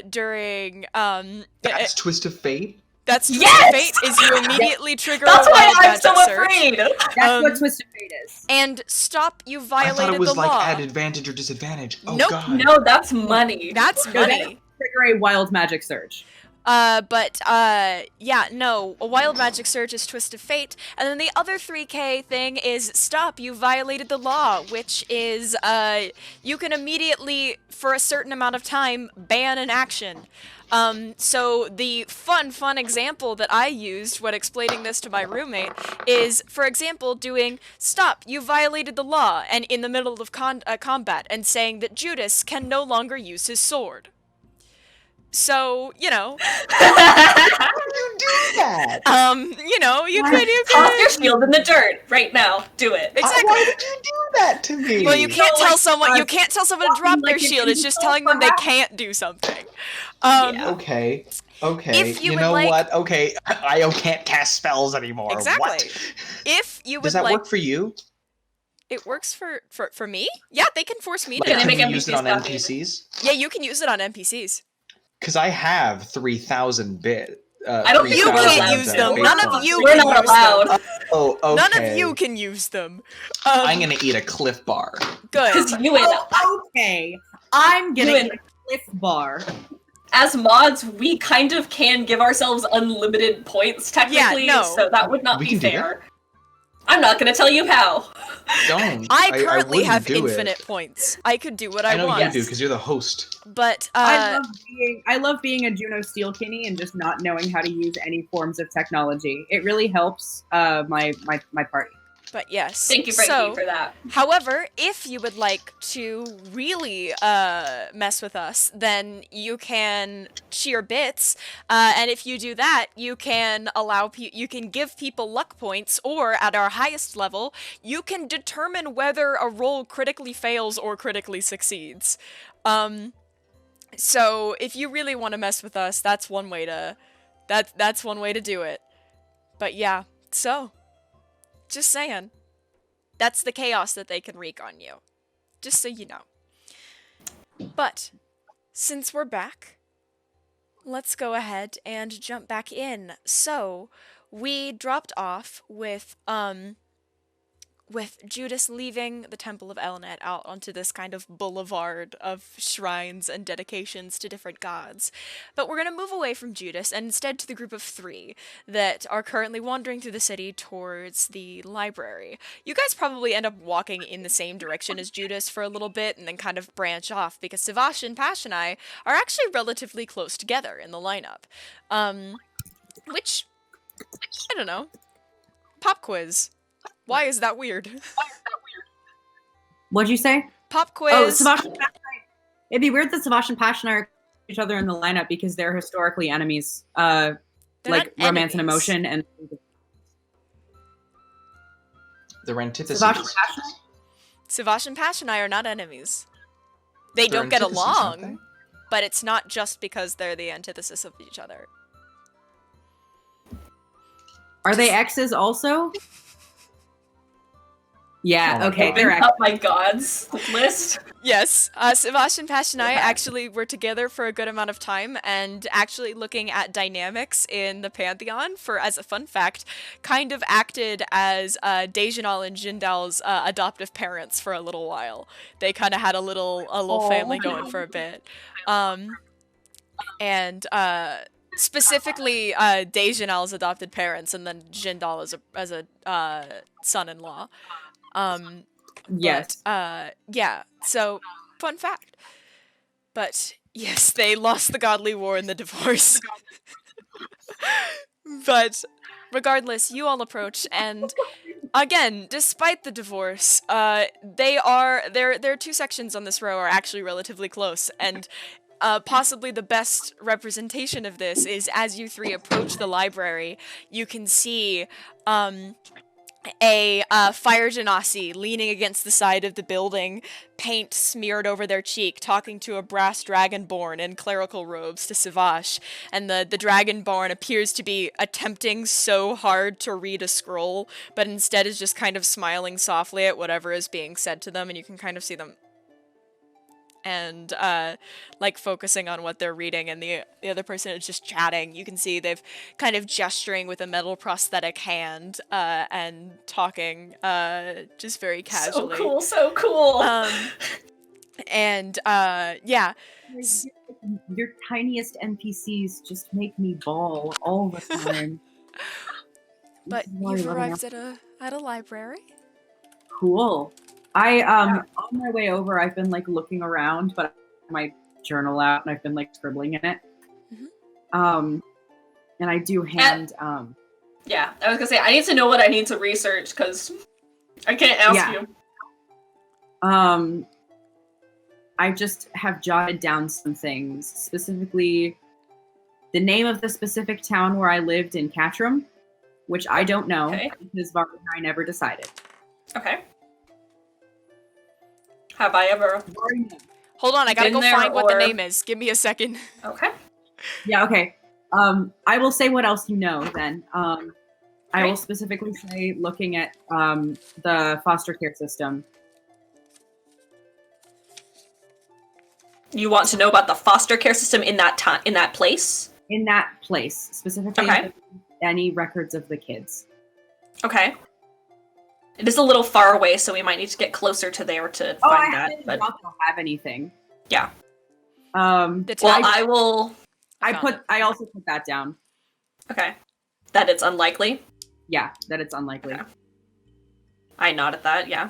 during... That's Twist of Fate? That's Twist Yes! of Fate, is you immediately trigger That's a why wild I'm magic so surge. afraid! That's what Twisted Fate is. And stop, you I violated thought it was the like law. at advantage or disadvantage. Oh Nope. god. No, that's money. That's No, money. Trigger a wild magic surge. Yeah, no, a wild magic surge is Twist of Fate, and then the other 3k thing is stop, you violated the law, which is, you can immediately, for a certain amount of time, ban an action. So the fun example that I used when explaining this to my roommate is, for example, doing stop, you violated the law, and in the middle of combat, and saying that Judice can no longer use his sword. So, you know, How do you do that? you know, you Toss your could. shield in the dirt right now. Do it. Exactly. Why did you do that to me? Well, you can't So, tell like, someone. You can't tell someone to drop like their an shield. It's just insult, telling them they perhaps? can't do something. Yeah. Okay. If you you would know like- what? Okay, I can't cast spells anymore. Exactly. What? If you would Does that like, work for you? it works for me. Yeah, they can force me Like, to. they can make you use it on NPCs NPCs? Yeah, you can use it on NPCs. Because I have 3,000 bit. I don't think You we're can't allowed use to. them. We're None not- of you We're can not use them. allowed. Oh, okay. None of you can use them. I'm gonna eat a Cliff Bar. Good. Because you and Okay, I'm gonna Ewan. eat a Cliff Bar. as mods, we kind of can give ourselves unlimited points technically, no. so that would not We be can do fair. I'm not gonna tell you how. Don't. I currently wouldn't have do infinite it. points. I could do what I I know want. you do because you're the host. But I love being a Juno Steelkinny and just not knowing how to use any forms of technology. It really helps my party. but yes. Thank you, Frankie, So, for that. however, if you would like to really mess with us, then you can cheer bits, and if you do that, you can you can give people luck points, or at our highest level, you can determine whether a roll critically fails or critically succeeds. So if you really want to mess with us, that's one way to that's one way to do it. But yeah, so just saying. That's the chaos that they can wreak on you. just so you know. But since we're back, let's go ahead and jump back in. So, we dropped off with Judice leaving the Temple of Elnet out onto this kind of boulevard of shrines and dedications to different gods. But we're going to move away from Judice and instead to the group of 3 that are currently wandering through the city towards the library. You guys probably end up walking in the same direction as Judice for a little bit and then kind of branch off because Savash and Passionai are actually relatively close together in the lineup. Which, I don't know. Pop quiz. Why is that weird? What'd you say? Pop quiz. Oh, Savash and Passionai. It'd be weird that Savash and Passionai are each other in the lineup because they're historically enemies. They're like not romance and enemies. emotion and They're antitheses. Savash and Passionai? Savash and Passionai are not enemies. They They're don't get antitheses, aren't along, they? but it's not just because they're the antithesis of each other. Are they exes also? Yeah, Oh my okay, God. they're exes. Up my gods list. Yes, Savash and Passionai actually were together for a good amount of time, and actually looking at dynamics in the Pantheon, for as a fun fact, kind of acted as Dejanal and Jindal's adoptive parents for a little while. They kind of had a little family going for a bit. Specifically, Dejanal's adopted parents, and then Jindal as a son-in-law. Yes. Yeah, so, fun fact. But, yes, they lost the godly war in the divorce. But, regardless, you all approach, and, again, despite the divorce, their 2 sections on this row are actually relatively close, and possibly the best representation of this is as you 3 approach the library, you can see, a fire genasi leaning against the side of the building, paint smeared over their cheek, talking to a brass dragonborn in clerical robes to Savash, and the dragonborn appears to be attempting so hard to read a scroll, but instead is just kind of smiling softly at whatever is being said to them, and you can kind of see them and like focusing on what they're reading, and the other person is just chatting. You can see they've kind of gesturing with a metal prosthetic hand and talking just very casually. So cool. Yeah. Your tiniest NPCs just make me bawl all the time. But This is why you've I love arrived at a library. Cool. On my way over, I've been like looking around, but I have my journal out and I've been like scribbling in it. Mm-hmm. And I do hand Yeah, I was gonna say I need to know what I need to research because I can't ask you. I just have jotted down some things, specifically the name of the specific town where I lived in Catram, which I don't know because Var and I never decided. Okay. Have I ever? Hold on, I gotta Been go there find what the or- name is. Give me a second. Okay. Yeah, okay. I will say what else you know then. I will Great. specifically say looking at the foster care system. You want to know about the foster care system in that place? In that place, specifically Okay. any records of the kids. Okay. It is a little far away, so we might need to get closer to there to find that. But don't have anything. yeah. The Well, town- I found it. I also put that down. Okay. That it's unlikely. Yeah, that it's unlikely. Okay. I nod at that. Yeah.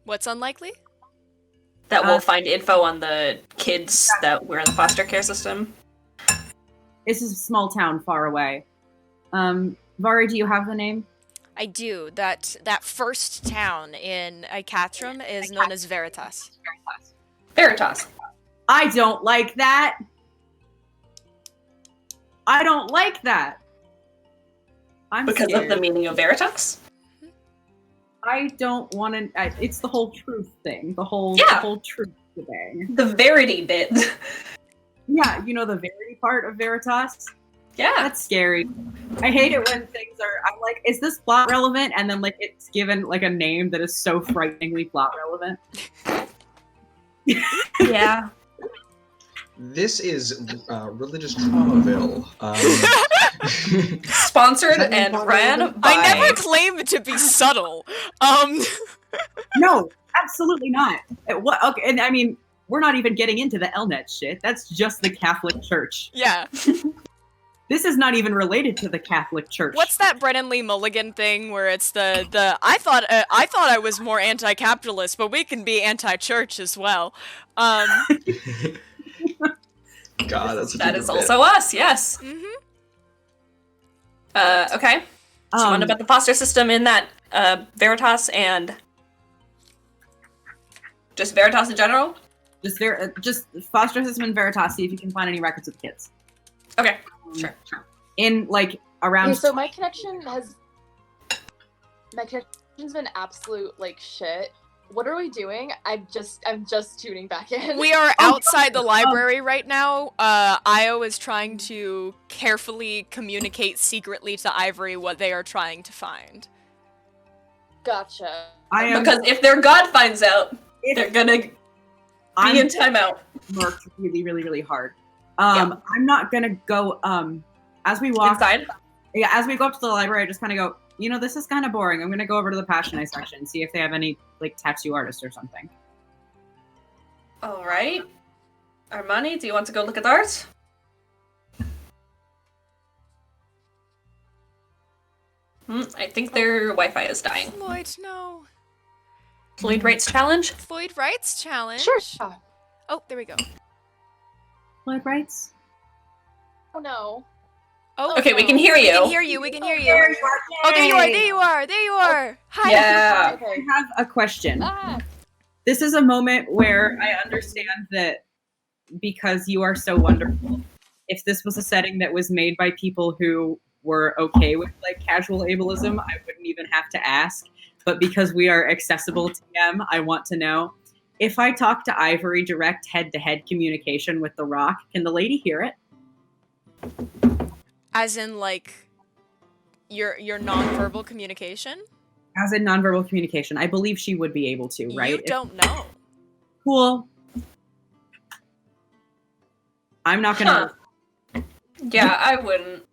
What's unlikely? That we'll find info on the kids that were in the foster care system. This is a small town far away. Vari, do you have the name? I do. That first town in Catram is known as Veritas. Veritas. I don't like that. I don't like that. I'm Because scared. of the meaning of Veritas? I don't want to. It's the whole truth thing. The whole truth thing. The verity bit. Yeah, you know the verity part of Veritas. Yeah. That's scary. I hate it when things are. I'm like, is this plot relevant? And then like it's given like a name that is so frighteningly plot relevant. Yeah. This is Religious Traumaville. Sponsored and ran by... I never claimed to be subtle. No, absolutely not. What? Okay, and I mean, we're not even getting into the Elnet shit. That's just the Catholic Church. Yeah. This is not even related to the Catholic Church. What's that Brennan Lee Mulligan thing where it's the I thought I was more anti-capitalist, but we can be anti-church as well. God, that is also us, yes. Mm-hmm. Okay. So you want about the foster system in that Veritas and just Veritas in general? Just foster system in Veritas, see if you can find any records of the kids. Okay, sure. In, like, around... Okay, so my connection's been absolute, like, shit. What are we doing? I'm just tuning back in. We are outside the library right now. Io is trying to carefully communicate secretly to Ivory what they are trying to find. Gotcha. Because if their god finds out, they're gonna be in timeout. Worked really, really, really hard. I'm not gonna go, as we walk... Inside? Yeah, as we go up to the library, I just kind of go, you know, this is kind of boring. I'm gonna go over to the Passionate section, see if they have any, like, tattoo artists or something. Alright. Armani, do you want to go look at the art? I think their Wi-Fi is dying. Floyd, no. Floyd Wright's challenge? Floyd Wright's challenge? Sure. Oh, there we go. Floyd Wright's? Oh no. Oh, okay, we can hear you. We can hear you, we can hear you. Oh, there you are, there you are, there you are. Hi. Yeah. Okay. I have a question. Ah. This is a moment where I understand that because you are so wonderful, if this was a setting that was made by people who were okay with, like, casual ableism, I wouldn't even have to ask. But because we are accessible to them, I want to know. If I talk to Ivory direct head-to-head communication with the rock, can the lady hear it? As in, like, your nonverbal communication? As in nonverbal communication. I believe she would be able to, right? You don't know. Cool. I'm not gonna... Yeah, I wouldn't.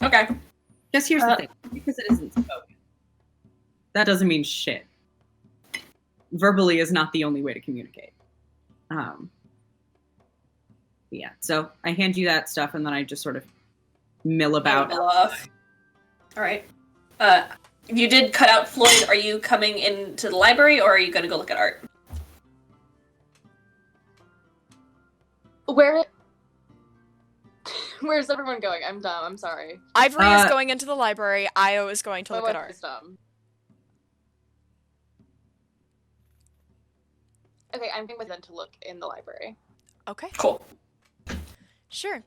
Okay. Just here's the thing. Because it isn't spoken, that doesn't mean shit. Verbally is not the only way to communicate. Yeah, so I hand you that stuff, and then I just sort of mill about. Alright. You did cut out Floyd. Are you coming into the library, or are you gonna go look at art? Where's everyone going? I'm dumb. I'm sorry. Ivory is going into the library. Io is going to My look at wife art. is dumb. Okay, I'm going with them to look in the library. Okay. Cool. Sure.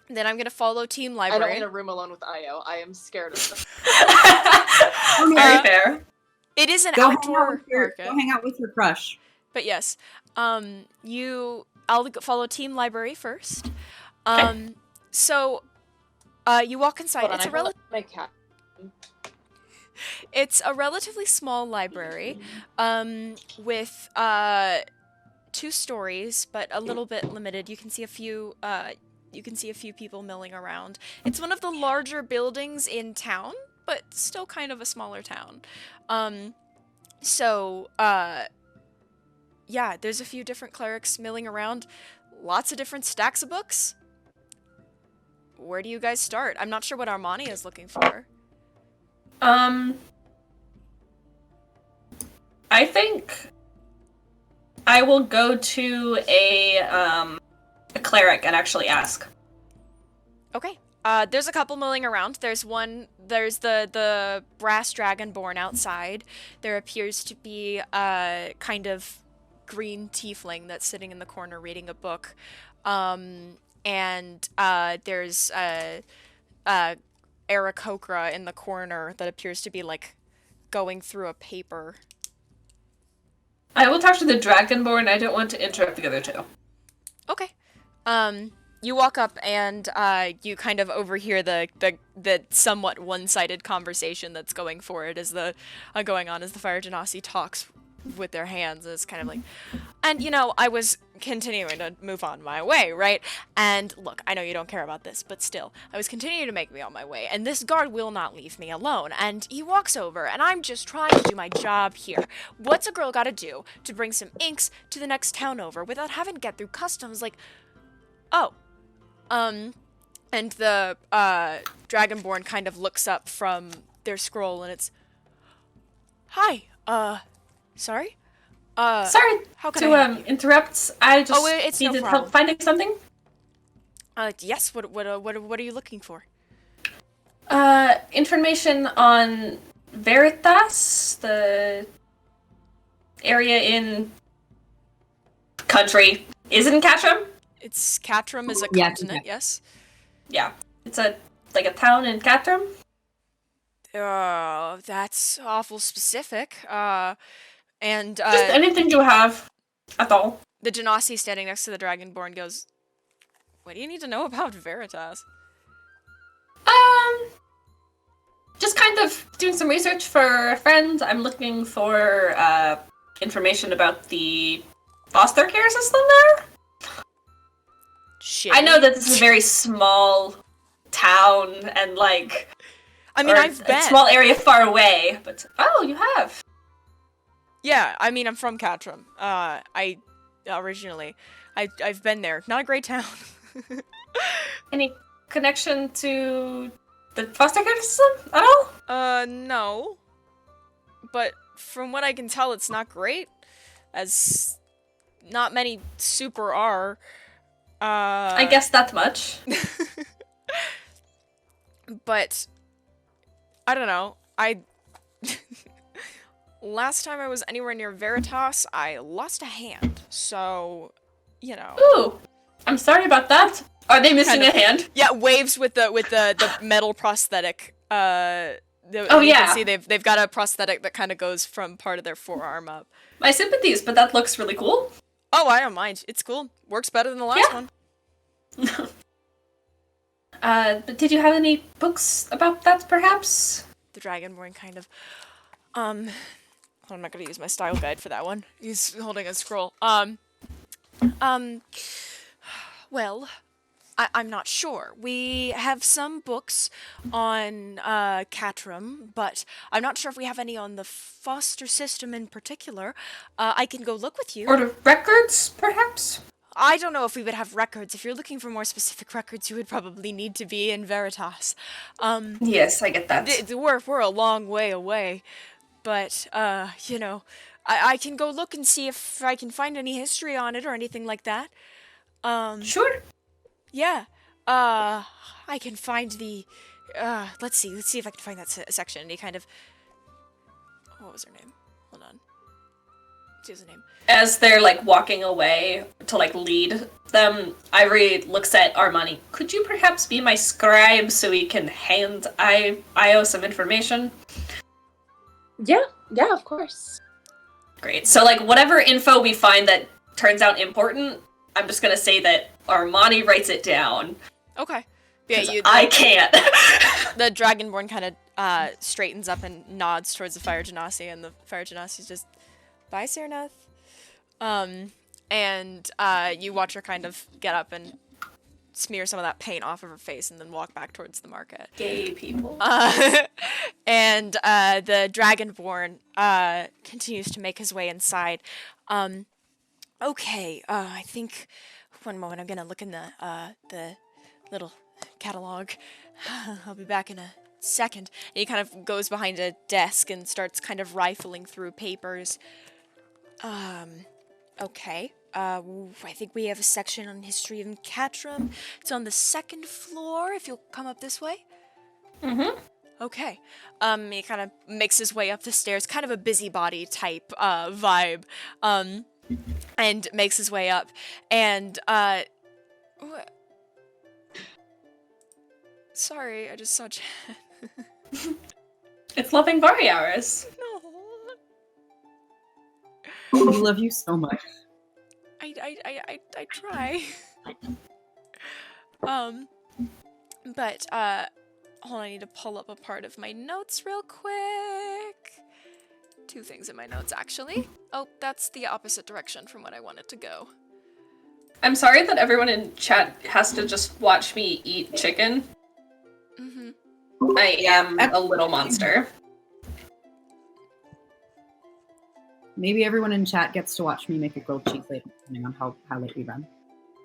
Then I'm gonna follow Team I don't Library. want a room alone with Io. I am scared of them. Very fair. It is an Go outdoor market. go hang out with your crush. But yes, I'll follow Team Library first. So, you walk inside. Hold on, my cat. It's a relatively small library, with 2 stories, but a little bit limited. You can see a few. You can see a few people milling around. It's one of the larger buildings in town, but still kind of a smaller town. Yeah, there's a few different clerics milling around. Lots of different stacks of books. Where do you guys start? I'm not sure what Armani is looking for. I think I will go to a cleric and actually ask. Okay. There's a couple milling around. There's the brass dragonborn outside. There appears to be a kind of green tiefling that's sitting in the corner reading a book. And there's Aarakocra in the corner that appears to be, like, going through a paper. I will talk to the dragonborn. I don't want to interrupt the other two. Okay. You walk up and you kind of overhear the somewhat one-sided conversation that's going forward as the going on as the Fire Genasi talks with their hands. It's kind of like, and you know, I was continuing to move on my way, right? And look, I know you don't care about this, but still, I was continuing to make me on my way, and this guard will not leave me alone. And he walks over, and I'm just trying to do my job here. What's a girl got to do to bring some inks to the next town over without having to get through customs? Like, oh. And the Dragonborn kind of looks up from their scroll, and it's, hi, sorry? Sorry how can I help you? interrupt. I just it's no needed problem. help finding something. Yes, what are you looking for? Information on Veritas, the area in country. Isn't Catrum? It's Catrum is a Yeah, continent, yes? Yeah. It's a town in Catrum. That's awful specific. And Just anything you have at all. the Genasi standing next to the Dragonborn goes, what do you need to know about Veritas? Just kind of doing some research for a friend. I'm looking for information about the foster care system there. Shit. I know that this is a very small town and I mean, I've been. a small area far away, but you have. Yeah, I mean, I'm from Catrum. Originally, I've been there. Not a great town. Any connection to the foster care system at all? No. But from what I can tell, it's not great, as not many super are. I guess that much. But I don't know. Last time I was anywhere near Veritas, I lost a hand. So, you know. Ooh, I'm sorry about that. Are they missing a hand? Yeah, waves with the metal prosthetic. You yeah. can see they've got a prosthetic that kind of goes from part of their forearm up. My sympathies, but that looks really cool. Oh, I don't mind. It's cool. Works better than the last one. But did you have any books about that, perhaps? The Dragonborn kind of, I'm not gonna use my style guide for that one. He's holding a scroll. Well, I'm not sure. We have some books on, Catrum, but I'm not sure if we have any on the foster system in particular. I can go look with you. Or the records, perhaps? I don't know if we would have records. If you're looking for more specific records, you would probably need to be in Veritas. Yes, I get that. We're a long way away, but you know, I can go look and see if I can find any history on it or anything like that. Sure. Yeah. I can find the. Let's see if I can find that section. And he kind of. What was her name? Hold on. She has a name. As they're walking away to lead them, Ivory looks at Armani. Could you perhaps be my scribe so we can hand Io some information? Yeah, of course. Great. So whatever info we find that turns out important, I'm just gonna say that Armani writes it down. Okay. Yeah, I can't. The Dragonborn kind of straightens up and nods towards the Fire Genasi, and the Fire Genasi's just, bye, Sernath. And you watch her kind of get up and smear some of that paint off of her face and then walk back towards the market. Gay people. And the Dragonborn continues to make his way inside. Okay, I think, one moment, I'm gonna look in the little catalog. I'll be back in a second. And he kind of goes behind a desk and starts kind of rifling through papers. Okay. I think we have a section on history of Catrum. It's on the second floor, if you'll come up this way. Mm-hmm. Okay. He kind of makes his way up the stairs, kind of a busybody type vibe. And makes his way up. And sorry, I just saw Jen. It's loving Bari hours. No. We love you so much. I try. But hold on, I need to pull up a part of my notes real quick. 2 things in my notes, actually. Oh, that's the opposite direction from what I wanted to go. I'm sorry that everyone in chat has to just watch me eat chicken. Mm-hmm. I am a little monster. Maybe everyone in chat gets to watch me make a grilled cheese later, depending on how late we run.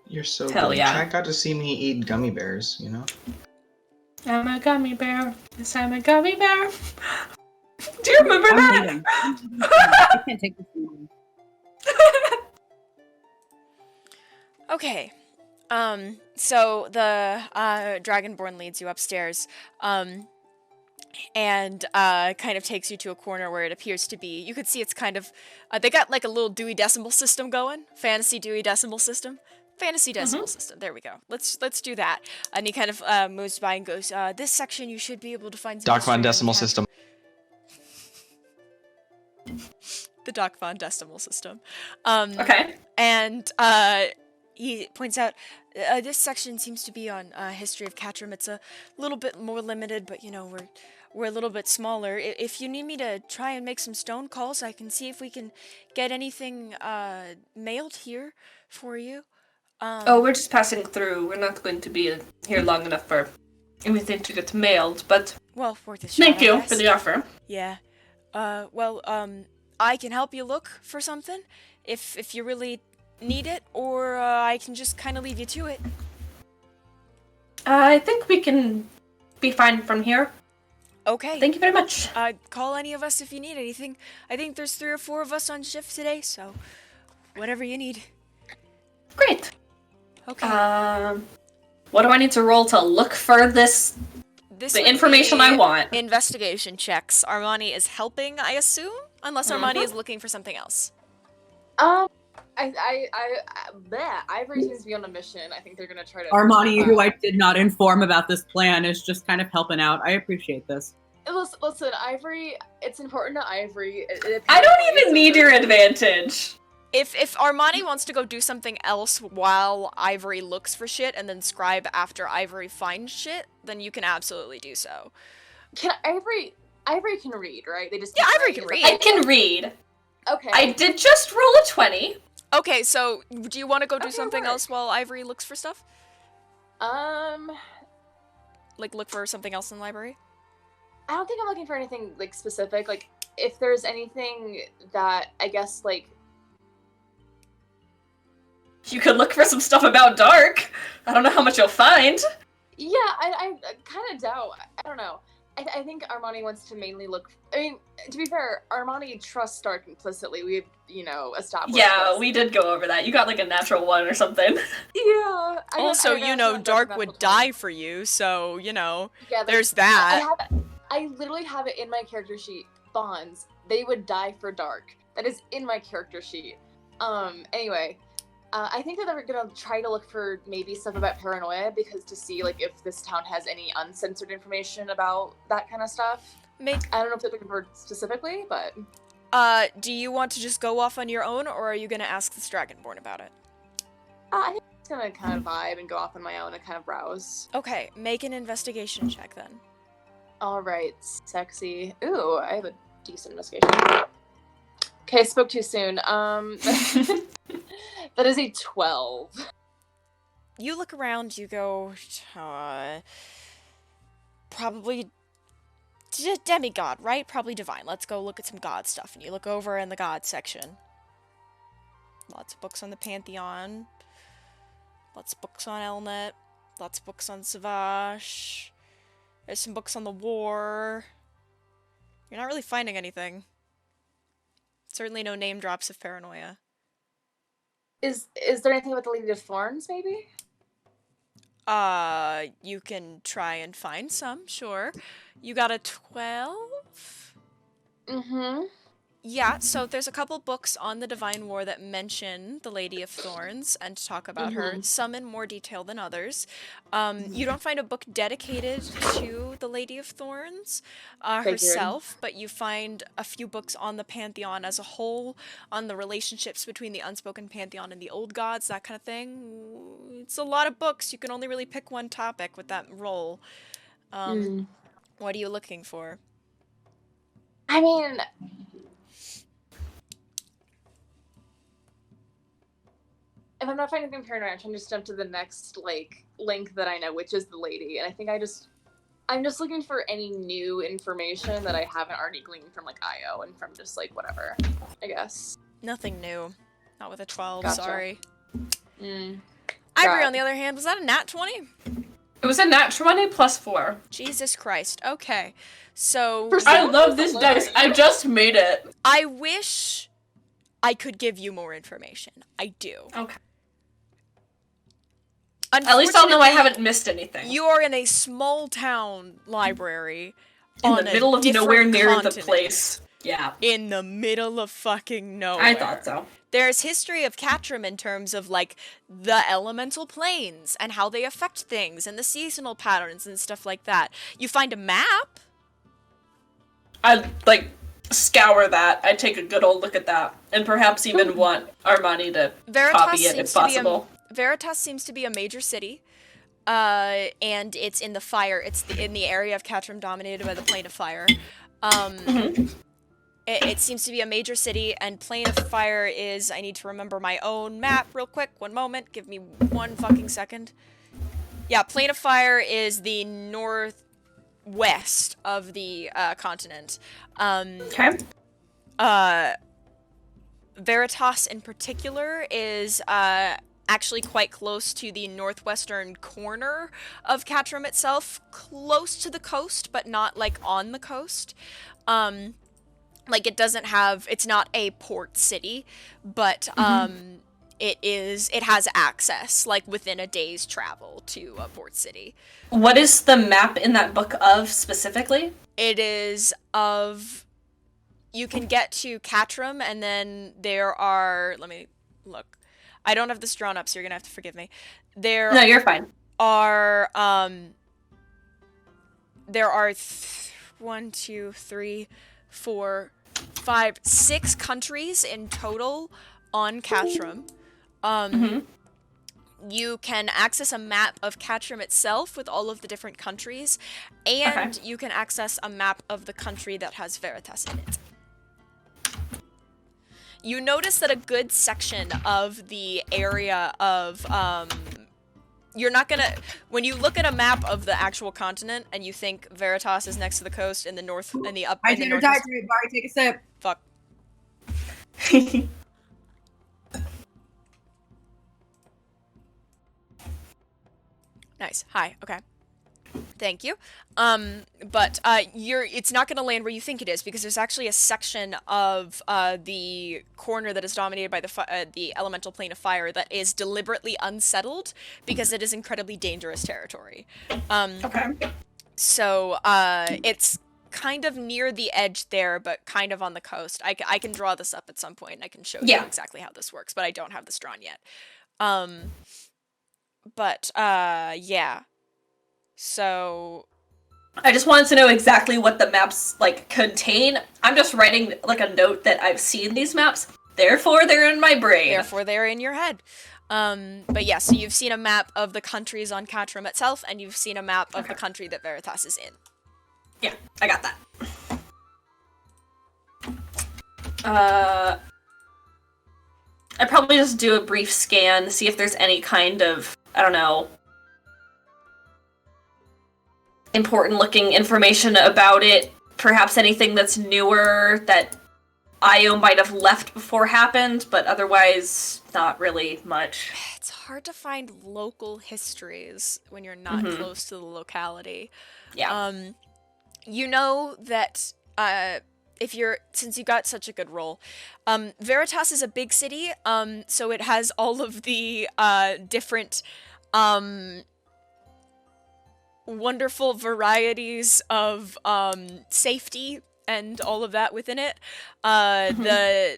You're so Hell good. yeah. Chat got to see me eat gummy bears, you know? I'm a gummy bear. Yes, I'm a gummy bear. Do you remember I'm that? leaving. I can't take this anymore. Okay. So the Dragonborn leads you upstairs, and kind of takes you to a corner where it appears to be. You could see it's kind of they got like a little Dewey Decimal System going, fantasy Dewey Decimal System. Fantasy Decimal System. There we go. Let's do that. And he kind of moves by and goes, "This section you should be able to find." Doc Von Decimal System. The Doc Von Decimal System. Okay. And he points out, this section seems to be on history of Catram. It's a little bit more limited, but you know we're a little bit smaller. If you need me to try and make some stone calls, I can see if we can get anything mailed here for you. Oh, we're just passing through. We're not going to be here long enough for anything to get mailed, but Well, worth a shot. thank I you guess. for the offer. Yeah. I can help you look for something if you really need it, or I can just kind of leave you to it. I think we can be fine from here. Okay. Thank you very much. Call any of us if you need anything. I think there's 3 or 4 of us on shift today, so whatever you need. Great. Okay. What do I need to roll to look for the would information be I want? Investigation checks. Armani is helping, I assume, unless Armani is looking for something else. Ivory seems to be on a mission. I think they're gonna try to. Armani, who I did not inform about this plan, is just kind of helping out. I appreciate this. Listen, Ivory. It's important to Ivory. I don't even need your advantage. If Armani wants to go do something else while Ivory looks for shit and then scribe after Ivory finds shit, then you can absolutely do so. Can Ivory can read, right? They just Ivory can read. I can read. Okay. I did just roll a 20. Okay, so do you want to go do Okay, something work. else while Ivory looks for stuff? Like look for something else in the library? I don't think I'm looking for anything like specific. Like if there's anything that I guess like You could look for some stuff about Dark. I don't know how much you'll find. yeah, I kind of doubt. I don't know. I think Armani wants to mainly look. I mean, to be fair, Armani trusts Dark implicitly. We've established. Yeah, this. we did go over that. You got like a natural 1 or something. Yeah. Also, Dark would die for you, so, there's that. I literally have it in my character sheet. Bonds. They would die for Dark. That is in my character sheet. Anyway, I think that they're gonna try to look for maybe stuff about Paranoia because to see like if this town has any uncensored information about that kind of stuff. I don't know if they're looking for specifically, but. Do you want to just go off on your own, or are you gonna ask this Dragonborn about it? I think it's gonna kind of vibe and go off on my own and kind of browse. Okay, make an investigation check then. All right, sexy. Ooh, I have a decent investigation. Okay, spoke too soon. That is a 12. You look around, you go, probably demigod, right? Probably divine. Let's go look at some god stuff. And you look over in the god section. Lots of books on the Pantheon. Lots of books on Elnet. Lots of books on Savage. There's some books on the war. You're not really finding anything. Certainly no name drops of Paranoia. Is there anything about the Lady of Thorns, maybe? You can try and find some, sure. You got a 12? Mm-hmm. Yeah, so there's a couple books on the Divine War that mention the Lady of Thorns and talk about her, some in more detail than others. You don't find a book dedicated to the Lady of Thorns herself, but you find a few books on the Pantheon as a whole, on the relationships between the unspoken Pantheon and the old gods, that kind of thing. It's a lot of books. You can only really pick one topic with that role. What are you looking for? I mean, if I'm not finding anything Paranoia, I'm trying to just jump to the next link that I know, which is the lady. And I think I'm just looking for any new information that I haven't already gleaned from IO and from just whatever, I guess. Nothing new. Not with a 12, Gotcha. Sorry. Got Ivory, it. on the other hand, was that a nat 20? It was a nat 20 plus 4. Jesus Christ. Okay. So I love this dice. I just made it. I wish I could give you more information. I do. Okay. At least I'll know I haven't missed anything. You are in a small town library In on the middle a of nowhere different near the continent. place. Yeah. In the middle of fucking nowhere. I thought so. There's history of Catram in terms of the elemental planes and how they affect things and the seasonal patterns and stuff like that. You find a map. I'd scour that. I'd take a good old look at that. And perhaps even want Armani to copy it if possible. Veritas seems to be a major city. And it's in the fire. It's in the area of Catram dominated by the plane of fire. It seems to be a major city, and Plane of Fire is... I need to remember my own map real quick. One moment. Give me one fucking second. Yeah, Plane of Fire is the northwest of the continent. Okay. Veritas in particular is actually quite close to the northwestern corner of Catram itself. Close to the coast, but not on the coast. It's not a port city, but it has access within a day's travel to a port city. What is the map in that book of specifically? It is of... You can get to Catram, and then there are... Let me look. I don't have this drawn up, so you're gonna have to forgive me. No, you're fine. There are 1, 2, 3, 4, 5, 6 countries in total on Catram. You can access a map of Catram itself with all of the different countries, and you can access a map of the country that has Veritas in it. You notice that a good section of the area of, you're not gonna... When you look at a map of the actual continent and you think Veritas is next to the coast in the north, in the up... Hydrate or dehydrate, Barry, take a sip. Fuck. Nice. Hi. Okay. Thank you. But it's not going to land where you think it is, because there's actually a section of the corner that is dominated by the elemental plane of fire that is deliberately unsettled because it is incredibly dangerous territory. So it's kind of near the edge there, but kind of on the coast. I can draw this up at some point, and I can show you exactly how this works, but I don't have this drawn yet. Yeah. So... I just wanted to know exactly what the maps, contain. I'm just writing, a note that I've seen these maps, therefore they're in my brain. Therefore they're in your head. But yeah, so you've seen a map of the countries on Catram itself, and you've seen a map of the country that Veritas is in. Yeah, I got that. I'd probably just do a brief scan, see if there's any kind of, I don't know, important looking information about it. Perhaps anything that's newer that Io might have left before happened, but otherwise not really much. It's hard to find local histories when you're not close to the locality. Yeah. You know that since you got such a good roll, Veritas is a big city, so it has all of the different wonderful varieties of safety and all of that within it. The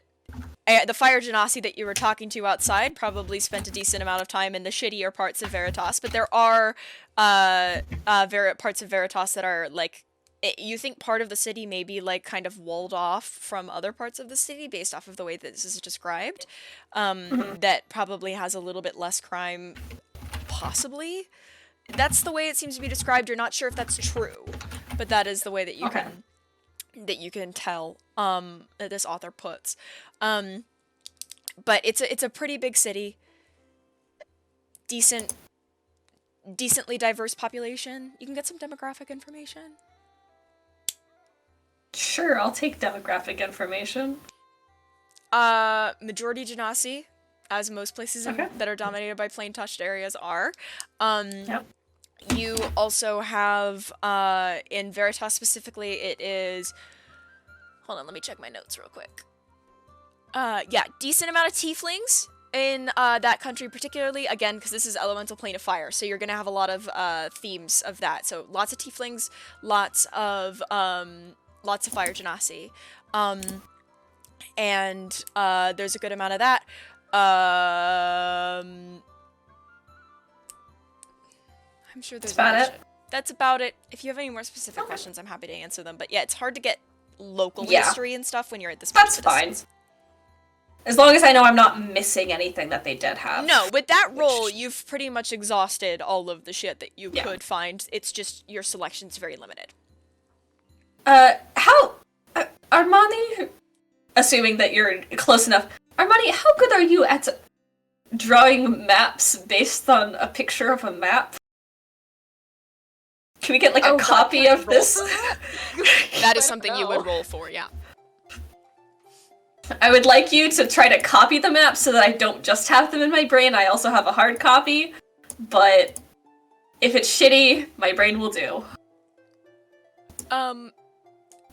fire genasi that you were talking to outside probably spent a decent amount of time in the shittier parts of Veritas, but there are parts of Veritas that are like, you think part of the city may be like kind of walled off from other parts of the city based off of the way that this is described, that probably has a little bit less crime, possibly. That's the way it seems to be described. You're not sure if that's true, but that is the way that you can tell that this author puts. But it's a pretty big city. Decently diverse population. You can get some demographic information. Sure, I'll take demographic information. Majority genasi, as most places that are dominated by plain-touched areas are. Yep. You also have, in Veritas specifically, it is... Hold on, let me check my notes real quick. Yeah, decent amount of tieflings in that country particularly, again, because this is elemental plane of fire, so you're going to have a lot of themes of that. So lots of tieflings, lots of fire genasi. And there's a good amount of that. I'm sure there's That's about it. If you have any more specific questions, I'm happy to answer them. But yeah, it's hard to get local history and stuff when you're at this point. That's fine. As long as I know I'm not missing anything that they did have. No, with that roll, you've pretty much exhausted all of the shit that you could find. It's just your selection's very limited. Armani, assuming that you're close enough, Armani, how good are you at drawing maps based on a picture of a map? Can we get like a copy of this? That is something you would roll for, yeah. I would like you to try to copy the map so that I don't just have them in my brain, I also have a hard copy. But if it's shitty, my brain will do.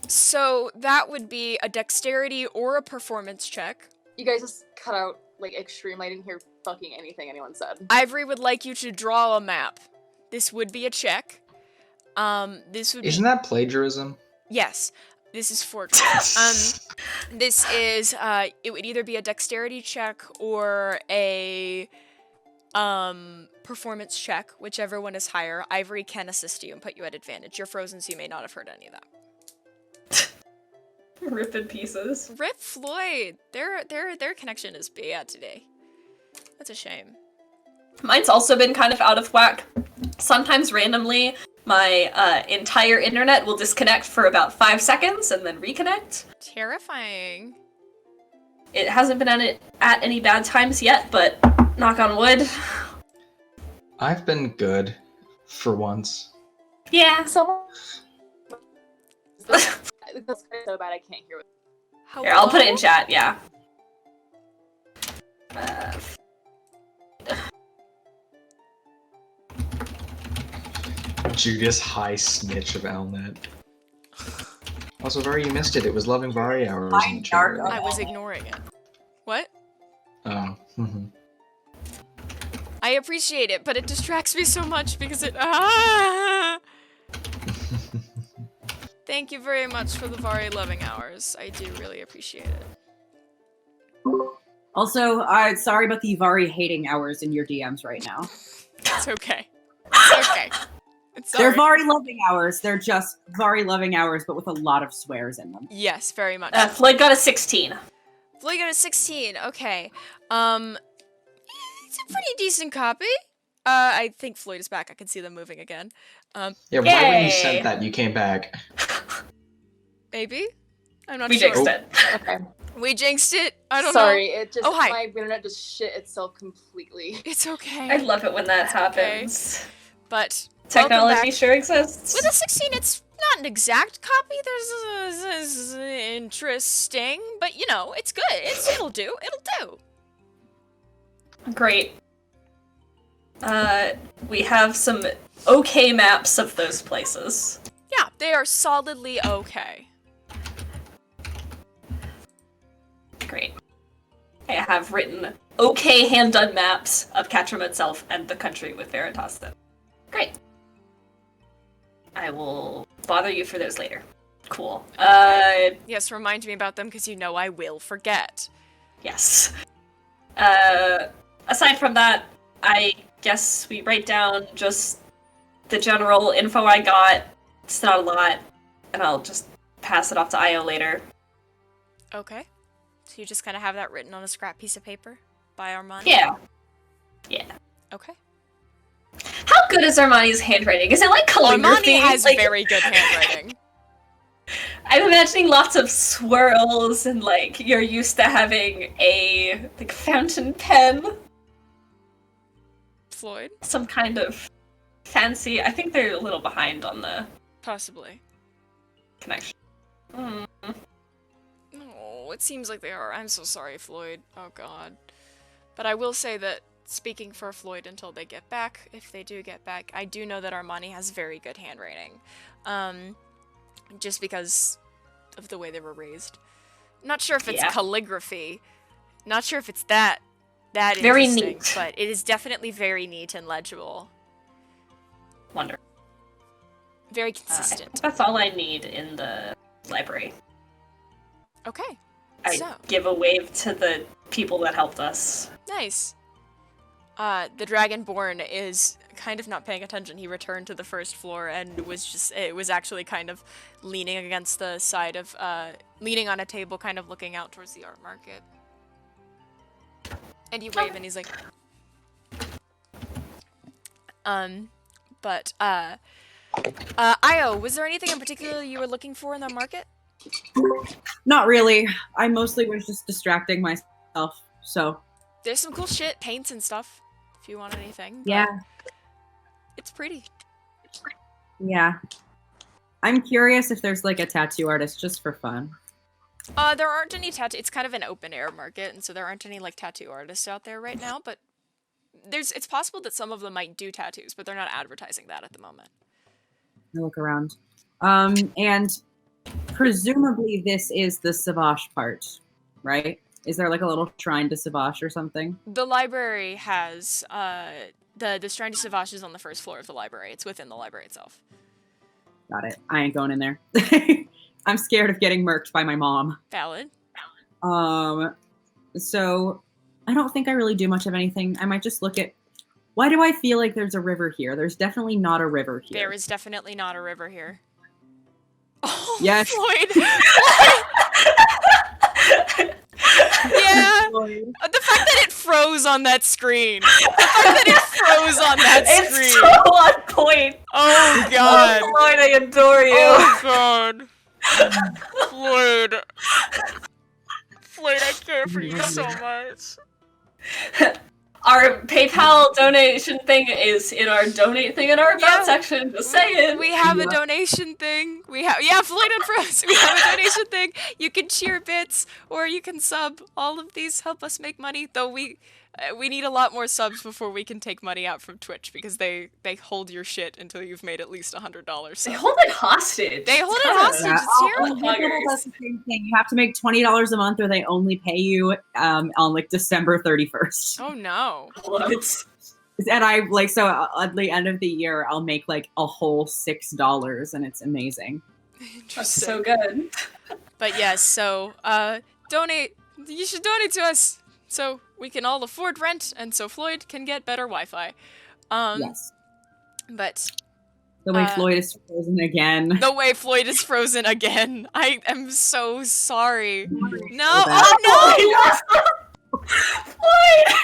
So that would be a dexterity or a performance check. You guys just cut out, like, extreme. I didn't hear fucking anything anyone said. Ivory would like you to draw a map. This would be a check. Isn't that plagiarism? Yes. This is forgery. This is, it would either be a dexterity check or a, performance check, whichever one is higher. Ivory can assist you and put you at advantage. You're frozen, so you may not have heard any of that. Rip in pieces. Rip Floyd! Their connection is bad today. That's a shame. Mine's also been kind of out of whack. Sometimes randomly, my entire internet will disconnect for about 5 seconds and then reconnect. Terrifying. It hasn't been at any bad times yet, but knock on wood. I've been good for once. Yeah. That's so bad I can't hear it. Here, I'll put it in chat, yeah. Judice high snitch of Elnet. Also, Vari, you missed it. It was Loving Vari hours in the chat. I was ignoring it. What? Oh. I appreciate it, but it distracts me so much because it... Thank you very much for the Vari loving hours. I do really appreciate it. Also, sorry about the Vari hating hours in your DMs right now. It's okay. It's okay. They're Vari loving hours. They're just Vari loving hours, but with a lot of swears in them. Yes, very much. Floyd got a 16. Floyd got a 16. Okay. It's a pretty decent copy. I think Floyd is back. I can see them moving again. Yeah, right when you sent that, you came back. Maybe? I'm not sure. We jinxed it. Okay. We jinxed it? I don't Sorry, know. it just, my internet just shit itself completely. It's okay. I love it when that happens. Okay. But technology sure exists. With a 16, it's not an exact copy. There's interesting, but you know, it's good. It'll do. It'll do. Great. We have some okay maps of those places. Yeah, they are solidly okay. Great. I have written okay hand-done maps of Catram itself and the country with Veritas. Great. I will bother you for those later. Cool. Yes, remind me about them because you know I will forget. Yes. Aside from that, I guess we write down just the general info I got. It's not a lot, and I'll just pass it off to Io later. Okay. So you just kind of have that written on a scrap piece of paper by Armani? Yeah. Yeah. Okay. How good is Armani's handwriting? Is it like calligraphy? Armani has like, very good handwriting. I'm imagining lots of swirls and like you're used to having a like fountain pen. Floyd? Some kind of fancy. I think they're a little behind on the Possibly. connection. Oh, it seems like they are. I'm so sorry, Floyd. Oh god. But I will say that, speaking for Floyd until they get back, if they do get back, I do know that Armani has very good handwriting. Just because of the way they were raised. Not sure if it's calligraphy. Not sure if it's that very interesting, neat. but it is definitely very neat and legible. Wonderful. Very I consistent. think that's all I need in the library. Okay. I So, give a wave to the people that helped us. nice. The Dragonborn is kind of not paying attention. He returned to the first floor and was actually kind of leaning against the side of, leaning on a table, kind of looking out towards the art market. And you wave and he's like, Io, was there anything in particular you were looking for in the market? Not really. I mostly was just distracting myself. So There's some cool shit, paints and stuff, if you want anything. but yeah, It's pretty. yeah. I'm curious if there's like a tattoo artist just for fun. There aren't any tattoo. It's kind of an open air market, and so there aren't any like tattoo artists out there right now. But it's possible that some of them might do tattoos, but they're not advertising that at the moment. I look around. And presumably this is the Savage part, right? Is there like a little shrine to Savage or something? The library has the Shrine to Savage is on the first floor of the library. It's within the library itself. Got it. I ain't going in there. I'm scared of getting murked by my mom. Valid. So I don't think I really do much of anything. I might just look at, why do I feel like there's a river here? There's definitely not a river here. There is definitely not a river here. Oh, Yes. Floyd. Yeah. The fact that it froze on that screen. The fact that it froze on that screen. It's so on point. Oh god. Oh, Floyd, I adore you. Oh god. Floyd. Floyd, I care for you so much. Our PayPal donation thing is in our donate thing in our about section. Just saying. We have a donation thing. Floyd and Froze. We have a donation thing. You can cheer bits or you can sub. All of these help us make money. Though we need a lot more subs before we can take money out from Twitch because they hold your shit until you've made at least $100. They hold it hostage. They hold it hostage. It's terrible. That's the same thing. You have to make $20 a month or they only pay you on like December 31st. Oh no. What? And I like, so at the end of the year, I'll make like a whole $6 and it's amazing. That's so good. But yes, so donate. You should donate to us so we can all afford rent and so Floyd can get better Wi-Fi. Yes. But The way Floyd is frozen again. the way Floyd is frozen again. I am so sorry. No, bad. oh no! Floyd!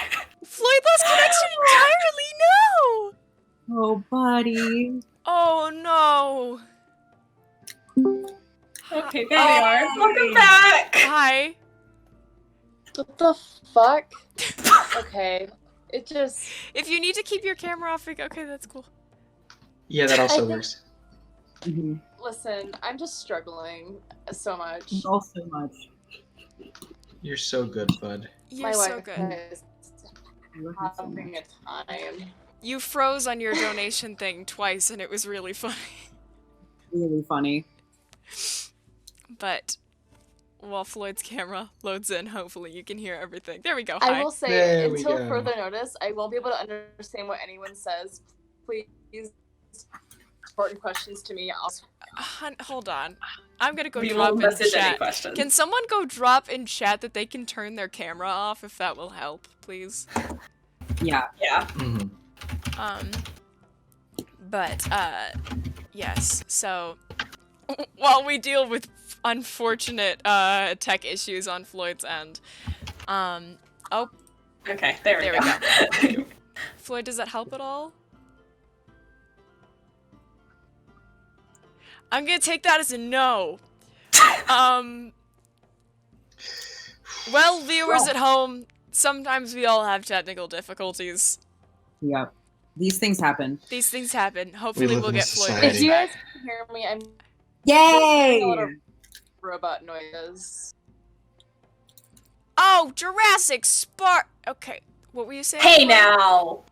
Floyd lost connection entirely. No. Oh, buddy. Oh no. Okay, there we are. Welcome back. Hi. What the fuck? Okay. It just... If you need to keep your camera off, okay, that's cool. Yeah, that I also think- works. Mm-hmm. Listen, I'm just struggling so much. All so much. You're so good, bud. You're My so wife good. is I love you so having much. a time. You froze on your donation thing twice, and it was really funny. Really funny. But while Floyd's camera loads in, hopefully you can hear everything. There we go. I Hi. will say, There we until go. further notice, I won't be able to understand what anyone says. Please important questions to me. Hold on. I'm gonna go We drop will in message any chat. questions. Can someone go drop in chat that they can turn their camera off if that will help, please? Yeah. Yeah. Mhm. But yes. So while we deal with unfortunate tech issues on Floyd's end, oh, Okay, there we there go. we go. Floyd, does that help at all? I'm gonna take that as a no. Well, viewers at home, sometimes we all have technical difficulties. Yep. These things happen. These things happen. Hopefully live we'll in a get Floyd society. If you back. guys can hear me, I'm Yay! a lot of robot noises. Oh, Jurassic Spark. Okay, what were you saying? Hey Floyd? now!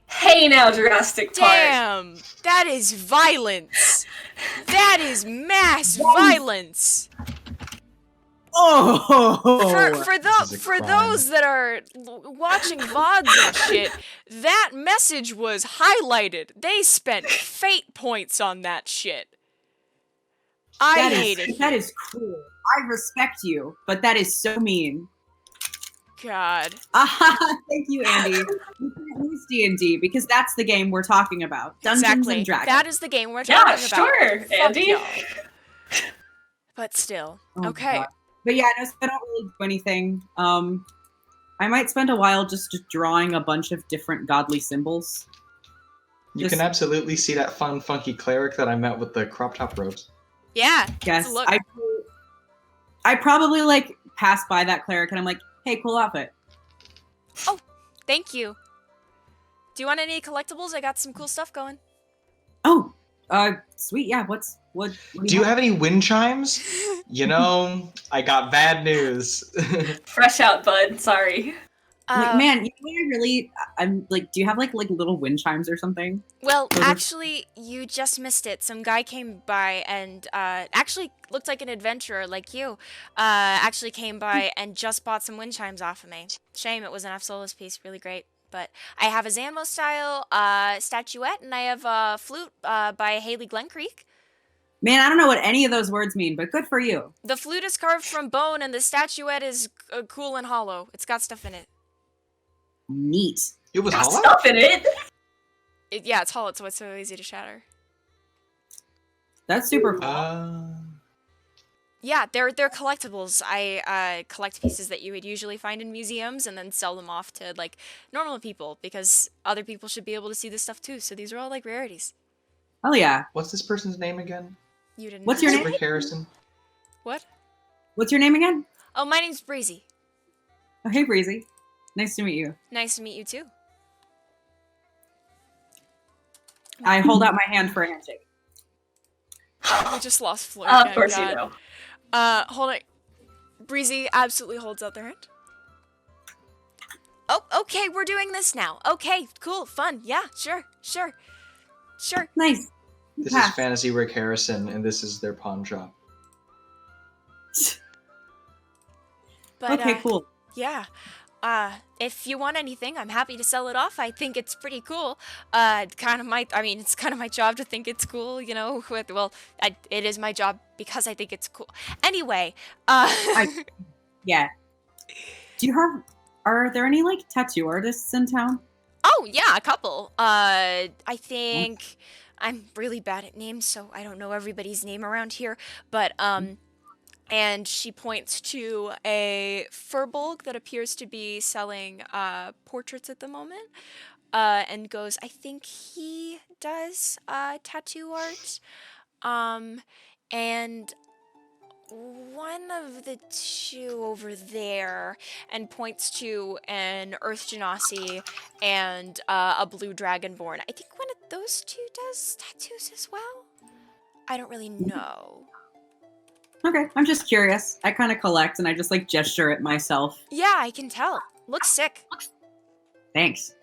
Hey now, Jurassic Park! Damn, that is violence. That is mass violence. Oh! For This is a crime. those that are watching VODs and shit, that message was highlighted. They spent fate points on that shit. I hate it. That is cruel. I respect you, but that is so mean. God. Thank you, Andy. We can't lose D&D because that's the game we're talking about. Dungeons Exactly. and Dragons. That is the game we're Yeah, talking about. sure, Fuck Andy. y'all. But still. Oh, Okay. God. But yeah, no, so I don't really do anything. I might spend a while just drawing a bunch of different godly symbols. You Just- can absolutely see that fun, funky cleric that I met with the crop top robes. Yeah. Yes, It's a look. I probably like pass by that cleric and I'm like, hey, cool outfit. Thank you. Do you want any collectibles? I got some cool stuff going. Oh, sweet. Yeah, what Do you have any wind chimes? You know, I got bad news. Fresh out, bud. Sorry. Like, man, you know, I'm like, do you have like little wind chimes or something? Well, Those are- actually, you just missed it. Some guy came by and actually looked like an adventurer like you. Actually came by and just bought some wind chimes off of me. Shame it was an F Solis piece, really great. But I have a Zanmo style statuette, and I have a flute by Haley Glencreek. Man, I don't know what any of those words mean, but good for you. The flute is carved from bone, and the statuette is cool and hollow. It's got stuff in it. Neat. It was Got hollow? stuff in it. Yeah, it's hollow, so it's so easy to shatter. That's super cool. Yeah, they're collectibles. I collect pieces that you would usually find in museums and then sell them off to like normal people because other people should be able to see this stuff too. So these are all like rarities. Hell yeah. What's this person's name again? You didn't. What's your ask. name? Rick Harrison. What? What's your name again? Oh, my name's Breezy. Oh, hey, Breezy. Nice to meet you. Nice to meet you too. I hold out my hand for a handshake. We just lost Floyd. Of Oh, course God. you know. Hold on. Breezy absolutely holds out their hand. Oh, okay, we're doing this now. Okay, cool, fun. Yeah, sure. Nice. This Pass. is Fantasy Rick Harrison, and this is their pawn shop. But, Okay, cool. Yeah. If you want anything, I'm happy to sell it off. I think it's pretty cool. It's kind of my job to think it's cool, you know. It is my job because I think it's cool. Anyway, Yeah. Are there any like tattoo artists in town? Oh, yeah, a couple. I think I'm really bad at names, so I don't know everybody's name around here, but and she points to a furbolg that appears to be selling portraits at the moment, and goes, I think he does tattoo art, and one of the two over there, and points to an Earth Genasi and a blue dragonborn. I think one of those two does tattoos as well. I don't really know. Okay, I'm just curious. I kind of collect and I just like gesture at myself. Yeah, I can tell. Looks sick. Thanks.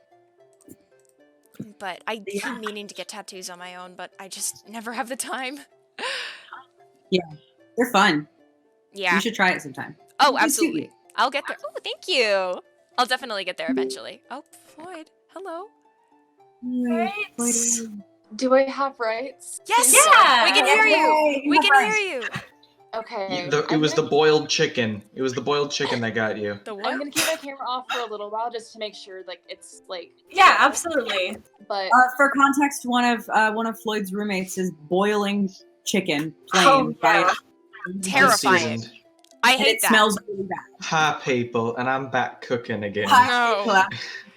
But I keep meaning to get tattoos on my own, but I just never have the time. They're fun. Yeah. You should try it sometime. Oh, They suit absolutely. you. I'll get there. Oh, thank you. I'll definitely get there eventually. Oh, Floyd. Hello. Floyd. Do I have rights? Yes! Yeah! We can hear you! Yay, We can right. hear you! Okay. It was the boiled chicken. It was the boiled chicken that got you. The I'm what? gonna keep my camera off for a little while just to make sure, like, it's like. Yeah, absolutely. But For context, one of Floyd's roommates is boiling chicken Oh, plain by yeah. Terrifying. Seasoned. I and hate it that. smells really bad. Hi, people, and I'm back cooking again. No.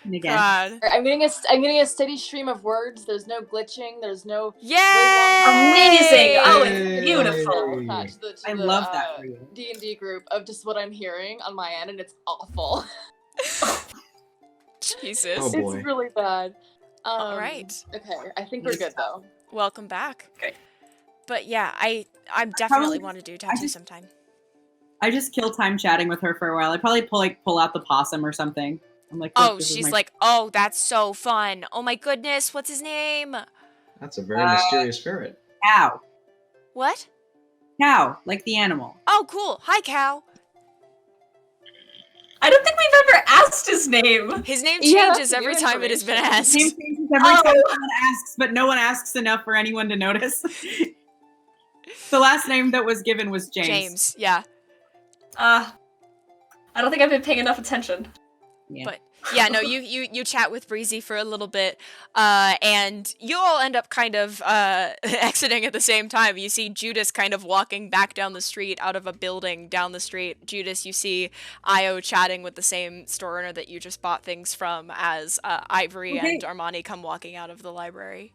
Again. God. I'm getting a steady stream of words. There's no glitching. There's no. Yay! Amazing! Oh, it's Yay! beautiful. I love that for you. D&D group of just what I'm hearing on my end, and it's awful. Jesus. Oh, boy. It's really bad. All right. Okay, I think we're good though. Welcome back. Okay. But yeah, I definitely Probably- want to do I tattoo just- sometime. I just kill time chatting with her for a while. I probably pull out the possum or something. I'm like, Oh, this is she's my- like, oh, that's so fun. Oh my goodness, what's his name? That's a very mysterious ferret. cow, What? like the animal. Oh, cool. Hi, Cow. I don't think we've ever asked his name. His name Yeah, changes that's every new time it has been information. asked. Name changes every time Oh. someone asks, but no one asks enough for anyone to notice. The last name that was given was James. James, yeah. I don't think I've been paying enough attention. Yeah. But yeah, no, you chat with Breezy for a little bit, and you all end up kind of exiting at the same time. You see Judice kind of walking back down the street out of a building down the street. Judice, you see Io chatting with the same store owner that you just bought things from as Ivory Okay. and Armani come walking out of the library.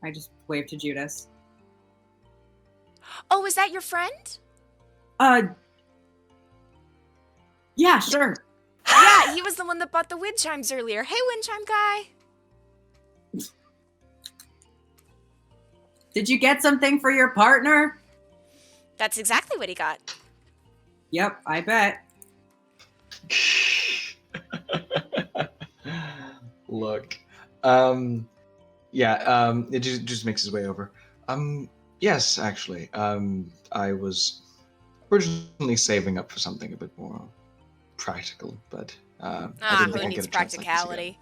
I just waved to Judice. Oh, is that your friend? Yeah, sure. Yeah, he was the one that bought the wind chimes earlier. Hey, wind chime guy. Did you get something for your partner? That's exactly what he got. Yep, I bet. Look. It just makes his way over. Yes, actually. I was originally saving up for something a bit more practical, but I didn't Who think I'd needs get a chance like this again. practicality?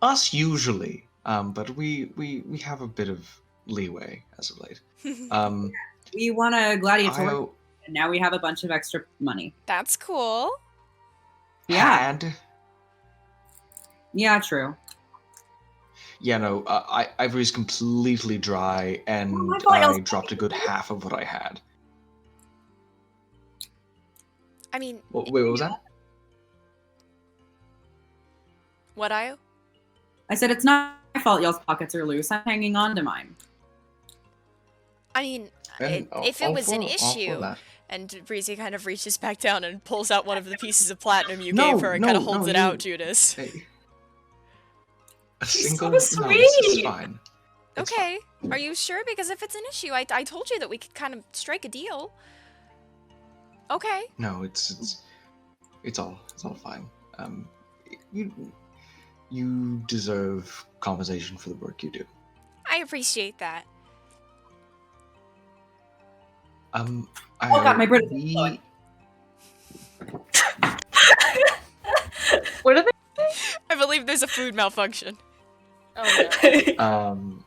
Us usually, but we have a bit of leeway as of late. We won a gladiator, I and now we have a bunch of extra money. That's cool. Yeah. had. Yeah, true. Yeah, no, Ivory's completely dry, and Oh, I thought I was- I dropped a good half of what I had. I mean, Wait, what was that? what, Io? I said it's not my fault y'all's pockets are loose. I'm hanging on to mine. I mean, And if it all was an for- all for issue, that. and Breezy kind of reaches back down and pulls out one of the pieces of platinum you No, gave her and kind of no, holds no, it you- out, Judice. Hey. A She's single. so No, this is sweet. fine. It's Okay, are you sure? Because if it's an issue, I told you that we could kind of strike a deal. Okay. fine. No, it's all fine. You deserve compensation for the work you do. I appreciate that. I God, my British is we- flowing. What are they? I believe there's a food malfunction. Oh no.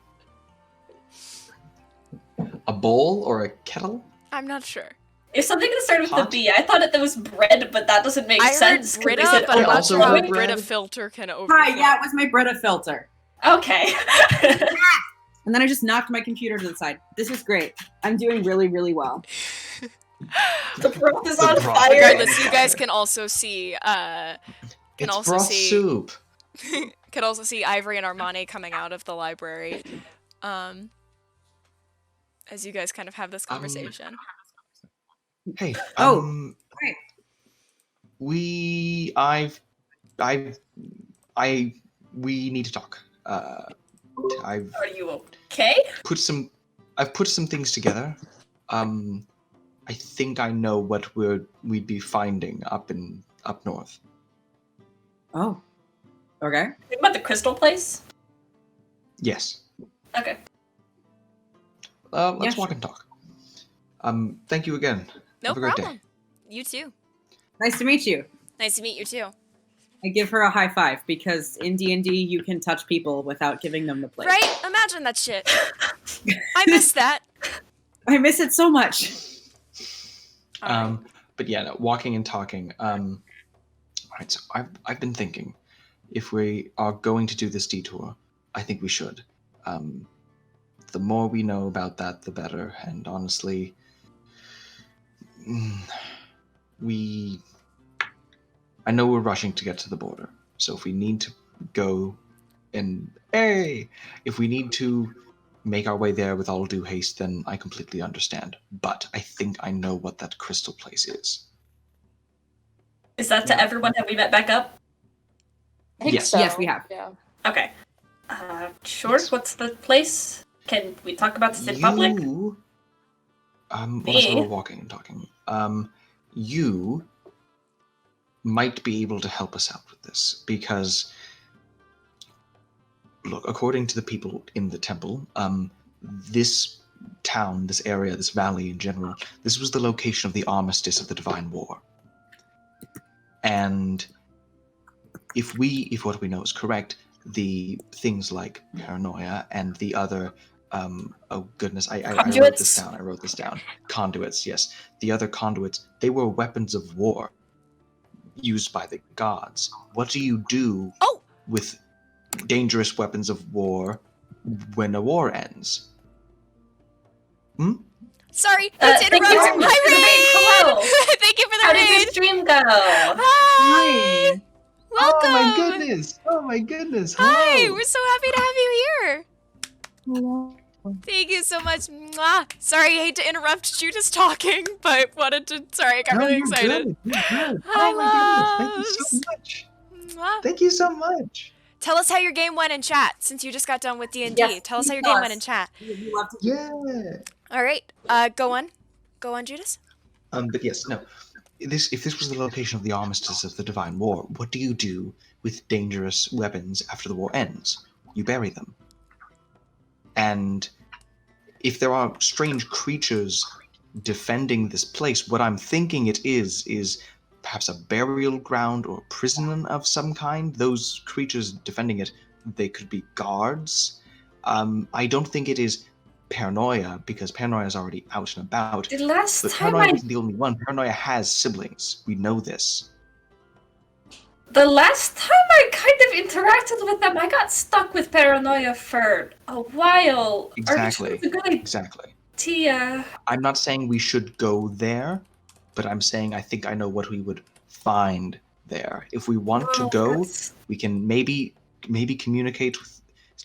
A bowl or a kettle? I'm not sure. If something that started with Hot? the B, I thought that was bread, but that doesn't make I heard sense. 'cause they Brita, said but I'm not also sure how heard Brita bread. filter can overflow. Hi, yeah, it was my Brita filter. Okay. And then I just knocked my computer to the side. This is great. I'm doing really, really well. The broth is The on broth. fire. Regardless, you guys can also see It's also broth see- soup. can also see Ivory and Armani coming out of the library. As you guys kind of have this conversation. Hey. Oh, right. We need to talk. I've Are you okay? put some things together. I think I know what we'd be finding up north. Oh. Okay. Think about the crystal place? Yes. Okay. Let's Yeah, walk and talk. Thank you again. No Have a great day. problem. You too. Nice to meet you. Nice to meet you too. I give her a high five because in D&D you can touch people without giving them the plague. Right? Imagine that shit. I miss that. I miss it so much. Alright. But yeah, no, walking and talking. All right, so I've been thinking, if we are going to do this detour, I think we should. The more we know about that, the better. And honestly, I know we're rushing to get to the border, so if we need to go and if we need to make our way there with all due haste, then I completely understand. But I think I know what that crystal place is. Is that to everyone? Have we met back up? I think Yes. so. Yes, we have. Yeah. Okay. Sure. What's the place? Can we talk about this in public? Well, Me? as we're walking and talking, you might be able to help us out with this, because, look, according to the people in the temple, this town, this area, this valley in general, this was the location of the armistice of the Divine War. And if what we know is correct, the things like Paranoia and the other, oh goodness, I wrote this down. Conduits, yes. The other conduits, they were weapons of war used by the gods. What do you do with dangerous weapons of war when a war ends? Sorry, Thank to you interrupt. very much for the raid. Hello. Thank you for the How did raid. your stream go? Hi. Welcome. Oh my goodness! Hi, Hello. we're so happy to have you here. Thank you so much. Mwah. Sorry, I hate to interrupt Judice talking, but wanted to. Sorry, I got really excited. You're good. Hi, Oh my goodness! Thank you so loves. much. Mwah. Thank you so much. Tell us how your game went in chat, since you just got done with D&D. Yes, Tell us how your tell game went us. in chat. We love to Yeah. All right, go on. Go on, Judice. But yes, no. If this was the location of the armistice of the Divine War, what do you do with dangerous weapons after the war ends? You bury them. And if there are strange creatures defending this place, what I'm thinking it is perhaps a burial ground or a prison of some kind. Those creatures defending it, they could be guards. I don't think it is Paranoia, because Paranoia is already out and about. The last But time Paranoia isn't the only one. Paranoia has siblings. We know this. The last time I kind of interacted with them, I got stuck with Paranoia for a while. Exactly. Are you sure it's a good Exactly. idea? I'm not saying we should go there, but I'm saying I think I know what we would find there. If we want to go, that's- we can maybe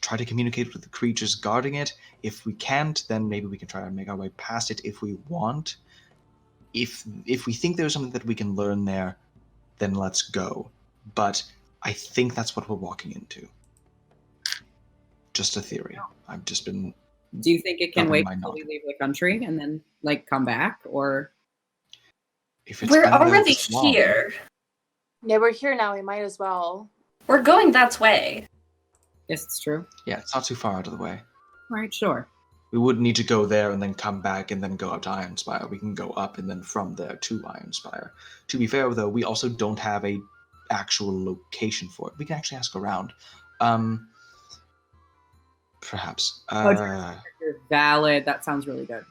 try to communicate with the creatures guarding it. If we can't, then maybe we can try to make our way past it if we want. If we think there's something that we can learn there, then let's go. But I think that's what we're walking into. Just a theory. I've just been... Do you think it can Nothing wait might until not. we leave the country and then come back, or? If it's We're been there already this long- here. Yeah, we're here now. We might as well. We're going that way. Yes, it's true. Yeah, it's not too far out of the way. All right, sure. We wouldn't need to go there and then come back and then go up to Ironspire. We can go up and then from there to Ironspire. To be fair, though, we also don't have a actual location for it. We can actually ask around. Perhaps. You're valid. That sounds really good.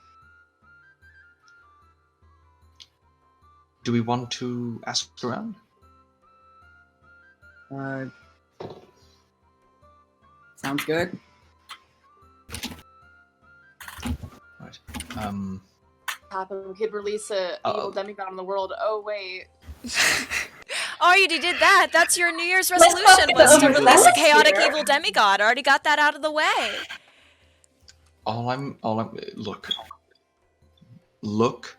Do we want to ask around? Sounds good. Right. Happen. We could release a evil demigod in the world. Oh wait. Oh, you did that. That's your New Year's Let's resolution, talk was to about release a last chaotic year. evil demigod. Already got that out of the way. Look,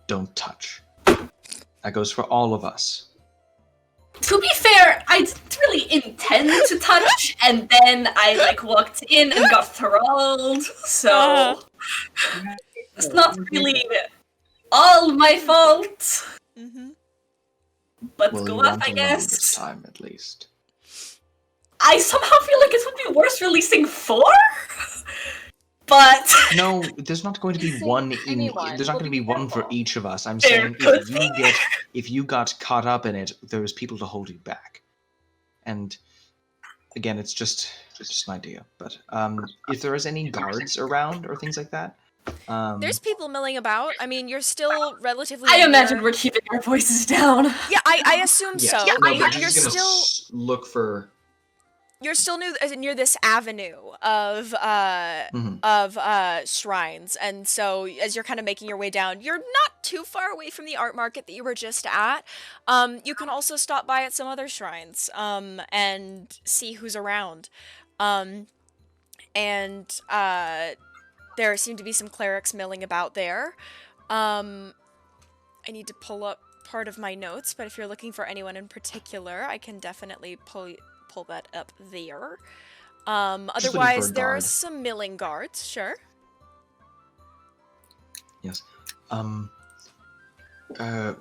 don't touch. That goes for all of us. To be fair, I didn't really intend to touch, and then I walked in and got thralled, so it's not really all my fault. Mm-hmm. Let's Well, go you up, want I to learn this guess. time, at least. I somehow feel like it would be worse releasing 4? but No, there's not going to be Saying one in. anyone, There's not we'll going to be be one for careful. each of us. I'm There saying could if you got caught up in it, there's people to hold you back. And again, it's just an idea. But if there is any guards around or things like that, There's people milling about. I mean, you're still relatively. I imagine near- we're keeping our voices down. Yeah, I assume yes, so. no, But they're you're just gonna still look for. you're still near this avenue of shrines, and so as you're kind of making your way down, you're not too far away from the art market that you were just at. You can also stop by at some other shrines and see who's around. And there seem to be some clerics milling about there. I need to pull up part of my notes, but if you're looking for anyone in particular, I can definitely pull that up there. Otherwise, there are guard. some milling guards, sure. Yes.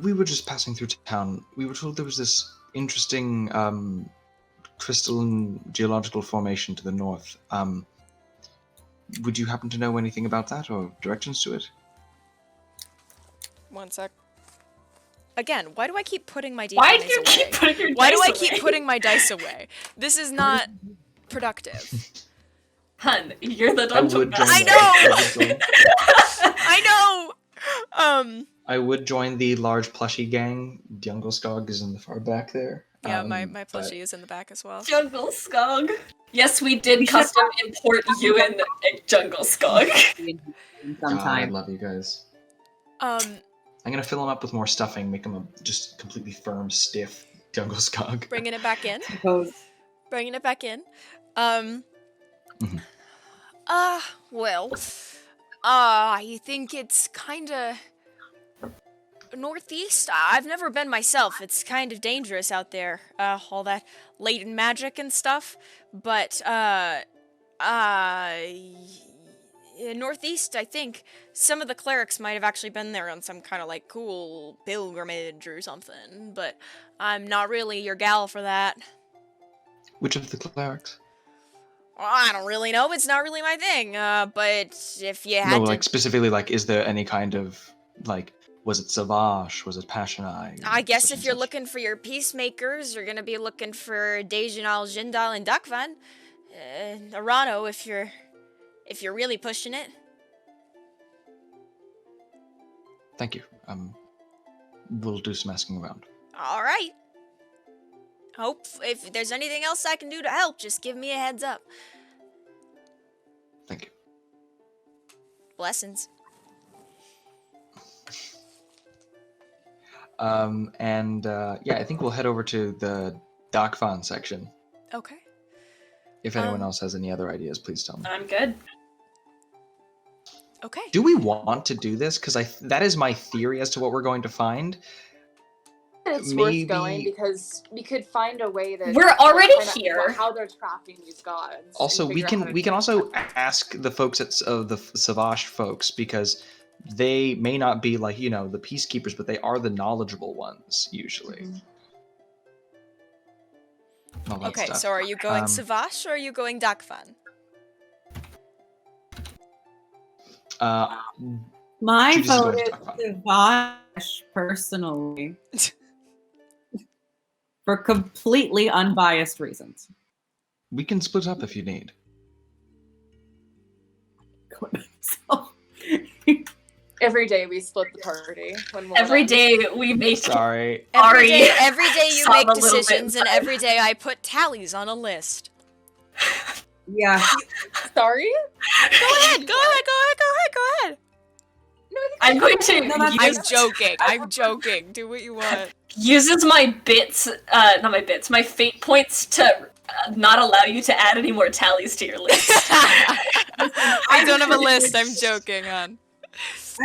We were just passing through town. We were told there was this interesting crystalline geological formation to the north. Would you happen to know anything about that or directions to it? One sec. Again, why do I keep putting my Why d20s do you away? keep putting your Why do dice I keep away? putting my dice away? This is not productive. Hun, you're the I dungeon would join. master. I know. I would join the large plushy gang. Jungle Skog is in the far back there. Yeah, my but- plushie is in the back as well. Jungle Skog. Yes, we did We should custom import Ewan at Jungle Skog. God, I Sometime. love you guys. Um, I'm gonna fill him up with more stuffing, make him a just completely firm, stiff Jungle Skog. bringing it back in. Suppose. Bringing it back in. Mhm. Well, I think it's kinda northeast. I've never been myself. It's kind of dangerous out there. All that latent magic and stuff. But, northeast, I think some of the clerics might have actually been there on some kind of like cool pilgrimage or something. But I'm not really your gal for that. Which of the clerics? Well, I don't really know. It's not really my thing. But if you had No, to, like specifically, like, is there any kind of like, was it Savage? Was it Passionai? I guess such if and you're such? looking for your peacemakers, you're gonna be looking for Dejinal, Jindal, and Dakvan. Arano, if you're really pushing it. Thank you. We'll do some asking around. All right. Hope if there's anything else I can do to help, just give me a heads up. Thank you. Blessings. Yeah, I think we'll head over to the Dakvan section. Okay. If anyone else has any other ideas, please tell me. I'm good. Okay. Do we want to do this? Because that is my theory as to what we're going to find. It's Maybe- worth going because we could find a way to. We're already find out here. How they're trapping these gods. and Also, we figure out how to can do also that. ask the folks at the Savage folks, because they may not be like, you know, the peacekeepers, but they are the knowledgeable ones usually. Mhm. All that Okay, stuff. so are you going Um, Savash or are you going Dakvan? My Judice is vote going is to talk about it. Savage, personally. For completely unbiased reasons. We can split up if you need. So, Every day we split the party. When we're Every done. day we make Sorry. Every Ari. every day you Sob make a little bit decisions, and inside. every day I put tallies on a list. yeah. Sorry. Go ahead. Go ahead. No, I think I'm going to No, that's- I'm use, joking. I'm joking. Do what you want. uses my bits, not my bits, my fate points to not allow you to add any more tallies to your list. I don't have a list. I'm joking, hon.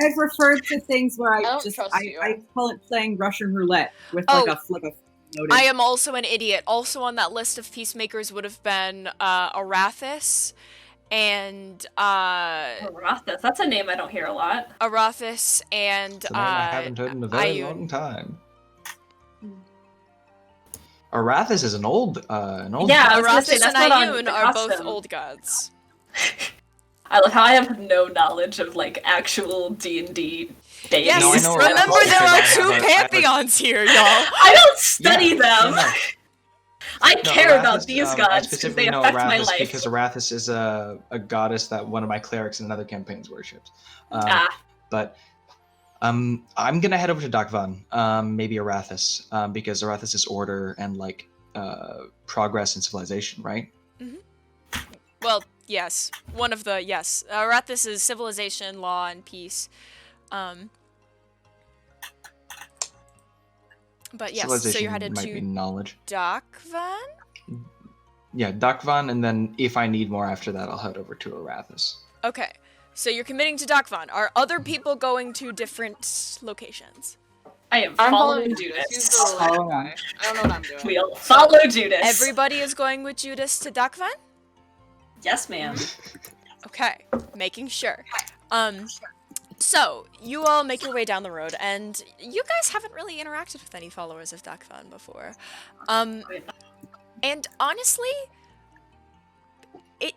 I've referred to things where I don't trust I you. call it playing Russian roulette with Oh. like a noted. I am also an idiot. Also on that list of peacemakers would have been Arathis and Arathis, that's a name I don't hear a lot. Arathis and It's a name I haven't heard in a very Iyun. long time. Arathis is an old Yeah, I was gonna say, Arathis that's and not on Iyun the are both costume. old gods. I love how I have no knowledge of like actual D&D deities. Yes, No, I know remember Arathis there because are I two have a- I have a- pantheons here, y'all. I don't study Yeah, them. no. I No, care about Arathis, these I gods because specifically they know affect my Arathis life. because Arathis is a goddess that one of my clerics in another campaign's worshipped. But I'm gonna head over to Dakvan, maybe Arathis, because Arathis is order and like progress in civilization, right? Well, yes. One of the, yes. Arathis is civilization, law, and peace. But yes, Civilization so you're headed might be to knowledge. Dakvan? Yeah, Dakvan, and then if I need more after that, I'll head over to Arathis. Okay, so you're committing to Dakvan. Are other people going to different locations? I am I'm following following Judice. He's Judice. the little guy. I don't know what I'm doing. We'll follow Judice. Everybody is going with Judice to Dakvan? Yes, ma'am. Okay, making sure. So, you all make your way down the road, and you guys haven't really interacted with any followers of Dakvan before. And honestly, it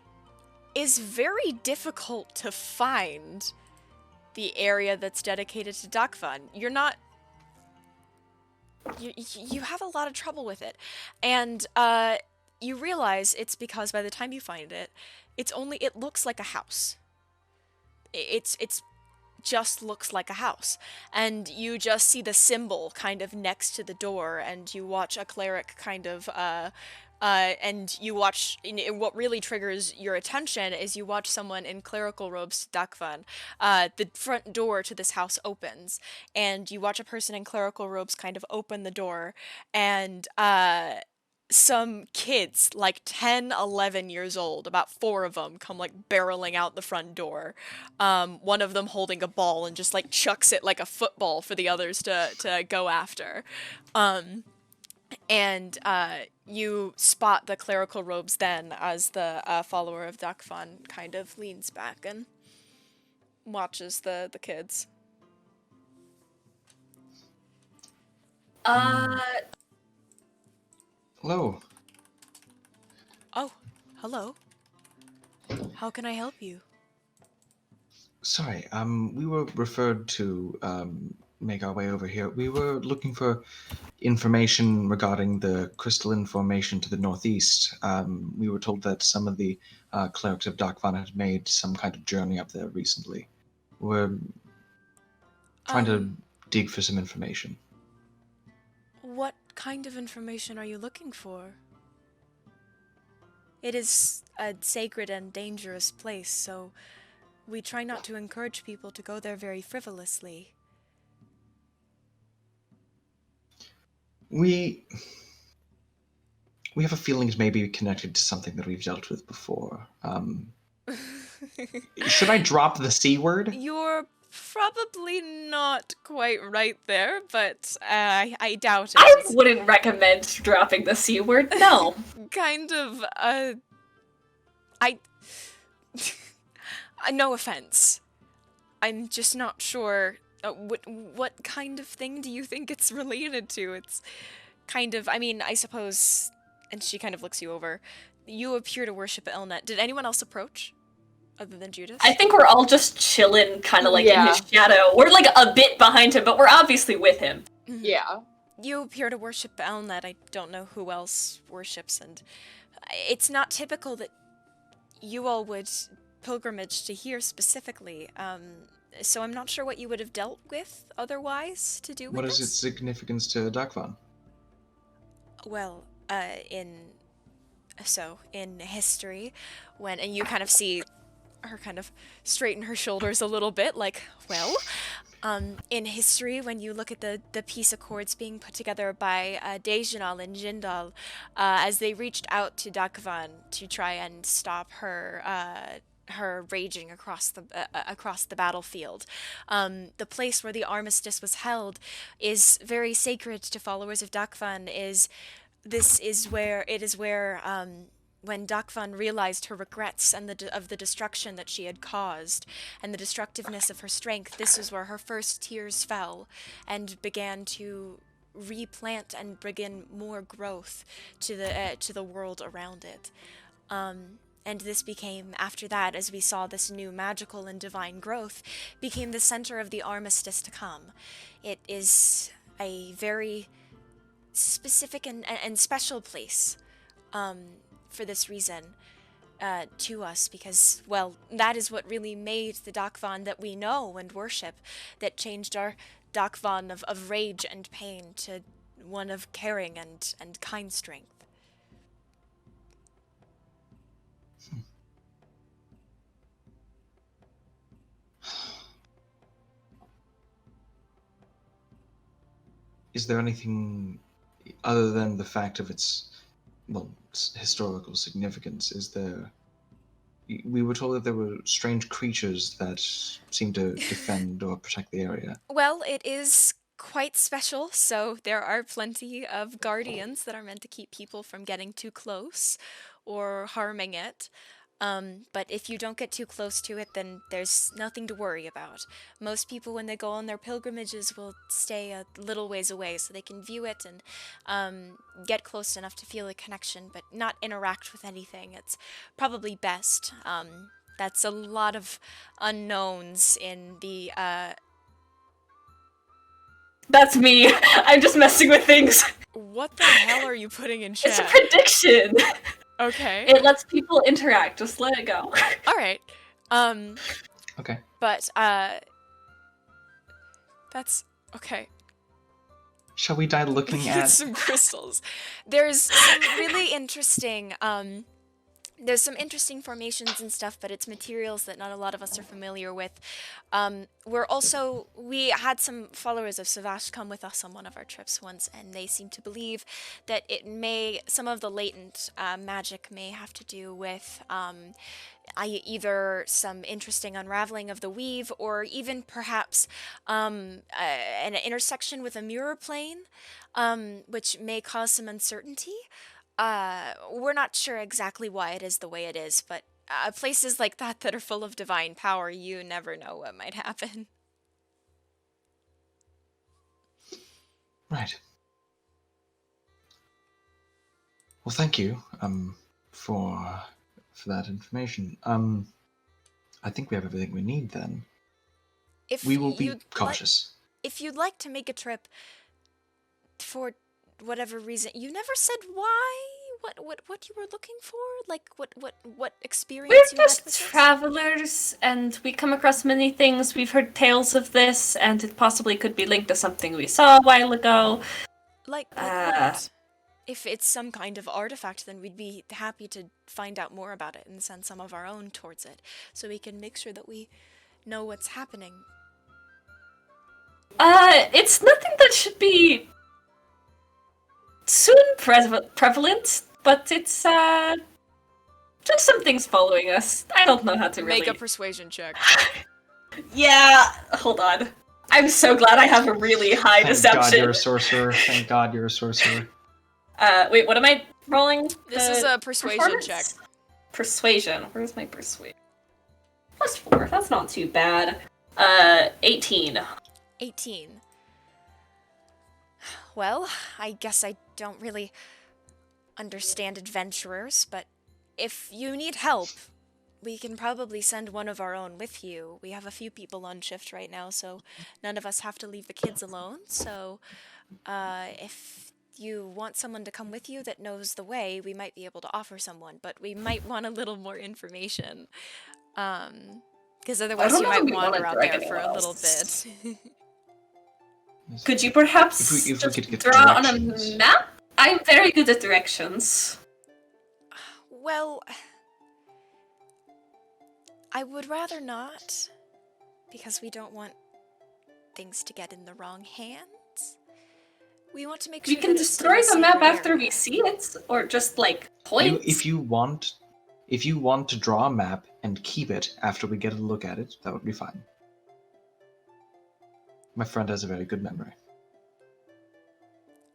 is very difficult to find the area that's dedicated to Dakvan. You're not... You have a lot of trouble with it. And, you realize it's because by the time you find it, it looks like a house. It's just looks like a house. And you just see the symbol kind of next to the door, and you watch a cleric kind of, and you watch, what really triggers your attention is you watch someone in clerical robes to Dakvan. The front door to this house opens, and you watch a person in clerical robes kind of open the door, and, some kids, like 10, 11 years old, about 4 of them, come like barreling out the front door. One of them holding a ball and just like chucks it like a football for the others to go after. And you spot the clerical robes then as the follower of Dakvan kind of leans back and watches the kids. Hello. Oh, hello. How can I help you? Sorry, we were referred to make our way over here. We were looking for information regarding the crystalline formation to the northeast. We were told that some of the clerics of Dakvan had made some kind of journey up there recently. We're trying to dig for some information. What kind of information are you looking for? It is a sacred and dangerous place, so we try not to encourage people to go there very frivolously. We have a feeling it may be connected to something that we've dealt with before. Should I drop the C word? You're probably not quite right there, but I doubt it. I wouldn't recommend dropping the C word, no. Kind of, no offense. I'm just not sure. What kind of thing do you think it's related to? It's kind of, I mean, I suppose, and she kind of looks you over. You appear to worship Elnet. Did anyone else approach? Other than Judice? I think we're all just chilling, kind of like in Yeah. his shadow. We're like a bit behind him, but we're obviously with him. Yeah. You appear to worship Elnet. I don't know who else worships, and it's not typical that you all would pilgrimage to here specifically. So I'm not sure what you would have dealt with otherwise to do with What this. is its significance to Dakvan? Well, in history, and you kind of see her kind of straighten her shoulders a little bit, like, well, in history, when you look at the peace accords being put together by Dejanal and Jindal, as they reached out to Dakvan to try and stop her raging across the battlefield. The place where the armistice was held is very sacred to followers of Dakvan. When Dakvan realized her regrets and of the destruction that she had caused, and the destructiveness of her strength, this is where her first tears fell, and began to replant and bring in more growth to the world around it. And this became, after that, as we saw this new magical and divine growth, became the center of the armistice to come. It is a very specific and special place for this reason to us, because, well, that is what really made the Dakvan that we know and worship, that changed our Dakvan of rage and pain to one of caring and kind strength. Is there anything other than the fact of its, well, historical significance? Is there... We were told that there were strange creatures that seem to defend or protect the area. Well, it is quite special, so there are plenty of guardians that are meant to keep people from getting too close or harming it. But if you don't get too close to it, then there's nothing to worry about. Most people, when they go on their pilgrimages, will stay a little ways away so they can view it and get close enough to feel a connection, but not interact with anything. It's probably best. That's a lot of unknowns in the... That's me. I'm just messing with things. What the hell are you putting in chat? It's a prediction. Okay. It lets people interact. Just let it go. All right. Okay. But that's okay. Shall we die looking Get at... some crystals. There's some really interesting there's some interesting formations and stuff, but it's materials that not a lot of us are familiar with. We had some followers of Savage come with us on one of our trips once, and they seem to believe that some of the latent magic may have to do with either some interesting unraveling of the weave, or even perhaps an intersection with a mirror plane, which may cause some uncertainty. We're not sure exactly why it is the way it is, but places like that are full of divine power, you never know what might happen. Right. Well, thank you for that information. I think we have everything we need then. We will be cautious. If you'd like to make a trip for whatever reason, you never said why. What you were looking for? Like what experience We're you had just with this? travelers, and we come across many things. We've heard tales of this, and it possibly could be linked to something we saw a while ago. Like what? If it's some kind of artifact, then we'd be happy to find out more about it and send some of our own towards it, so we can make sure that we know what's happening. It's nothing that should be soon prevalent, but it's just some things following us. I don't know how to really... Make a persuasion check. Yeah, hold on. I'm so glad I have a really high deception. Thank God you're a sorcerer. Thank God you're a sorcerer. Wait, what am I rolling? This is a persuasion check. Persuasion. Where's my persuasion? +4. That's not too bad. 18. 18. Well, I guess I don't really understand adventurers, but if you need help, we can probably send one of our own with you. We have a few people on shift right now, so none of us have to leave the kids alone. So, if you want someone to come with you that knows the way, we might be able to offer someone, but we might want a little more information. Because otherwise you might wander out there for a little bit. Could you perhaps if we could get draw on a directions. map? I'm very good at directions. Well, I would rather not, because we don't want things to get in the wrong hands. We want to make sure We can that it's in destroy a the map safer after area. we see it, or just like points. If you want to draw a map and keep it after we get a look at it, that would be fine. My friend has a very good memory.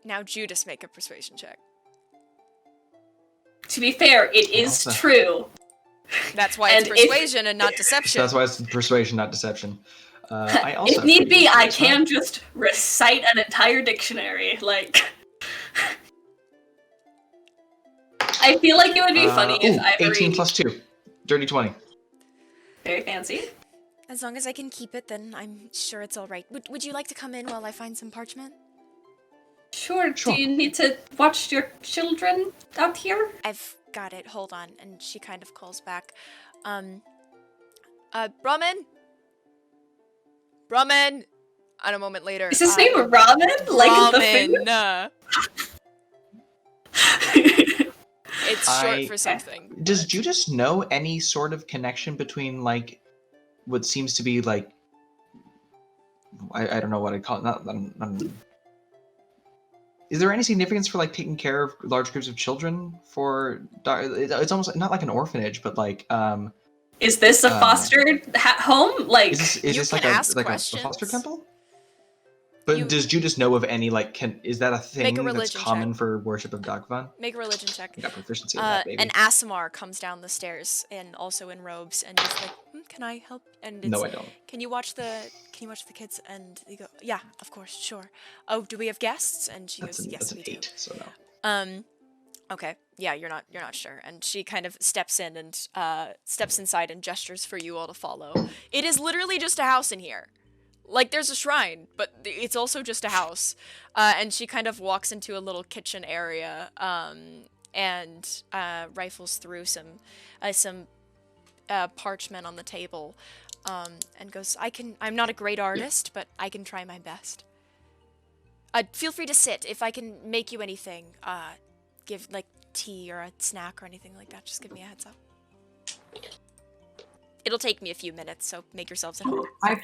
Now Judice, make a persuasion check. To be fair, it is Also- true. That's why it's And if- persuasion and not deception. That's why it's persuasion, not deception. I also If need have pretty be, good I charisma. can just recite an entire dictionary. Like, I feel like it would be funny if Ivory... 18 plus 2. Dirty 20. Very fancy. As long as I can keep it, then I'm sure it's all right. Would you like to come in while I find some parchment? Sure. Do you need to watch your children out here? I've got it. Hold on. And she kind of calls back. Brahmin? Brahmin! And a moment later... Is his name Ramen? Like the finger? It's short for something. Does Judice know any sort of connection between, like, what seems to be, like... I don't know what I'd call it. Is there any significance for, like, taking care of large groups of children for... It's almost not like an orphanage, but, like... Is this a fostered home? Like, is this like a foster temple? But does Judice know of any, like, is that a thing that's common for worship of Dagvan? Make a religion check. I got proficiency in that, baby. And Asimar comes down the stairs, and also in robes, and he's like, "Can I help?" And it's, no, I don't. Can you watch the kids? And they go, "Yeah, of course, sure." Oh, do we have guests? And she goes, "Yes, we do." That's an 8, so no. Okay. Yeah, you're not sure. And she kind of steps in and steps inside and gestures for you all to follow. It is literally just a house in here. Like, there's a shrine, but it's also just a house. And she kind of walks into a little kitchen area and rifles through some parchment on the table and goes, I'm not a great artist, but I can try my best. Feel free to sit. If I can make you anything, give, like, tea or a snack or anything like that, just give me a heads up. It'll take me a few minutes, so make yourselves at home. I've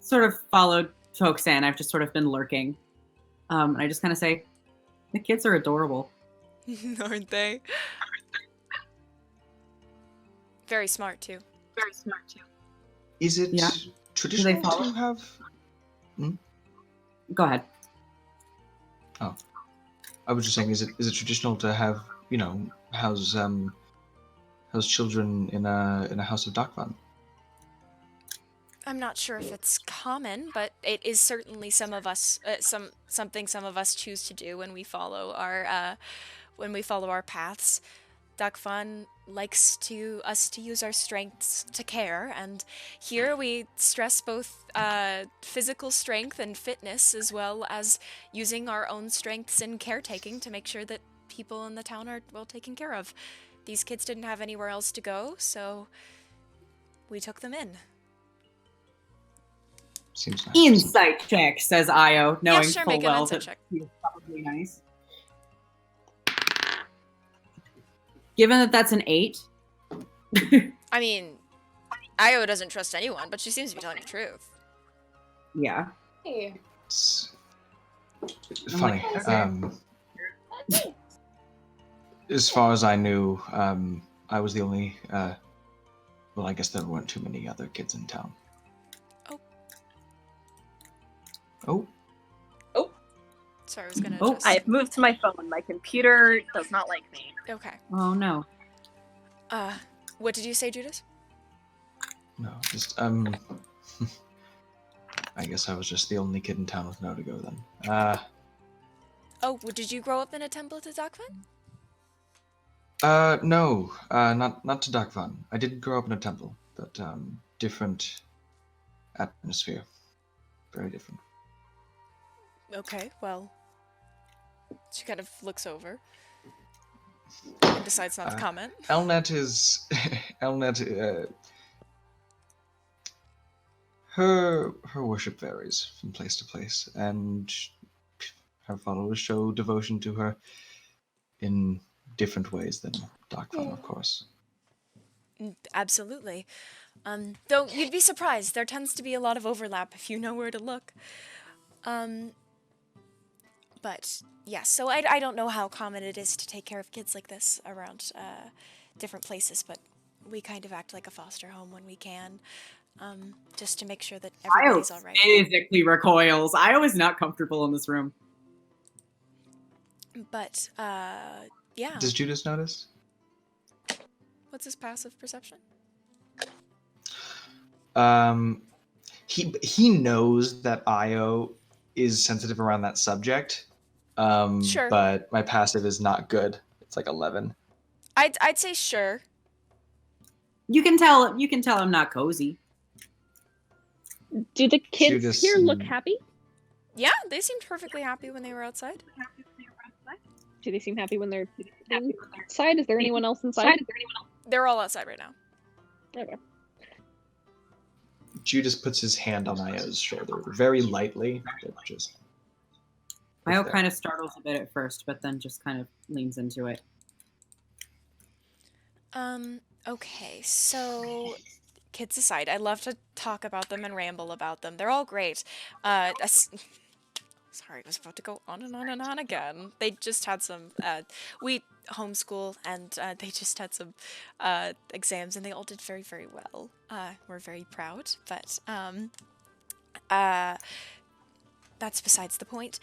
sort of followed Toxan. I've just sort of been lurking. And I just kind of say, the kids are adorable. Aren't they? Very smart, too. Is it traditional to have... Go ahead. Oh. I was just saying, is it traditional to have, house children in a house of Dagvan? I'm not sure if it's common, but it is certainly something some of us choose to do when we follow our paths. Dagvan likes us to use our strengths to care, and here we stress both physical strength and fitness, as well as using our own strengths in caretaking to make sure that people in the town are well taken care of. These kids didn't have anywhere else to go, so we took them in. Seems nice. Insight check, says Io, knowing yeah, sure, full make an well insight that check. he's probably nice. Given that that's an 8. I mean, Io doesn't trust anyone, but she seems to be telling the truth. Yeah. Hey. It's funny. As far as I knew, I was the only... well, I guess there weren't too many other kids in town. Oh. Sorry, I was gonna. I've moved to my phone. My computer does not like me. Okay. Oh no. What did you say, Judice? No, just I guess I was just the only kid in town with nowhere to go then. Did you grow up in a temple to Dagvan? No, not to Dagvan. I did grow up in a temple, but different atmosphere. Very different. Okay, well, she kind of looks over and decides not to comment. Elnet, her worship varies from place to place, and her followers show devotion to her in different ways than Dagvan, of course. Absolutely. Though you'd be surprised, there tends to be a lot of overlap if you know where to look. But yes, so I don't know how common it is to take care of kids like this around different places, but we kind of act like a foster home when we can, just to make sure that everybody's all right. Physically recoils. I was not comfortable in this room. But yeah. Does Judice notice? What's his passive perception? He knows that Io is sensitive around that subject. Sure. But my passive is not good. It's like 11. I'd say sure. You can tell I'm not cozy. Do the kids Judice here look and- happy? Yeah, they seemed perfectly happy when they were outside. Do they seem happy when they're inside? Is there anyone else inside? They're all outside right now. Okay. Judice puts his hand on Io's shoulder, very lightly, but just. Io there. kind of startles a bit at first, but then just kind of leans into it. Okay, so kids aside, I love to talk about them and ramble about them. They're all great. Sorry, I was about to go on and on and on again. They just had some, we homeschool, and they just had some exams, and they all did very, very well. We're very proud, but that's besides the point.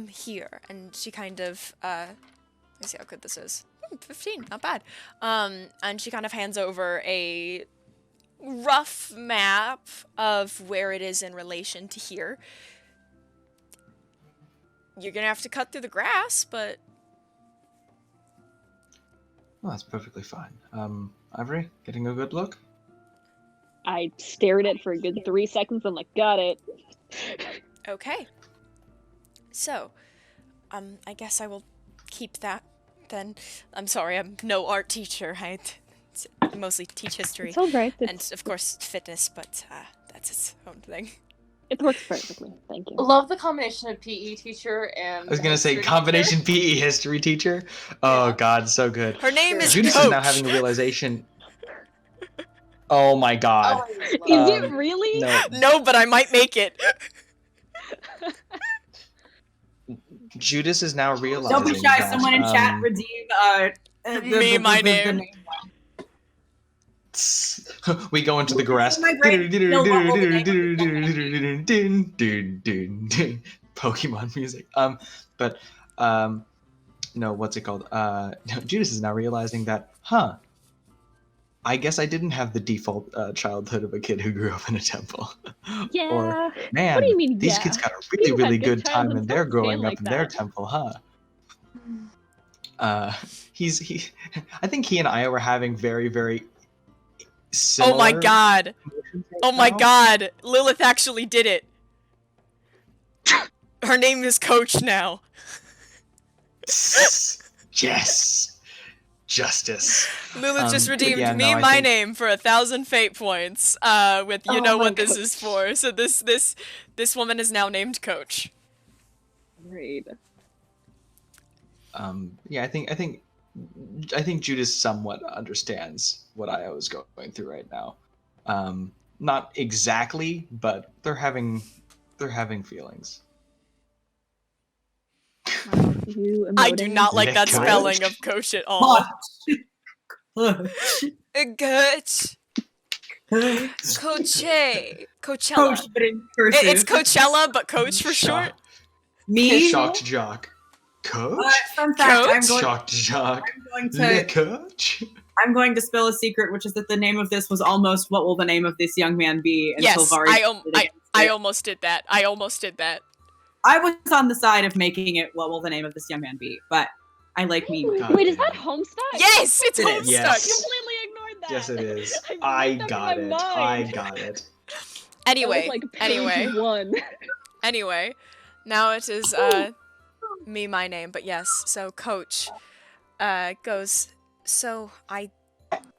Here, and she kind of, let me see how good this is. 15, not bad. And she kind of hands over a rough map of where it is in relation to here. You're gonna have to cut through the grass, but... Well, that's perfectly fine. Ivory, getting a good look? I stared at it for a good 3 seconds. I'm like, got it. Okay. So, I guess I will keep that then. I'm sorry, I'm no art teacher. I mostly teach history. It's all right. And, of course, fitness, but that's its own thing. It works perfectly. Thank you. Love the combination of PE teacher and. I was gonna say history combination teacher. PE history teacher. Oh Yeah. God, so good. Her name is Judice Coach. is now having a realization. Oh my God. Oh, I love Is it Um, really? No, No, but I might make it. Judice is now realizing. Don't be shy. that, Someone in chat redeem Me, my name. We go into the grass. My brain- no, what will the Pokemon music. No, what's it called? Judice is now realizing that, I guess I didn't have the default childhood of a kid who grew up in a temple. Yeah. Or, man, What do you mean, these yeah? kids got a really, You had really good good time childhoods, and they're don't growing stand up like in their that. temple, huh? I think he and Io were having very, very similar Oh my god. emotions right Oh my now. god. Lilith actually did it. Her name is Coach now. Yes. Justice. Lilith just redeemed yeah, me no, I my think- name for 1,000 fate points. With you Oh know my what this gosh. is for. So this woman is now named Coach. Great. Yeah, I think Judice somewhat understands what Io is going through right now. Not exactly, but they're having feelings. You I do emoting. not like that Coach. spelling of Coach at all. Coach, Coach. Coachella. but in cursive. It's Coachella, but Coach for short. Me. Shocked jock. Coach? Fun fact, Coach? Shocked jock. I'm Le going to coach? I'm going to spill a secret, which is that the name of this was almost "What will the name of this young man be?" Yes, Vari I decided against it. almost did that. I almost did that. I was on the side of making it "What will the name of this young man be?" But I like me. God Wait, is damn that it. Homestuck? Yes, it's It is. Homestuck. Yes. Completely ignored that. Yes, it is. I I made that got in it. my I mind. got it. Anyway, That was like anyway, page 1. anyway. Now it is me, my name, but yes. So Coach goes. So I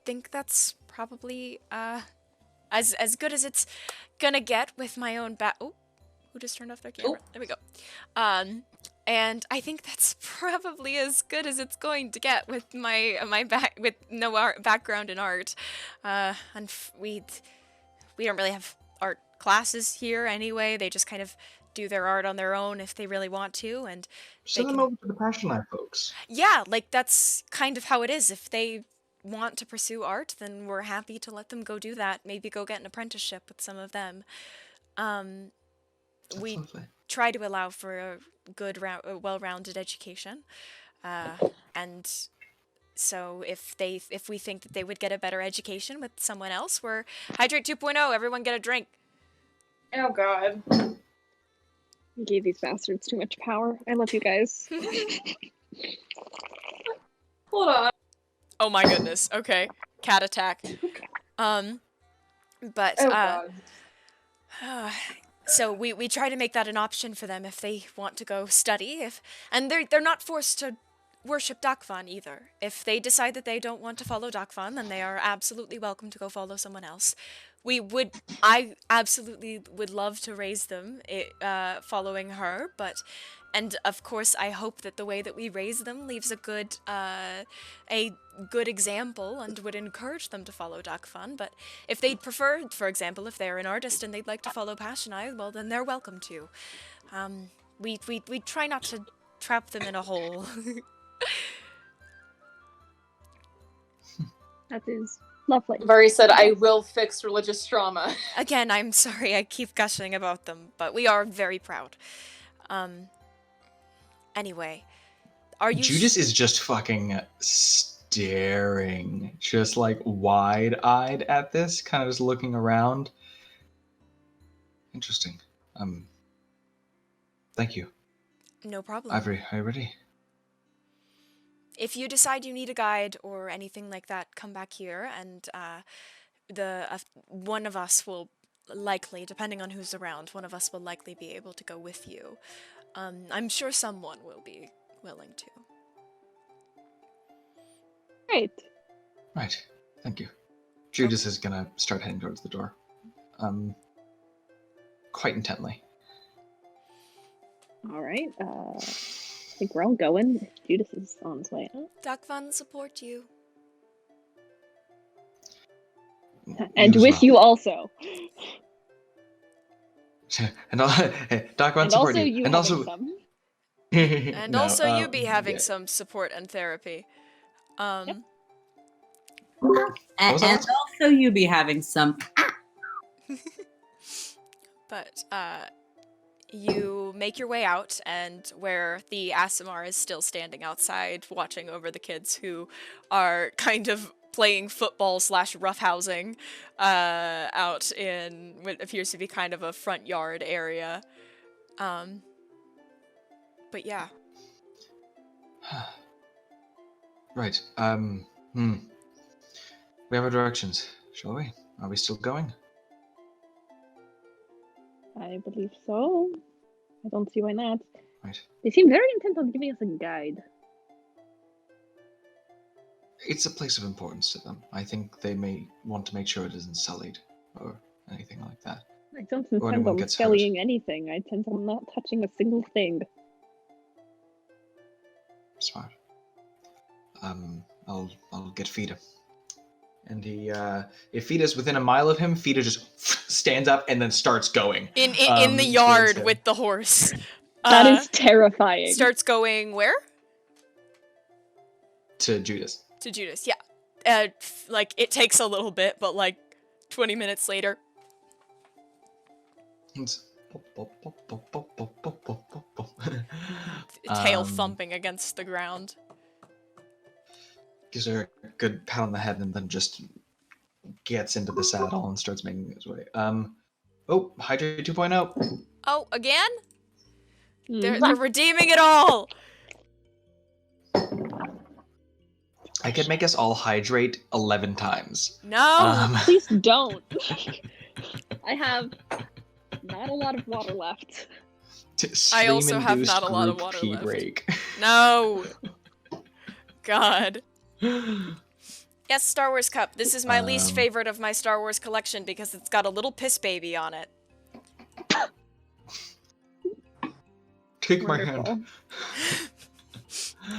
think that's probably as good as it's gonna get with my own Oh, who just turned off their camera? There we go. And I think that's probably as good as it's going to get with my with no background in art. And we don't really have art classes here anyway. They just kind of do their art on their own if they really want to, and Send them can- over to the Passion Life folks. yeah, like that's kind of how it is. If they want to pursue art, then we're happy to let them go do that. Maybe go get an apprenticeship with some of them. That's We lovely. try to allow for a good, well-rounded education, and so if we think that they would get a better education with someone else, we're Hydrate 2.0. Everyone get a drink. Oh god. You gave these bastards too much power. I love you guys. Hold on. Oh my goodness. Okay. Cat attack. But Oh god. so we try to make that an option for them if they want to go study, and they're not forced to worship Dakvan either. If they decide that they don't want to follow Dakvan, then they are absolutely welcome to go follow someone else. I absolutely would love to raise them following her, and of course I hope that the way that we raise them leaves a good example and would encourage them to follow Dakvan. But if they'd prefer, for example, if they're an artist and they'd like to follow Passionai, well then they're welcome to. We try not to trap them in a hole. That is lovely. Mhairi said, I will fix religious trauma. Again, I'm sorry I keep gushing about them, but we are very proud. Anyway, are you... Judice is just fucking staring, just like wide-eyed at this, kind of just looking around. Interesting. Thank you. No problem. Ivory, are you ready? If you decide you need a guide or anything like that, come back here, and one of us will likely, depending on who's around, one of us will likely be able to go with you. I'm sure someone will be willing to. Great. Right. Thank you. Judice is gonna start heading towards the door. Quite intently. All right. I think we're all going. Judice is on his way out. Dakvan support you. And as with well. you also. And Doc And support also you. you And having also some. And No, also you be having yeah. some support and therapy. Yep. was And that? also you be having some. But you make your way out, and where the Aasimar is still standing outside watching over the kids who are kind of playing football / roughhousing out in what appears to be kind of a front yard area. But yeah. Right. We have our directions, shall we? Are we still going? I believe so. I don't see why not. Right. They seem very intent on giving us a guide. It's a place of importance to them. I think they may want to make sure it isn't sullied or anything like that. I don't Or intend anyone on gets hurt. sullying anything. I intend on not touching a single thing. Smart. I'll get Fida. And he, if Fida's within a mile of him, Fida just stands up and then starts going. In the towards yard him. with the horse. That is terrifying. Starts going where? To Judice. To Judice, yeah. Like, it takes a little bit, but like 20 minutes later. It's Tail thumping against the ground. Gives her a good pat on the head and then just gets into the saddle and starts making his way. Oh, Hydrate 2.0. Oh, again? Mhm. They're redeeming it all! I could make us all hydrate 11 times. No! Please don't. I have not a lot of water left. I also have not a lot of group water pee left. break. No! God. Yes, Star Wars Cup. This is my least favorite of my Star Wars collection because it's got a little piss baby on it. Take my Wonderful. hand.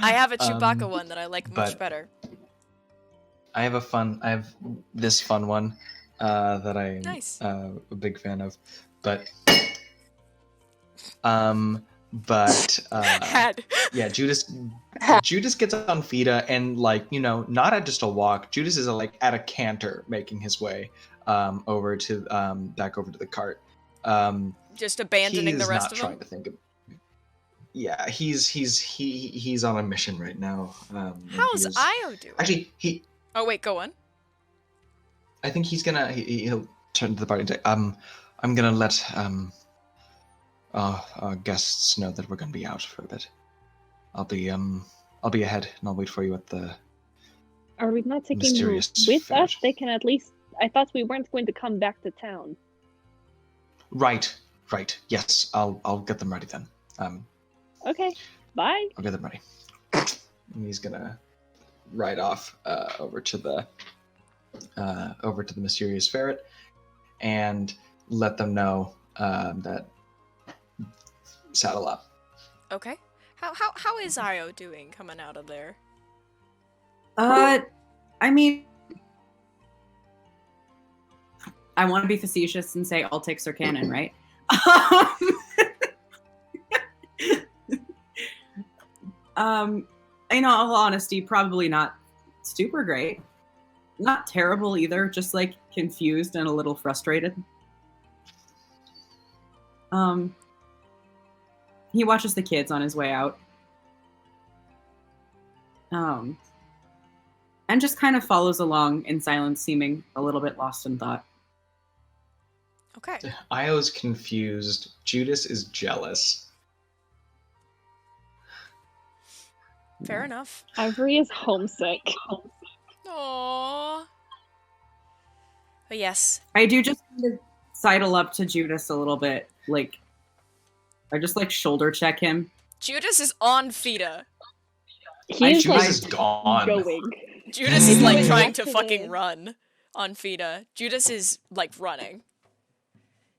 I have a Chewbacca one that I like much but- better. I have this fun one that I'm Nice. a big fan of. But Had. yeah, Judice gets on Fida and, like, you know, not at just a walk. Judice is like at a canter making his way over to back over to the cart. Just abandoning the rest of trying them? to think of. Yeah, he's on a mission right now. And How's he is- Io doing? Actually, he. Oh, wait, go on. I think he's gonna. He'll turn to the party and say, I'm gonna let our guests know that we're gonna be out for a bit. I'll be ahead and I'll wait for you at the Are we not taking Mysterious them with Ferret. us? They can at least... I thought we weren't going to come back to town. Right. Yes, I'll get them ready then. Okay, bye. I'll get them ready. And he's gonna ride off over to the Mysterious Ferret and let them know that saddle up. Okay. How is Io doing coming out of there? I mean, I want to be facetious and say all ticks are canon, right? In all honesty, probably not super great. Not terrible either, just like confused and a little frustrated. He watches the kids on his way out. And just kind of follows along in silence, seeming a little bit lost in thought. Okay. Io's confused. Judice is jealous. Fair enough. Ivory is homesick. Aww. But yes. I do just kind of sidle up to Judice a little bit, like I just like shoulder check him. Judice is on Fida. He's Judice like is gone. going. Judice is like He's trying back to to fucking the- run on Fida. Judice is like running.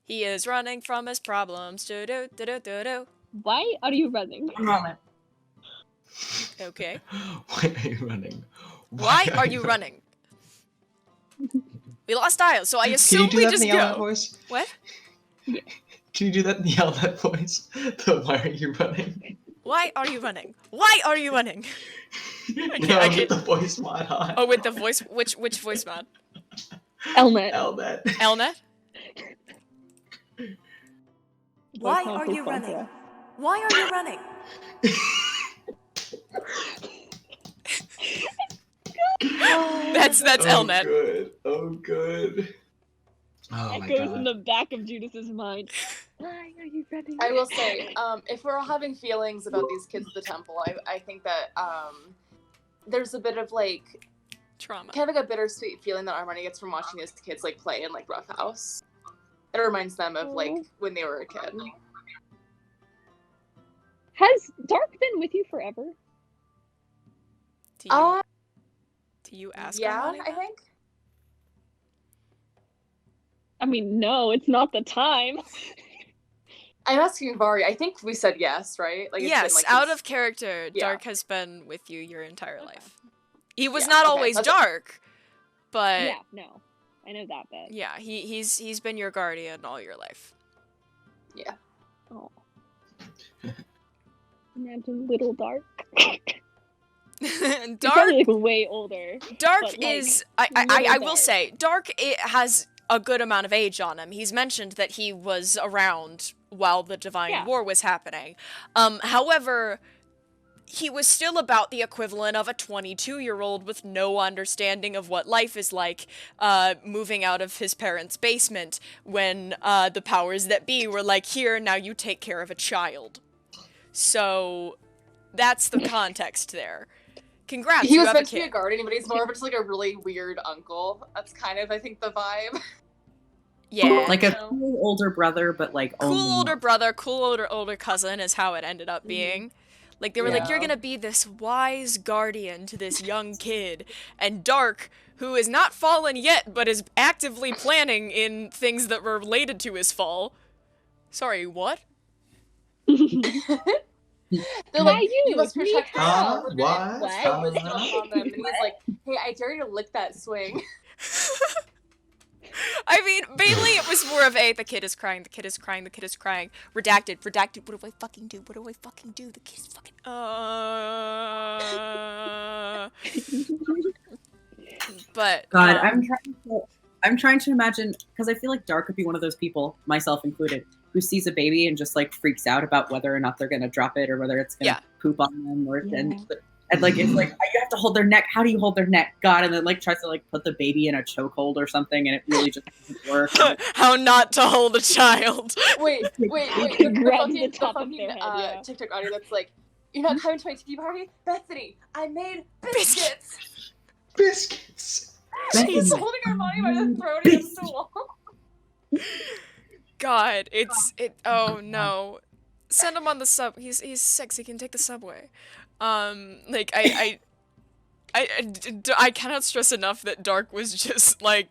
He is running from his problems. Do do do do do do. Why are you running? Okay. Why are you running? Why are you running? We lost Io, so I Can you assume do we that just in the Outlet go. voice? What? Can you do that in the Outlet voice? Why are you running? Why are you running? Why are you running? No, I get can't- the voice mod on. Oh, with the voice. Which voice mod? Elmet. Elmet. Elnet? Why Voice mod are for you running? Sandra. Why are you running? That's Elnet. Good. Oh, good. Oh my Echoes in god. the back of Judice's mind. Why are you running? I will say, if we're all having feelings about these kids at the temple, I think that there's a bit of like Trauma. kind of like a bittersweet feeling that Armani gets from watching his kids like play in like Rough House. It reminds them of like when they were a kid. Has Dark been with you forever? Do you ask Yeah, Armani I that? think. I mean, no, it's not the time. I'm asking Mhairi. I think we said yes, right? Like Yes, been, like, out since- of character, Yeah. Dark has been with you your entire life. He was Yeah, not okay, always that's- Dark, but Yeah, no. I know that bit. yeah, he's been your guardian all your life. Yeah. Oh. Imagine little Dark. He's Dark probably like way older. Dark but, like, is I little will Dark. say Dark has a good amount of age on him. He's mentioned that he was around while the Divine Yeah. War was happening. However, he was still about the equivalent of a 22-year-old with no understanding of what life is like, moving out of his parents' basement when the powers that be were like, here, now you take care of a child. So that's the context there. Congrats, He you was have a meant to be a kid. guardian, but he's more of just like a really weird uncle. That's kind of, I think, the vibe. Yeah. Like a No. cool older brother, but like Cool only older brother, cool older cousin is how it ended up being. Like, they were like, you're Yeah. gonna be this wise guardian to this young kid. And Dark, who is not fallen yet, but is actively planning in things that were related to his fall. Sorry, what? They're like, you, you must me protect how? them. What? What? On them. And he's like, hey, I dare you to lick that swing. I mean, mainly it was more of the kid is crying, the kid is crying, the kid is crying. Redacted, what do I fucking do? What do I fucking do? The kid is fucking, But, God, I'm trying to imagine, because I feel like Dark would be one of those people, myself included, who sees a baby and just like freaks out about whether or not they're gonna drop it or whether it's gonna Yeah. poop on them or Yeah. and like it's like you have to hold their neck. How do you hold their neck? God, and then like tries to like put the baby in a chokehold or something, and it really just doesn't work. how not to hold a child. Wait. The Grabs the fucking, top of their head, yeah. TikTok audio that's like, you're not coming to my tea party? Bethany, I made biscuits. biscuits. He's holding Armani by the throat against the wall. God, oh no. Send him on the sub. He's 6. He can take the subway. Like I cannot stress enough that Dark was just like,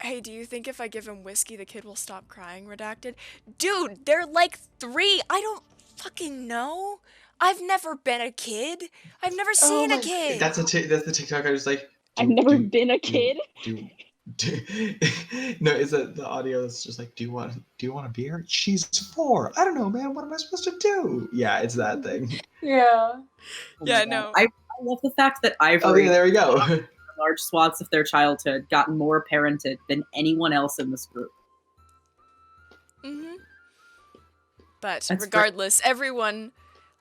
hey, do you think if I give him whiskey, the kid will stop crying? Redacted. Dude, they're like 3. I don't fucking know. I've never been a kid. I've never seen a kid. That's the TikTok. I was like, I've never been a kid. No, is that the audio is just like, do you want a beer? She's 4. I don't know, man. What am I supposed to do? Yeah, it's that thing. Yeah. Yeah, no. I love the fact that Oh Ivory, yeah, there we go. large swaths of their childhood, got more parented than anyone else in this group. Mm-hmm. But That's regardless, everyone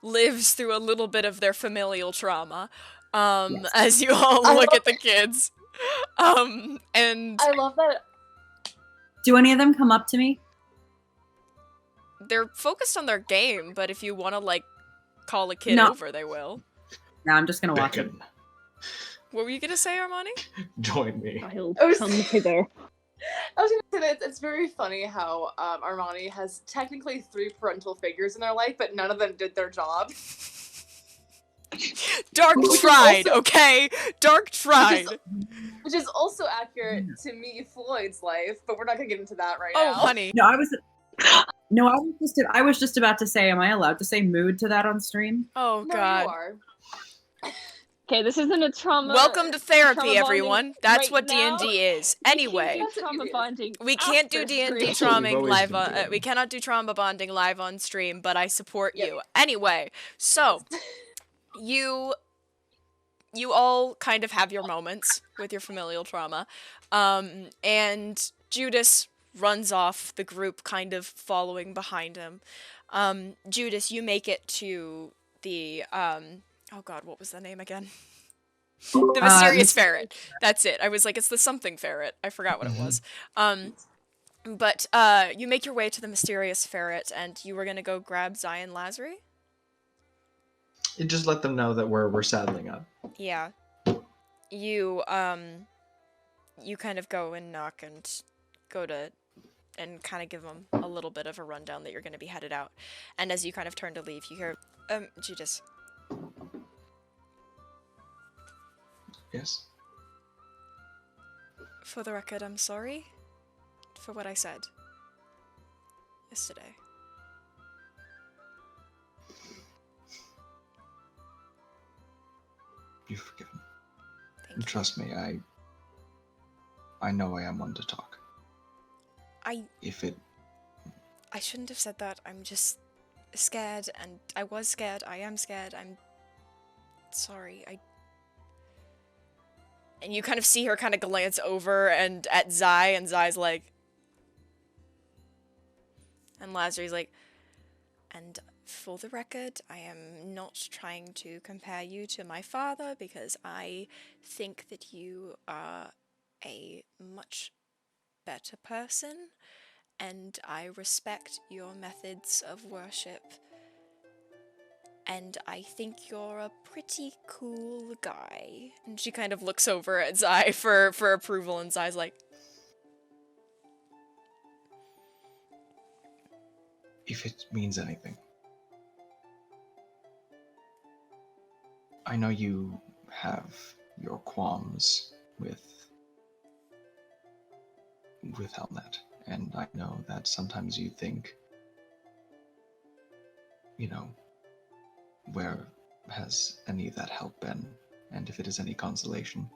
lives through a little bit of their familial trauma. As you all look at the kids. And I love that. Do any of them come up to me? they're focused on their game, but if you want to, like, call a kid No. over, they will. No, I'm just gonna watch it. Beckon, What were you gonna say, Armani? join me. I'll I was- come hither. I was gonna say that it's very funny how Armani has technically 3 parental figures in their life, but none of them did their job. Dark tried, okay? Dark tried. Which is also accurate to me, Floyd's life, but we're not gonna get into that right Oh, now. honey. No, I was just about to say, am I allowed to say mood to that on stream? Oh, No, God. you are. Okay, this isn't a trauma. Welcome to therapy, trauma bonding everyone. That's right what now. D&D is. Anyway, We can't do trauma bonding we can't do after D&D stream. We've always live been on. doing. We cannot do trauma bonding live on stream, but I support Yep. you. Anyway, so you all kind of have your moments with your familial trauma, and Judice runs off, the group kind of following behind him. Judice, you make it to the oh god, what was the name again? The Mysterious Ferret. That's it. I was like, it's the something ferret. I forgot what it was. But you make your way to the Mysterious Ferret, and you were gonna go grab Zion Lazary? You just let them know that we're saddling up. Yeah. You kind of go and knock and go to and kind of give them a little bit of a rundown that you're going to be headed out. And as you kind of turn to leave, you hear, Judice, Yes. for the record, I'm sorry for what I said yesterday. You've forgiven. Thank And you. trust me, I know I am one to talk. I shouldn't have said that. I'm just scared, and I was scared. I am scared. I'm sorry. And you kind of see her kind of glance over and at Zai, and Zai's like, and Lazary's like, and for the record, I am not trying to compare you to my father, because I think that you are a much better person, and I respect your methods of worship, and I think you're a pretty cool guy. And she kind of looks over at Zai for approval, and Zai's like, If it means anything. I know you have your qualms with Helnet, and I know that sometimes you think, where has any of that help been, and if it is any consolation.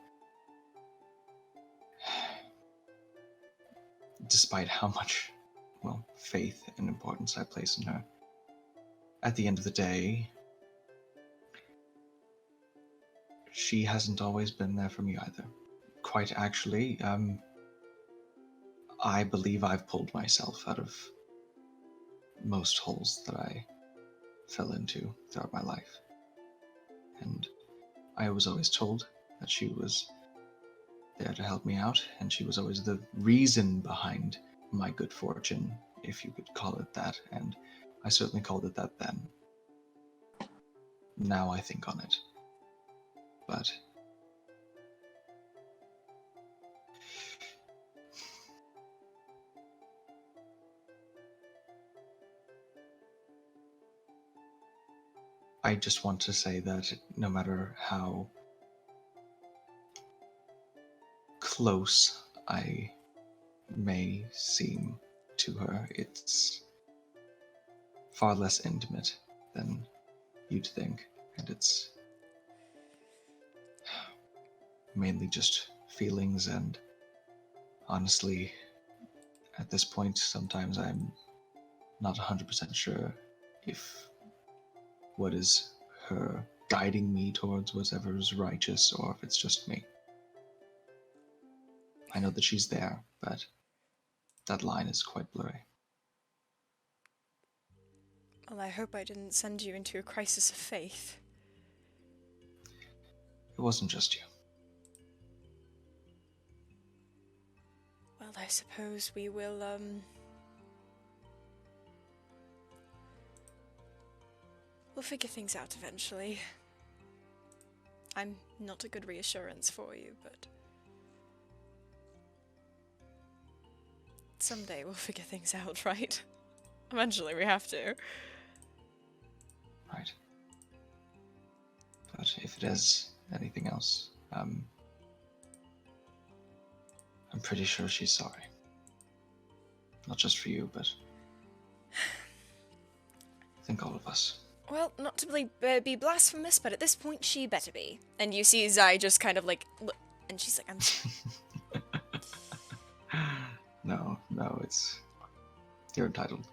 Despite how much, faith and importance I place in her, at the end of the day, she hasn't always been there for me either. Quite actually, I believe I've pulled myself out of most holes that I fell into throughout my life. And I was always told that she was there to help me out, and she was always the reason behind my good fortune, if you could call it that, and I certainly called it that then. Now I think on it. But I just want to say that no matter how close I may seem to her, it's far less intimate than you'd think, and it's mainly just feelings, and honestly, at this point, sometimes I'm not 100% sure if what is her guiding me towards whatever is righteous, or if it's just me. I know that she's there, but that line is quite blurry. Well, I hope I didn't send you into a crisis of faith. It wasn't just you. Well, I suppose we will, we'll figure things out eventually. I'm not a good reassurance for you, but someday we'll figure things out, right? Eventually we have to. Right. But if it is anything else, I'm pretty sure she's sorry. Not just for you, but I think all of us. Well, not to be blasphemous, but at this point she better be. And you see Zai just kind of like, look, and she's like, I'm sorry. No, it's... You're entitled.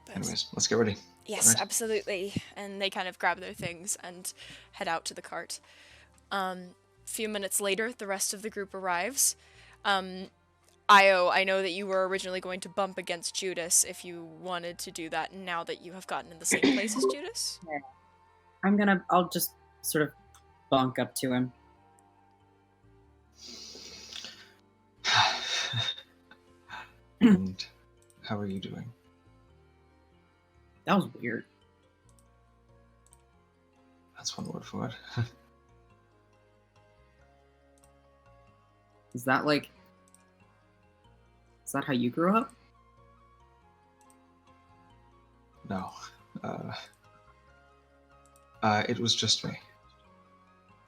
But Anyways, let's get ready. yes, Right. absolutely. And they kind of grab their things and head out to the cart. Few minutes later, the rest of the group arrives. Io, I know that you were originally going to bump against Judice if you wanted to do that, now that you have gotten in the same place as Judice. I'll just sort of bonk up to him. And how are you doing? That was weird. That's one word for it. Is that how you grew up? No. It was just me.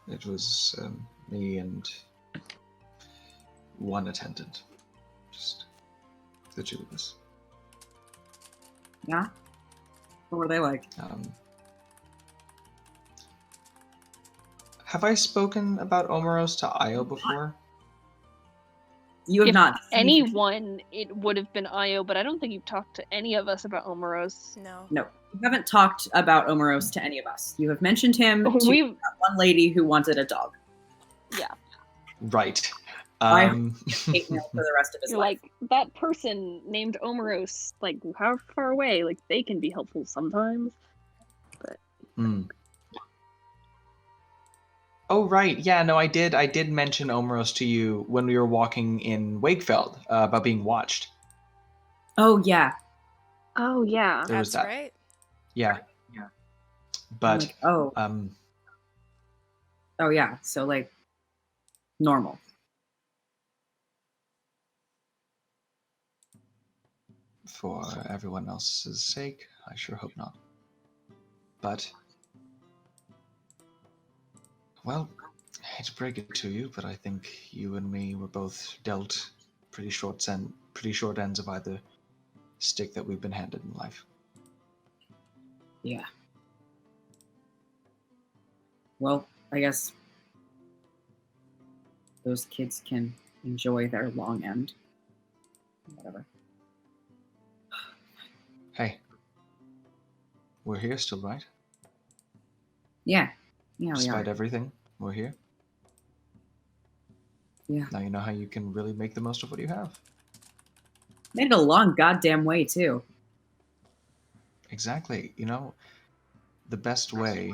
It was me and one attendant. Just the two of us. Yeah? What were they like? Have I spoken about Omeros to Io before? You have If not. anyone, it would have been Io, but I don't think you've talked to any of us about Omeros. No. No, you haven't talked about Omeros to any of us. You have mentioned him to We've that one lady who wanted a dog. Right. I hate mail for the rest of his You're life. like, that person named Omeros, like, how far away? Like, they can be helpful sometimes. Hmm. Oh, right. Yeah, no, I did mention Omeros to you when we were walking in Wakefeld about being watched. Oh yeah. Oh, yeah. There was That's that. right. Yeah. I'm But like, oh yeah. So like normal. for everyone else's sake, I sure hope not. But well, I hate to break it to you, but I think you and me were both dealt pretty short ends of either stick that we've been handed in life. Yeah. Well, I guess those kids can enjoy their long end. Whatever. Hey, we're here still, right? Yeah. Yeah, we Despite are. everything, we're here. Yeah. Now you know how you can really make the most of what you have. Made it a long goddamn way too. Exactly. You know, the best way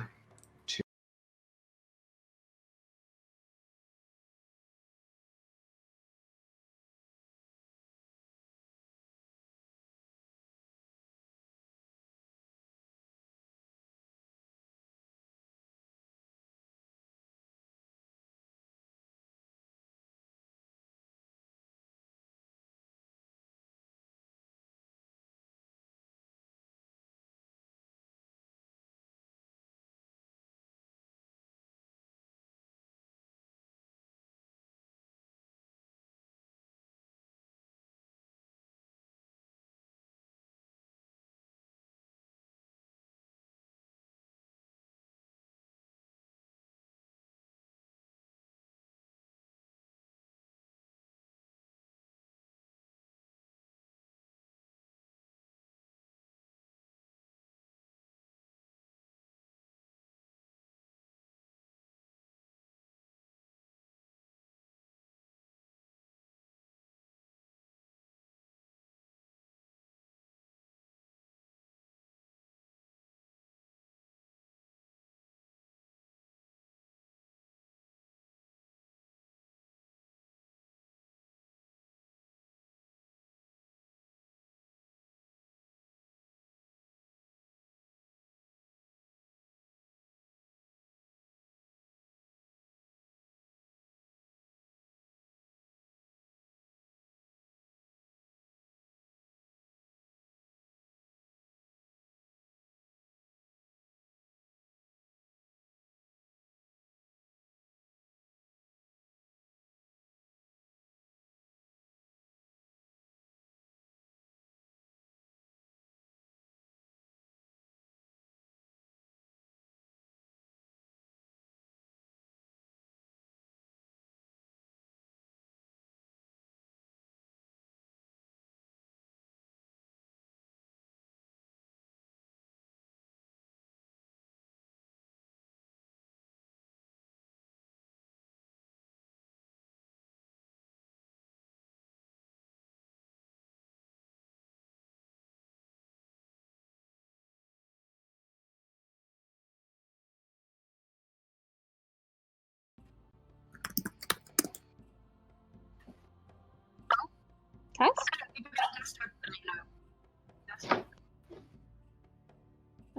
test?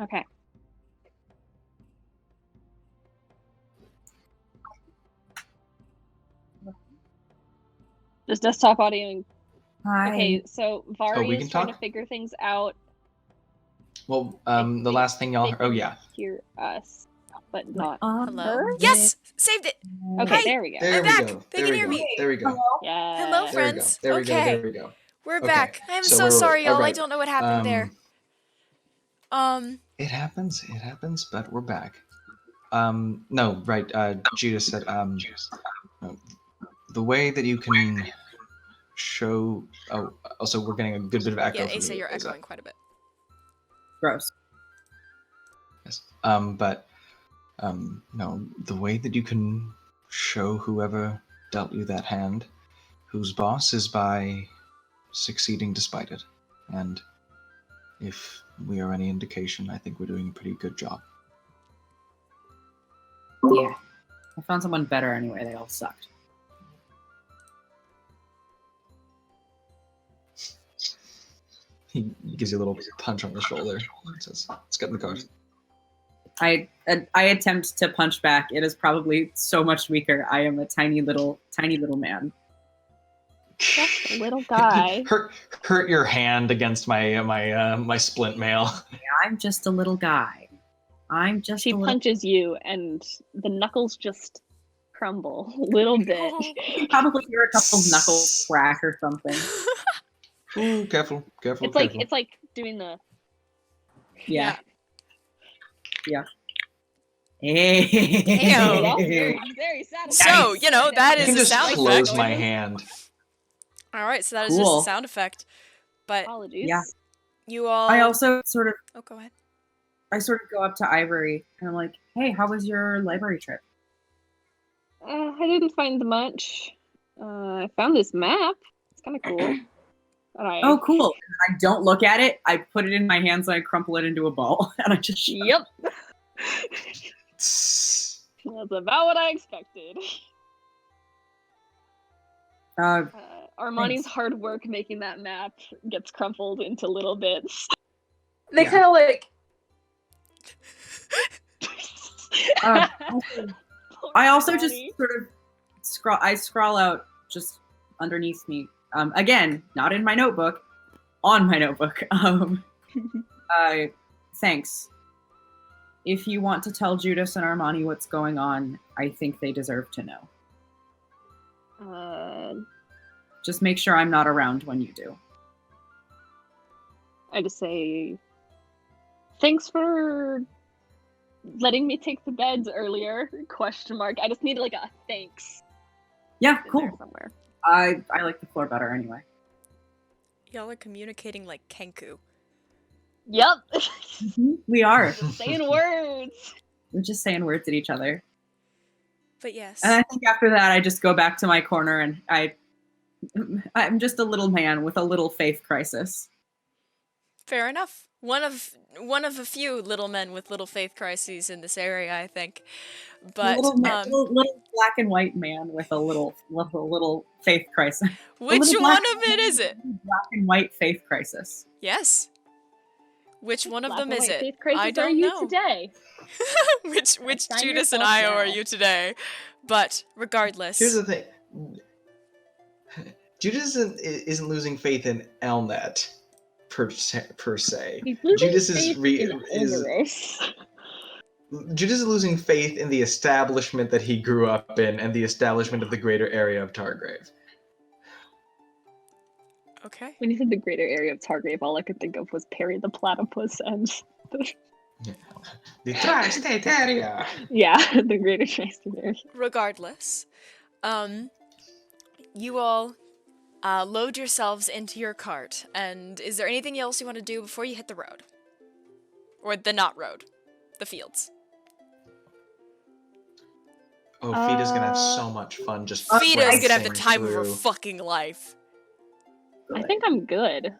Okay. Just desktop audio. Hi. Okay, so Vari we is can trying talk? to figure things out. Well, I the last thing y'all. they Oh can yeah. hear us, but not Hello? her. Yes! Saved it! Okay, Hi. there we go. There I'm we back. go. They There can we hear go. me. There we go. Yeah. Hello, There we go. friends. There we go. Okay. There we go. We're Okay, back. I'm so so we're- sorry, y'all. I alright. don't know what happened there. It happens, but we're back. No, right, Judice said, no, the way that you can show, also we're getting a good bit of echo Yeah, from Asa, you, you're Asa. echoing quite a bit. Gross. Yes. No, the way that you can show whoever dealt you that hand, whose boss, is by succeeding despite it. And if we are any indication, I think we're doing a pretty good job. Yeah. I found someone better anyway. They all sucked. He gives you a little punch on the shoulder and says, let's get in the car. I attempt to punch back. It is probably so much weaker. I am a tiny little man. Just a little guy. hurt your hand against my splint mail. I'm just a little guy. I'm just She a little. punches you, and the knuckles just crumble a little bit. You probably hear a couple knuckles crack or something. Ooh, careful. It's like doing the Yeah. Hey. Damn. very satisfying. So, you know, that I is can a just sound close effect. my hand. Alright, so that is just Cool. a sound effect. But Apologies. Yeah. you all... I also sort of Oh, go ahead. go up to Ivory and I'm like, hey, how was your library trip? I didn't find much. I found this map. It's kind of cool. And Oh, cool. I don't look at it. I put it in my hands and I crumple it into a ball. And I just shut Yep. That's about what I expected. Armani's Thanks. hard work making that map gets crumpled into little bits. They Yeah. kind of like I also just Armani. sort of scrawl out just underneath me. Again, not in my notebook, on my notebook. Thanks. If you want to tell Judice and Armani what's going on, I think they deserve to know. Just make sure I'm not around when you do. I just say, thanks for letting me take the beds earlier, ? I just needed like a thanks. Yeah, in cool. there somewhere. I like the floor better anyway. Y'all are communicating like Kenku. Yep. We are. Just saying words. We're just saying words at each other. But yes. And I think after that, I just go back to my corner and I'm just a little man with a little faith crisis. Fair enough. One of a few little men with little faith crises in this area, I think. But little black and white man with a little faith crisis. which little one black of it is it? Black and white faith crisis. Yes. Which one of Black them and is white it? faith crisis I don't are you know. today? which Sign Judice and yourself Io now. are you today? But regardless. Here's the thing. Judice isn't losing faith in Elnet per se. He's losing Judice faith in Omeros. Judice is losing faith in the establishment that he grew up in and the establishment of the greater area of Targrave. Okay. When you said the greater area of Targrave, all I could think of was Perry the Platypus and The tri-state area. yeah, the greater tri-state area. Regardless, you all load yourselves into your cart. And is there anything else you want to do before you hit the road? Or the not road, the fields? Oh, Fida's gonna have so much fun just Fida's gonna have the racing time of her through. fucking life. I think I'm good.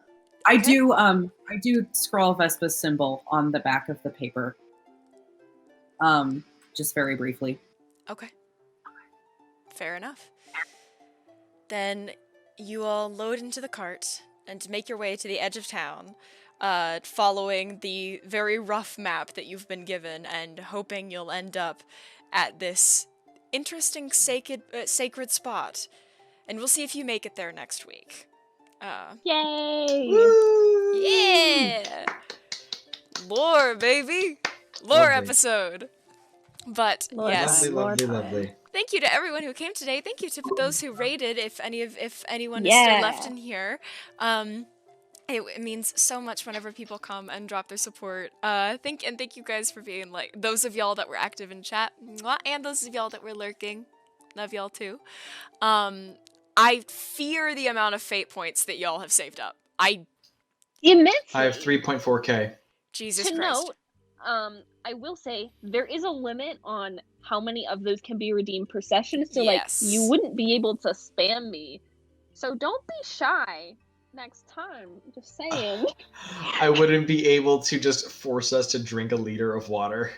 I Okay. do scrawl Vespa's symbol on the back of the paper. Just very briefly. Okay. Fair enough. Then you all load into the cart and make your way to the edge of town, following the very rough map that you've been given and hoping you'll end up at this interesting sacred spot. And we'll see if you make it there next week. Yay! Yeah! Lore, baby! Lore Lovely. episode! But, Lore yes. time. Lovely, Lord. lovely. Thank you to everyone who came today. Thank you to those who raided, if anyone is still left in here. It means so much whenever people come and drop their support. Thank you guys for being like those of y'all that were active in chat, and those of y'all that were lurking. Love y'all too. I fear the amount of fate points that y'all have saved up. Immensely. I have 3.4k. Jesus To Christ. note, I will say there is a limit on how many of those can be redeemed per session, so Yes. like you wouldn't be able to spam me. So don't be shy next time. Just saying. I wouldn't be able to just force us to drink a liter of water.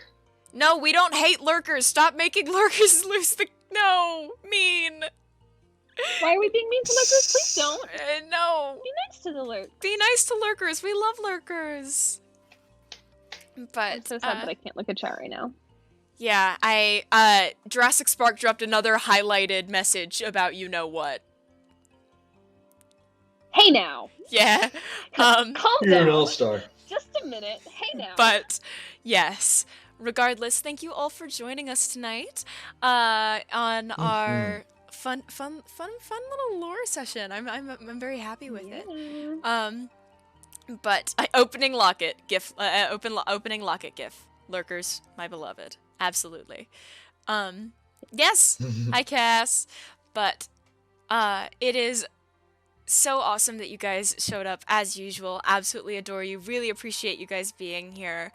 No, we don't hate lurkers. Stop making lurkers lose the... No, mean. Why are we being mean to lurkers? Please don't. No. Be nice to the lurk. Be nice to lurkers. We love lurkers. But I'm so sad that I can't look at chat right now. yeah, Jurassic Spark dropped another highlighted message about you know what. Hey now. Yeah. Calm You're an down. all-star. Just a minute. Hey now. But yes. Regardless, thank you all for joining us tonight on our fun little lore session. I'm very happy with it. But opening locket gif, opening locket gif. Lurkers, my beloved, absolutely. Yes, hi Cass. But it is so awesome that you guys showed up as usual. Absolutely adore you. Really appreciate you guys being here.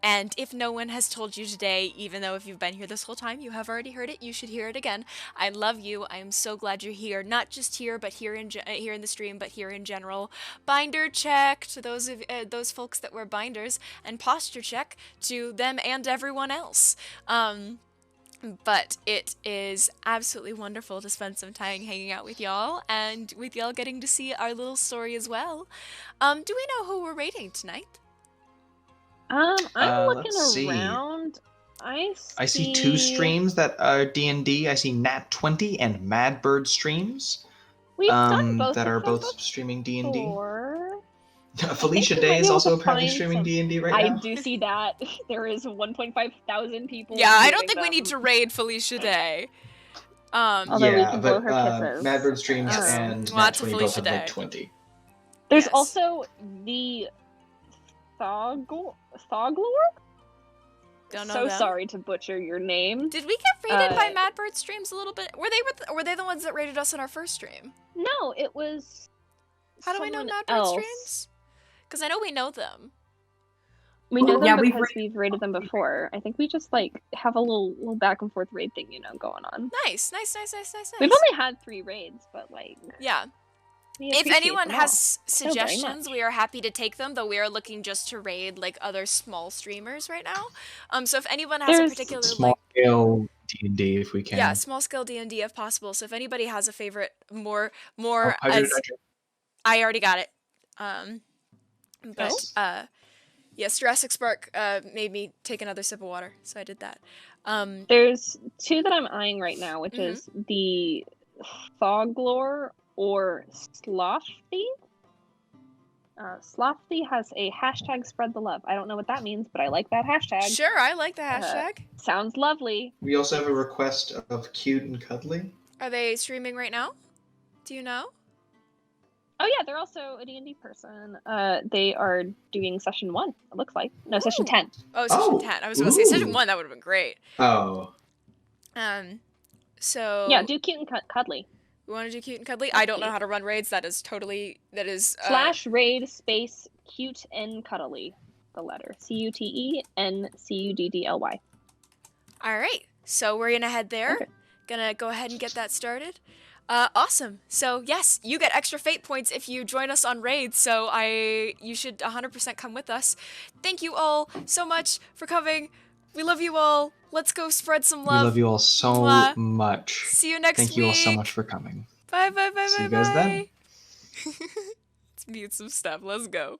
And if no one has told you today, even though if you've been here this whole time, you have already heard it, you should hear it again. I love you. I am so glad you're here. Not just here, but here in the stream, but here in general. Binder check to those folks that wear binders, and posture check to them and everyone else. But it is absolutely wonderful to spend some time hanging out with y'all, and with y'all getting to see our little story as well. Do we know who we're rating tonight? I'm looking let's see. around. I see 2 streams that are D&D. I see Nat20 and Madbird streams. We've done both that of are them both streaming D&D. before. Felicia we Day might is be also able to apparently find streaming some- D&D right I now. do see that. There is 1.5 thousand people. Yeah, I don't viewing think we need them. to raid Felicia Day. Although we Yeah, can blow but her kisses. Madbird streams Yes. and Lots of Nat20 both Felicia have like Day. 20. There's Yes. also the Thoglor? Don't know So them. sorry to butcher your name. Did we get raided by Uh, Madbird streams a little bit? Were they the ones that raided us in our first stream? No, it was. How do I know someone Madbird else. streams? Because I know we know them. We know them Yeah, we've because we've rated them before. I think we just like have a little back and forth raid thing, going on. Nice. We've only had 3 raids, but like. Yeah. we If appreciate anyone them has all. very suggestions, much. we are happy to take them, though we are looking just to raid like other small streamers right now. So if anyone has There's a particular Small scale D&D if we can. yeah, small scale D&D if possible. So if anybody has a favorite more Oh, as I already got it. But Oh. yes, Jurassic Spark made me take another sip of water, so I did that. There's 2 that I'm eyeing right now, which Mhm. is the Thoglor or Slothy. Slothy has a hashtag spread the love. I don't know what that means, but I like that hashtag. Sure, I like the hashtag. Sounds lovely. We also have a request of Cute and Cuddly. Are they streaming right now? Do you know? Oh yeah, they're also a D&D person. They are doing session 1, it looks like. No, session Ooh. 10. Oh, session Oh, 10. I was going to say session ooh. 1. That would have been great. Oh. So Yeah, do cute and cuddly. you want to do cute and cuddly? I don't know how to run raids. That is / raid space cute and cuddly. The letter CUTENCUDDLY. All right. So we're gonna head there. Okay. Gonna go ahead and get that started. Awesome. So yes, you get extra fate points if you join us on raids. So you should 100% come with us. Thank you all so much for coming. We love you all. Let's go spread some We love. love you all so Mwah. much. See you next week. Thank you all so much for coming. Bye. Bye, bye, bye, See bye, you guys then. bye. Let's mute some stuff. Let's go.